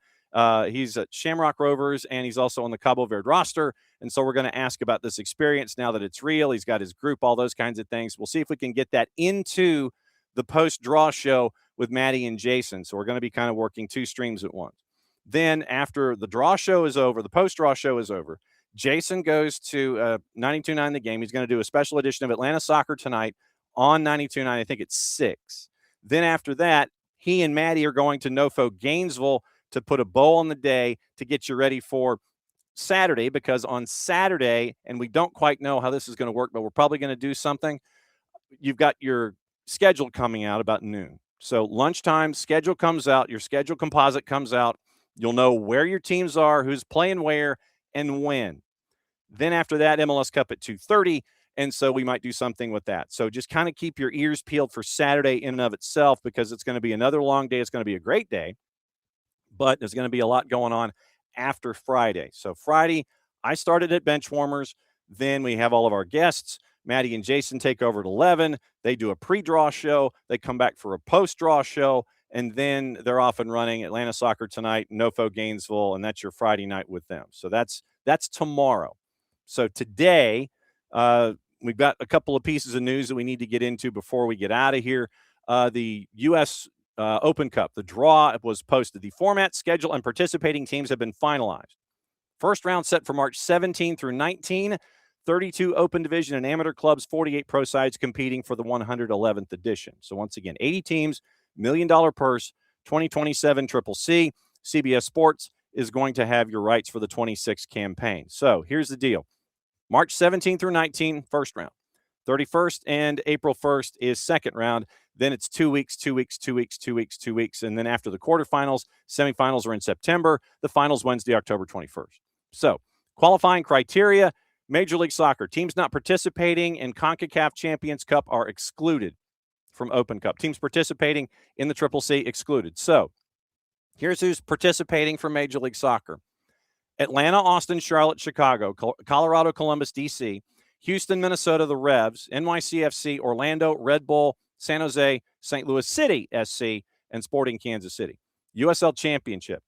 He's at Shamrock Rovers, and he's also on the Cabo Verde roster. And so we're going to ask about this experience now that it's real. He's got his group, all those kinds of things. We'll see if we can get that into the post-draw show with Maddie and Jason. So we're going to be kind of working two streams at once. Then after the draw show is over, the post-draw show is over, Jason goes to 92.9 The Game. He's going to do a special edition of Atlanta Soccer tonight on 92.9. I think it's 6. Then after that, he and Maddie are going to NoFo Gainesville to put a bow on the day to get you ready for Saturday, because on Saturday, and we don't quite know how this is going to work, but we're probably going to do something. You've got your schedule coming out about noon. So lunchtime schedule comes out, your schedule composite comes out. You'll know where your teams are, who's playing where, and when. Then after that, MLS Cup at 2:30. And so we might do something with that. So just kind of keep your ears peeled for Saturday in and of itself, because it's going to be another long day. It's going to be a great day, but there's going to be a lot going on after Friday. So Friday, I started at Benchwarmers. Then we have all of our guests. Maddie and Jason take over at 11. They do a pre-draw show. They come back for a post-draw show. And then they're off and running. Atlanta Soccer tonight, NoFo Gainesville, and that's your Friday night with them. So that's tomorrow. So today, we've got a couple of pieces of news that we need to get into before we get out of here. The U.S. Open Cup, the draw was posted. The format, schedule, and participating teams have been finalized. First round set for March 17 through 19. 32 Open Division and Amateur clubs, 48 pro sides competing for the 111th edition. So once again, 80 teams, $1 million purse, 2027 CCC. CBS Sports is going to have your rights for the 26 campaign. So here's the deal. March 17 through 19, first round. 31st and April 1st is second round. Then it's 2 weeks, 2 weeks, 2 weeks, 2 weeks, 2 weeks. And then after the quarterfinals, semifinals are in September. The finals Wednesday, October 21st. So qualifying criteria, Major League Soccer. Teams not participating in CONCACAF Champions Cup are excluded from Open Cup. Teams participating in the CCC excluded. So here's who's participating for Major League Soccer. Atlanta, Austin, Charlotte, Chicago, Colorado, Columbus, D.C., Houston, Minnesota, the Revs, NYCFC, Orlando, Red Bull, San Jose, St. Louis City, SC, and Sporting Kansas City. USL Championship.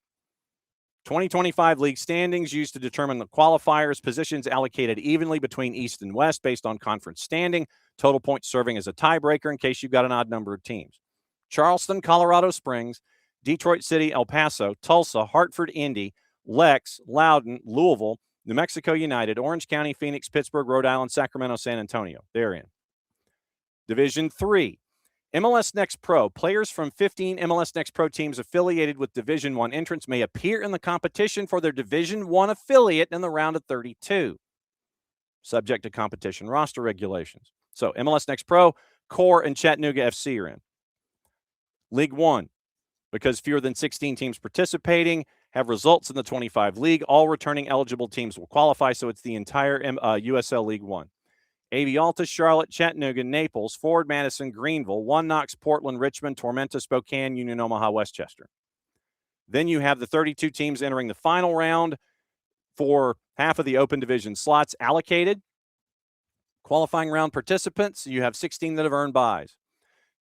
2025 league standings used to determine the qualifiers, positions allocated evenly between East and West based on conference standing, total points serving as a tiebreaker in case you've got an odd number of teams. Charleston, Colorado Springs, Detroit City, El Paso, Tulsa, Hartford, Indy, Lex, Loudoun, Louisville, New Mexico United, Orange County, Phoenix, Pittsburgh, Rhode Island, Sacramento, San Antonio. They're in. Division 3. MLS Next Pro. Players from 15 MLS Next Pro teams affiliated with Division 1 entrants may appear in the competition for their Division 1 affiliate in the round of 32, subject to competition roster regulations. So MLS Next Pro, Core, and Chattanooga FC are in. League 1, because fewer than 16 teams participating have results in the 25 league. All returning eligible teams will qualify, so it's the entire USL League 1. AV Alta, Charlotte, Chattanooga, Naples, Ford, Madison, Greenville, One Knox, Portland, Richmond, Tormenta, Spokane, Union, Omaha, Westchester. Then you have the 32 teams entering the final round for half of the Open Division slots allocated. Qualifying round participants, you have 16 that have earned buys.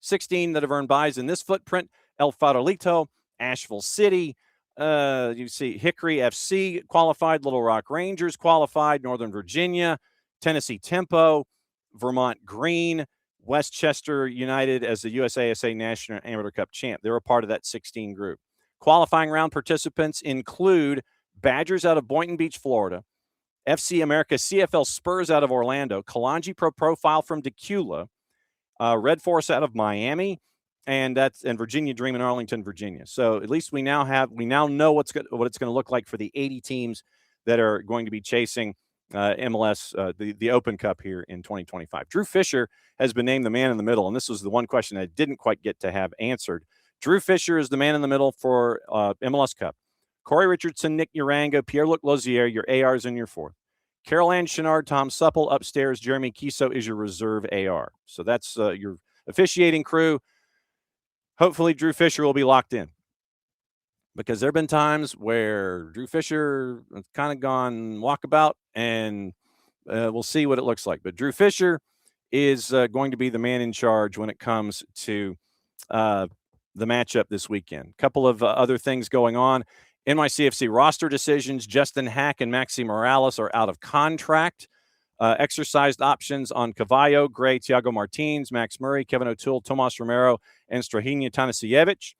16 that have earned buys in this footprint: El Farolito, Asheville City, you see Hickory FC qualified, Little Rock Rangers qualified, Northern Virginia, Tennessee Tempo, Vermont Green, Westchester United as the USASA National Amateur Cup champ. They're a part of that 16 group. Qualifying round participants include Badgers out of Boynton Beach, Florida, FC America CFL Spurs out of Orlando, Kalanji Pro Profile from Decula, Red Force out of Miami, and Virginia Dream in Arlington, Virginia. So at least we now know what it's going to look like for the 80 teams that are going to be chasing MLS, the Open Cup here in 2025. Drew Fisher has been named the man in the middle, and this was the one question I didn't quite get to have answered. Drew Fisher is the man in the middle for MLS Cup. Corey Richardson, Nick Uranga, Pierre-Luc Lozier, your ARs in your fourth. Carol Ann Chenard, Tom Supple upstairs. Jeremy Kiso is your reserve AR. So that's your officiating crew. Hopefully Drew Fisher will be locked in, because there have been times where Drew Fisher has kind of gone walkabout, and we'll see what it looks like. But Drew Fisher is going to be the man in charge when it comes to the matchup this weekend. A couple of other things going on. NYCFC roster decisions. Justin Hack and Maxi Morales are out of contract. Exercised options on Cavallo, Gray, Thiago Martins, Max Murray, Kevin O'Toole, Tomas Romero, and Strahinja Tanasiewicz.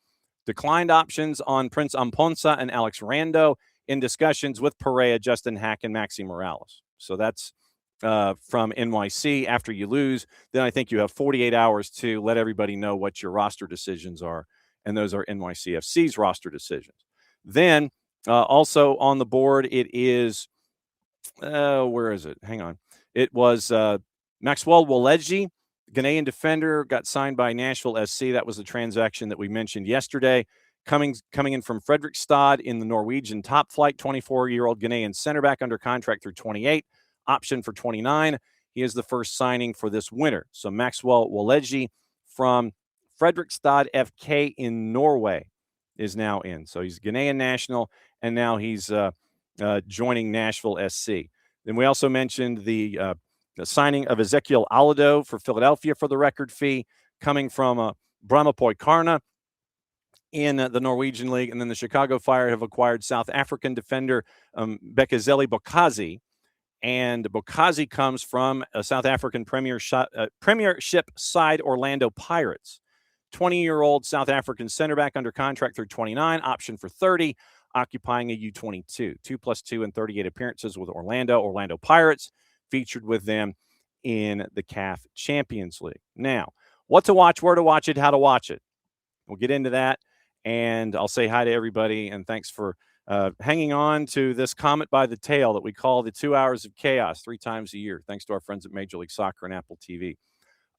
Declined options on Prince Amponsa and Alex Rando, in discussions with Perea, Justin Hack, and Maxi Morales. So that's from NYC. After you lose, then I think you have 48 hours to let everybody know what your roster decisions are, and those are NYCFC's roster decisions. Then also on the board, it is, where is it? Hang on. It was Maxwell Woleji, Ghanaian defender, got signed by Nashville SC. That was the transaction that we mentioned yesterday. Coming in from Fredrikstad in the Norwegian top flight, 24-year-old Ghanaian center back under contract through 28, option for 29. He is the first signing for this winter. So Maxwell Woleji from Fredrikstad FK in Norway is now in. So he's Ghanaian national, and now he's joining Nashville SC. Then we also mentioned the signing of Ezekiel Alado for Philadelphia for the record fee, coming from Brahmapoi Karna in the Norwegian League. And then the Chicago Fire have acquired South African defender Bekezeli Bokazi. And Bokazi comes from a South African Premiership side, Orlando Pirates. 20-year-old South African center back under contract through 29, option for 30, occupying a U22. 2+2 and 38 appearances with Orlando Pirates, featured with them in the CAF Champions League. Now, what to watch, where to watch it, how to watch it. We'll get into that, and I'll say hi to everybody, and thanks for hanging on to this comet by the tail that we call the 2 hours of chaos 3 times a year. Thanks to our friends at Major League Soccer and Apple TV.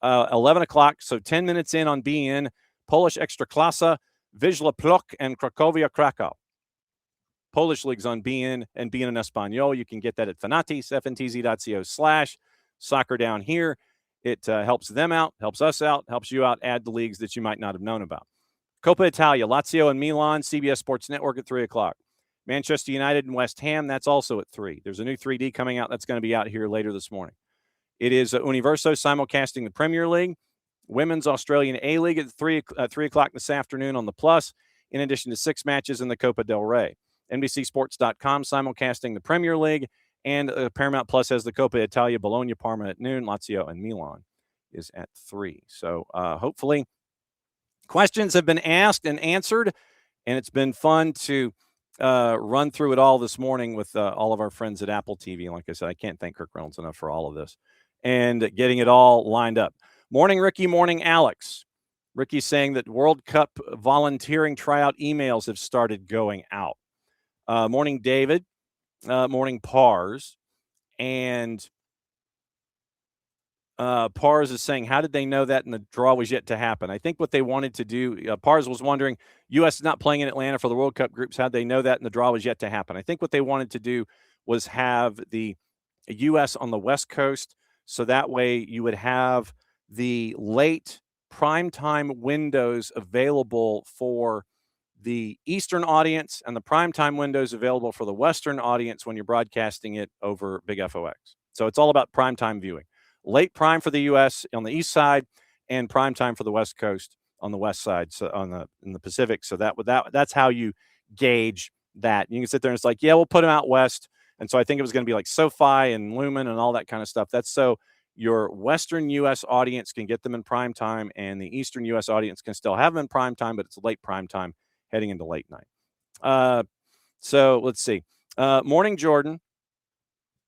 11 o'clock, so 10 minutes in on BN, Polish Ekstraklasa, Wisła Płock, and Cracovia Krakow. Polish leagues on BN and BN in Espanol. You can get that at Fanatis, ftz.co/soccer down here. It helps them out, helps us out, helps you out, add the leagues that you might not have known about. Coppa Italia, Lazio and Milan, CBS Sports Network at 3 o'clock. Manchester United and West Ham, that's also at 3. There's a new 3D coming out that's going to be out here later this morning. It is Universo simulcasting the Premier League, Women's Australian A-League at 3 o'clock this afternoon on the Plus, in addition to 6 matches in the Copa del Rey. NBCSports.com simulcasting the Premier League, and Paramount Plus has the Coppa Italia, Bologna, Parma at noon, Lazio and Milan is at 3. So hopefully questions have been asked and answered, and it's been fun to run through it all this morning with all of our friends at Apple TV. And like I said, I can't thank Kirk Reynolds enough for all of this and getting it all lined up. Morning, Ricky. Morning, Alex. Ricky's saying that World Cup volunteering tryout emails have started going out. Morning, David. Morning, Pars. And Pars is saying, how did they know that and the draw was yet to happen? I think what they wanted to do, Pars was wondering, U.S. is not playing in Atlanta for the World Cup groups. How'd they know that and the draw was yet to happen? I think what they wanted to do was have the U.S. on the West Coast, so that way you would have the late primetime windows available for the Eastern audience and the primetime windows available for the Western audience when you're broadcasting it over Big FOX. So it's all about primetime viewing. Late prime for the U.S. on the east side, and prime time for the West Coast on the west side, so in the Pacific. So that's how you gauge that. You can sit there and it's like, yeah, we'll put them out west. And so I think it was going to be like SoFi and Lumen and all that kind of stuff. That's so your Western U.S. audience can get them in prime time, and the Eastern U.S. audience can still have them in prime time, but it's late prime time heading into late night. So let's see. Morning, Jordan.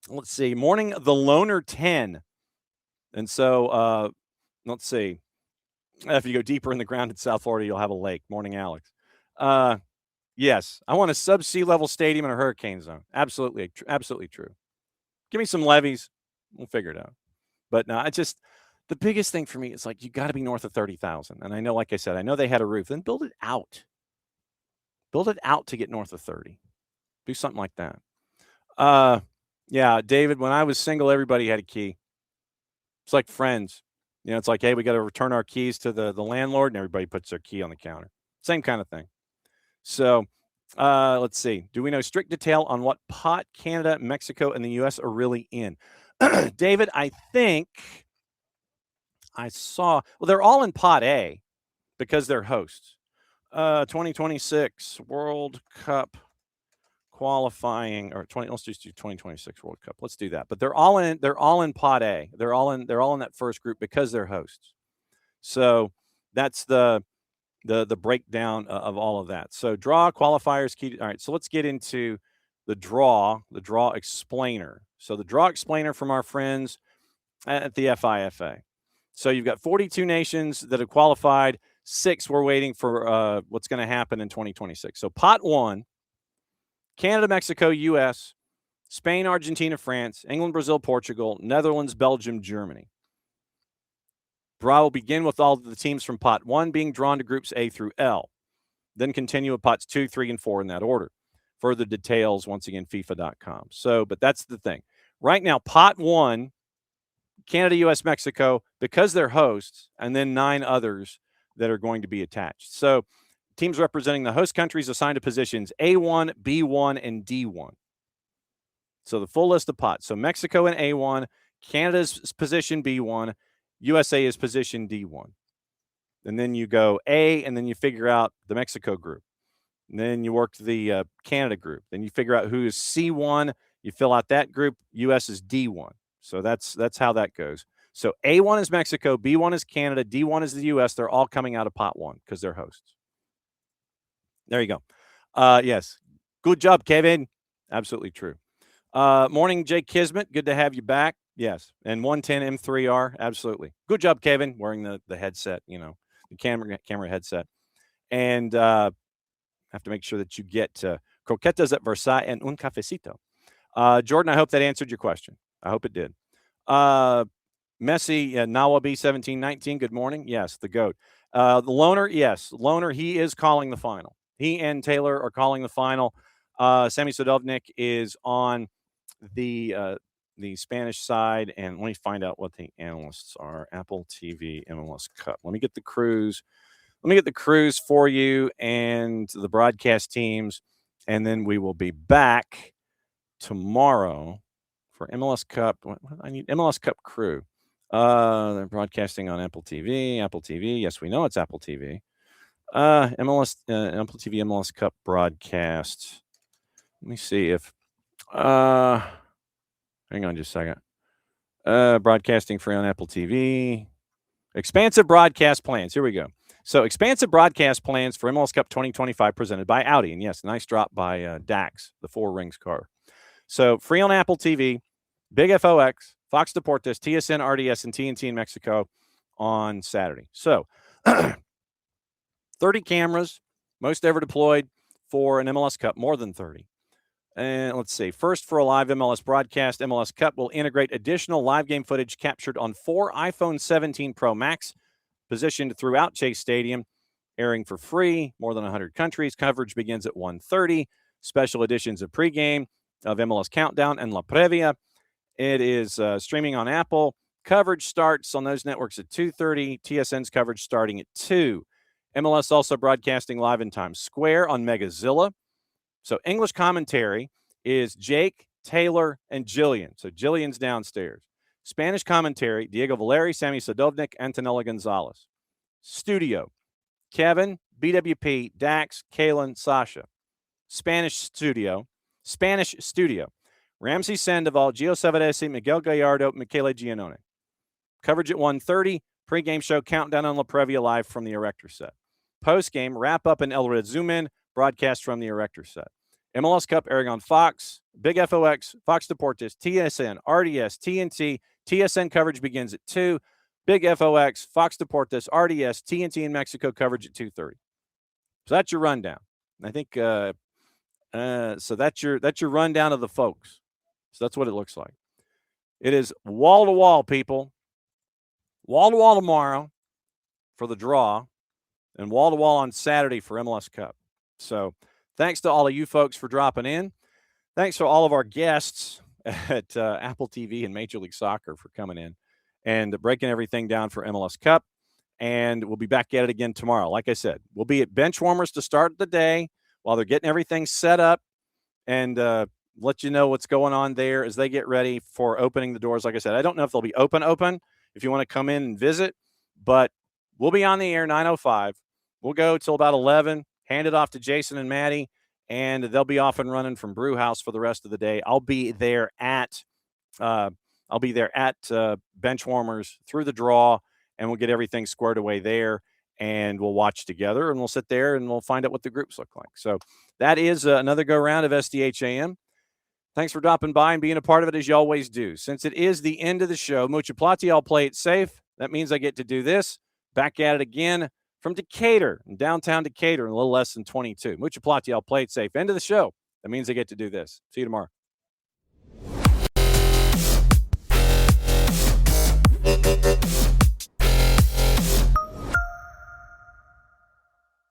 Let's see. Morning, the Loner 10. And so let's see. If you go deeper in the ground in South Florida, you'll have a lake. Morning, Alex. Yes, I want a sub-sea level stadium in a hurricane zone. Absolutely, absolutely true. Give me some levees. We'll figure it out. But no, the biggest thing for me is like, you got to be north of 30,000. And I know, like I said, I know they had a roof. Then build it out. Build it out to get north of 30. Do something like that. Yeah, David, when I was single, everybody had a key. It's like Friends. You know, it's like, hey, we got to return our keys to the landlord, and everybody puts their key on the counter. Same kind of thing. So let's see. Do we know strict detail on what pot Canada, Mexico, and the U.S. are really in? David, I think I saw, well, they're all in pot A, because they're hosts. 2026 World Cup qualifying, or let's just do 2026 World Cup. Let's do that. But they're all in Pot A. They're all in that first group because they're hosts. So that's the breakdown of all of that. So draw, qualifiers, key. All right. So let's get into the draw explainer. So the draw explainer from our friends at the FIFA. So you've got 42 nations that have qualified. 6 we're waiting for what's going to happen in 2026. So pot 1, Canada, Mexico, U.S., Spain, Argentina, France, England, Brazil, Portugal, Netherlands, Belgium, Germany. Draw will begin with all of the teams from pot 1 being drawn to groups A through L. Then continue with pots 2, 3, and 4 in that order. Further details, once again, FIFA.com. So, but that's the thing. Right now, pot 1, Canada, U.S., Mexico, because they're hosts, and then 9 others that are going to be attached. So teams representing the host countries assigned to positions A1, B1, and D1. So the full list of pots. So Mexico in A1, Canada's position B1, USA is position D1. And then you go A, and then you figure out the Mexico group. And then you work the Canada group. Then you figure out who is C1. You fill out that group. US is D1. So that's how that goes. So A1 is Mexico, B1 is Canada, D1 is the US. They're all coming out of pot 1 because they're hosts. There you go. Yes. Good job, Kevin. Absolutely true. Morning, Jake Kismet. Good to have you back. Yes. And 110 M3R. Absolutely. Good job, Kevin. Wearing the headset, the camera headset. And have to make sure that you get croquetas at Versailles and un cafecito. Jordan, I hope that answered your question. I hope it did. Messi, Nawabi 1719. Good morning. Yes, the GOAT. The Loner, yes. Loner, he is calling the final. He and Taylor are calling the final. Sammy Sadovnik is on the Spanish side. And let me find out what the analysts are. Apple TV, MLS Cup. Let me get the crews. Let me get the crews for you and the broadcast teams. And then we will be back tomorrow for MLS Cup. I need MLS Cup crew. They're broadcasting on Apple TV. Apple TV. Yes, we know it's Apple TV. MLS, Apple TV, MLS Cup broadcast. Let me see if. Hang on just a second. Broadcasting free on Apple TV. Expansive broadcast plans. Here we go. So, expansive broadcast plans for MLS Cup 2025 presented by Audi. And yes, nice drop by Dax, the 4 rings car. So, free on Apple TV, Big FOX, Fox Deportes, TSN, RDS, and TNT in Mexico on Saturday. So, 30 cameras, most ever deployed for an MLS Cup, more than 30. And let's see. First, for a live MLS broadcast, MLS Cup will integrate additional live game footage captured on 4 iPhone 17 Pro Max, positioned throughout Chase Stadium, airing for free, more than 100 countries. Coverage begins at 1:30. Special editions of pregame, of MLS Countdown, and La Previa. It is streaming on Apple. Coverage starts on those networks at 2:30. TSN's coverage starting at 2. MLS also broadcasting live in Times Square on Megazilla. So English commentary is Jake, Taylor, and Jillian. So Jillian's downstairs. Spanish commentary, Diego Valeri, Sammy Sadovnik, Antonella Gonzalez. Studio, Kevin, BWP, Dax, Kalen, Sasha. Spanish studio, Ramsey Sandoval, Gio Savarese, Miguel Gallardo, Michele Giannone. Coverage at 1:30. Pre-game show Countdown on La Previa live from the Erector set. Post-game wrap-up in El Resumen, broadcast from the Erector set. MLS Cup airing on Fox, Big FOX, Fox Deportes, TSN, RDS, TNT. TSN coverage begins at 2. Big FOX, Fox Deportes, RDS, TNT in Mexico coverage at 2:30. So that's your rundown. I think so that's your rundown of the folks. So that's what it looks like. It is wall to wall, people. Wall to wall tomorrow for the draw, and wall to wall on Saturday for MLS Cup. So thanks to all of you folks for dropping in. Thanks to all of our guests at Apple TV and Major League Soccer for coming in and breaking everything down for MLS Cup. And we'll be back at it again tomorrow. Like I said, we'll be at bench warmers to start the day while they're getting everything set up, and let you know what's going on there as they get ready for opening the doors. Like I said, I don't know if they'll be open if you want to come in and visit, but we'll be on the air 9:05 we'll go till about 11, hand it off to Jason and Maddie, and they'll be off and running from Brew House for the rest of the day. I'll be there at Benchwarmers through the draw, and we'll get everything squared away there, and we'll watch together, and we'll sit there, and we'll find out what the groups look like. So that is another go-round of SDH AM. Thanks for dropping by and being a part of it, as you always do. Since it is the end of the show, Mucha Plati, I'll play it safe. That means I get to do this. Back at it again from Decatur, in downtown Decatur, in a little less than 22. Mucha Plati, I'll play it safe. End of the show. That means I get to do this. See you tomorrow.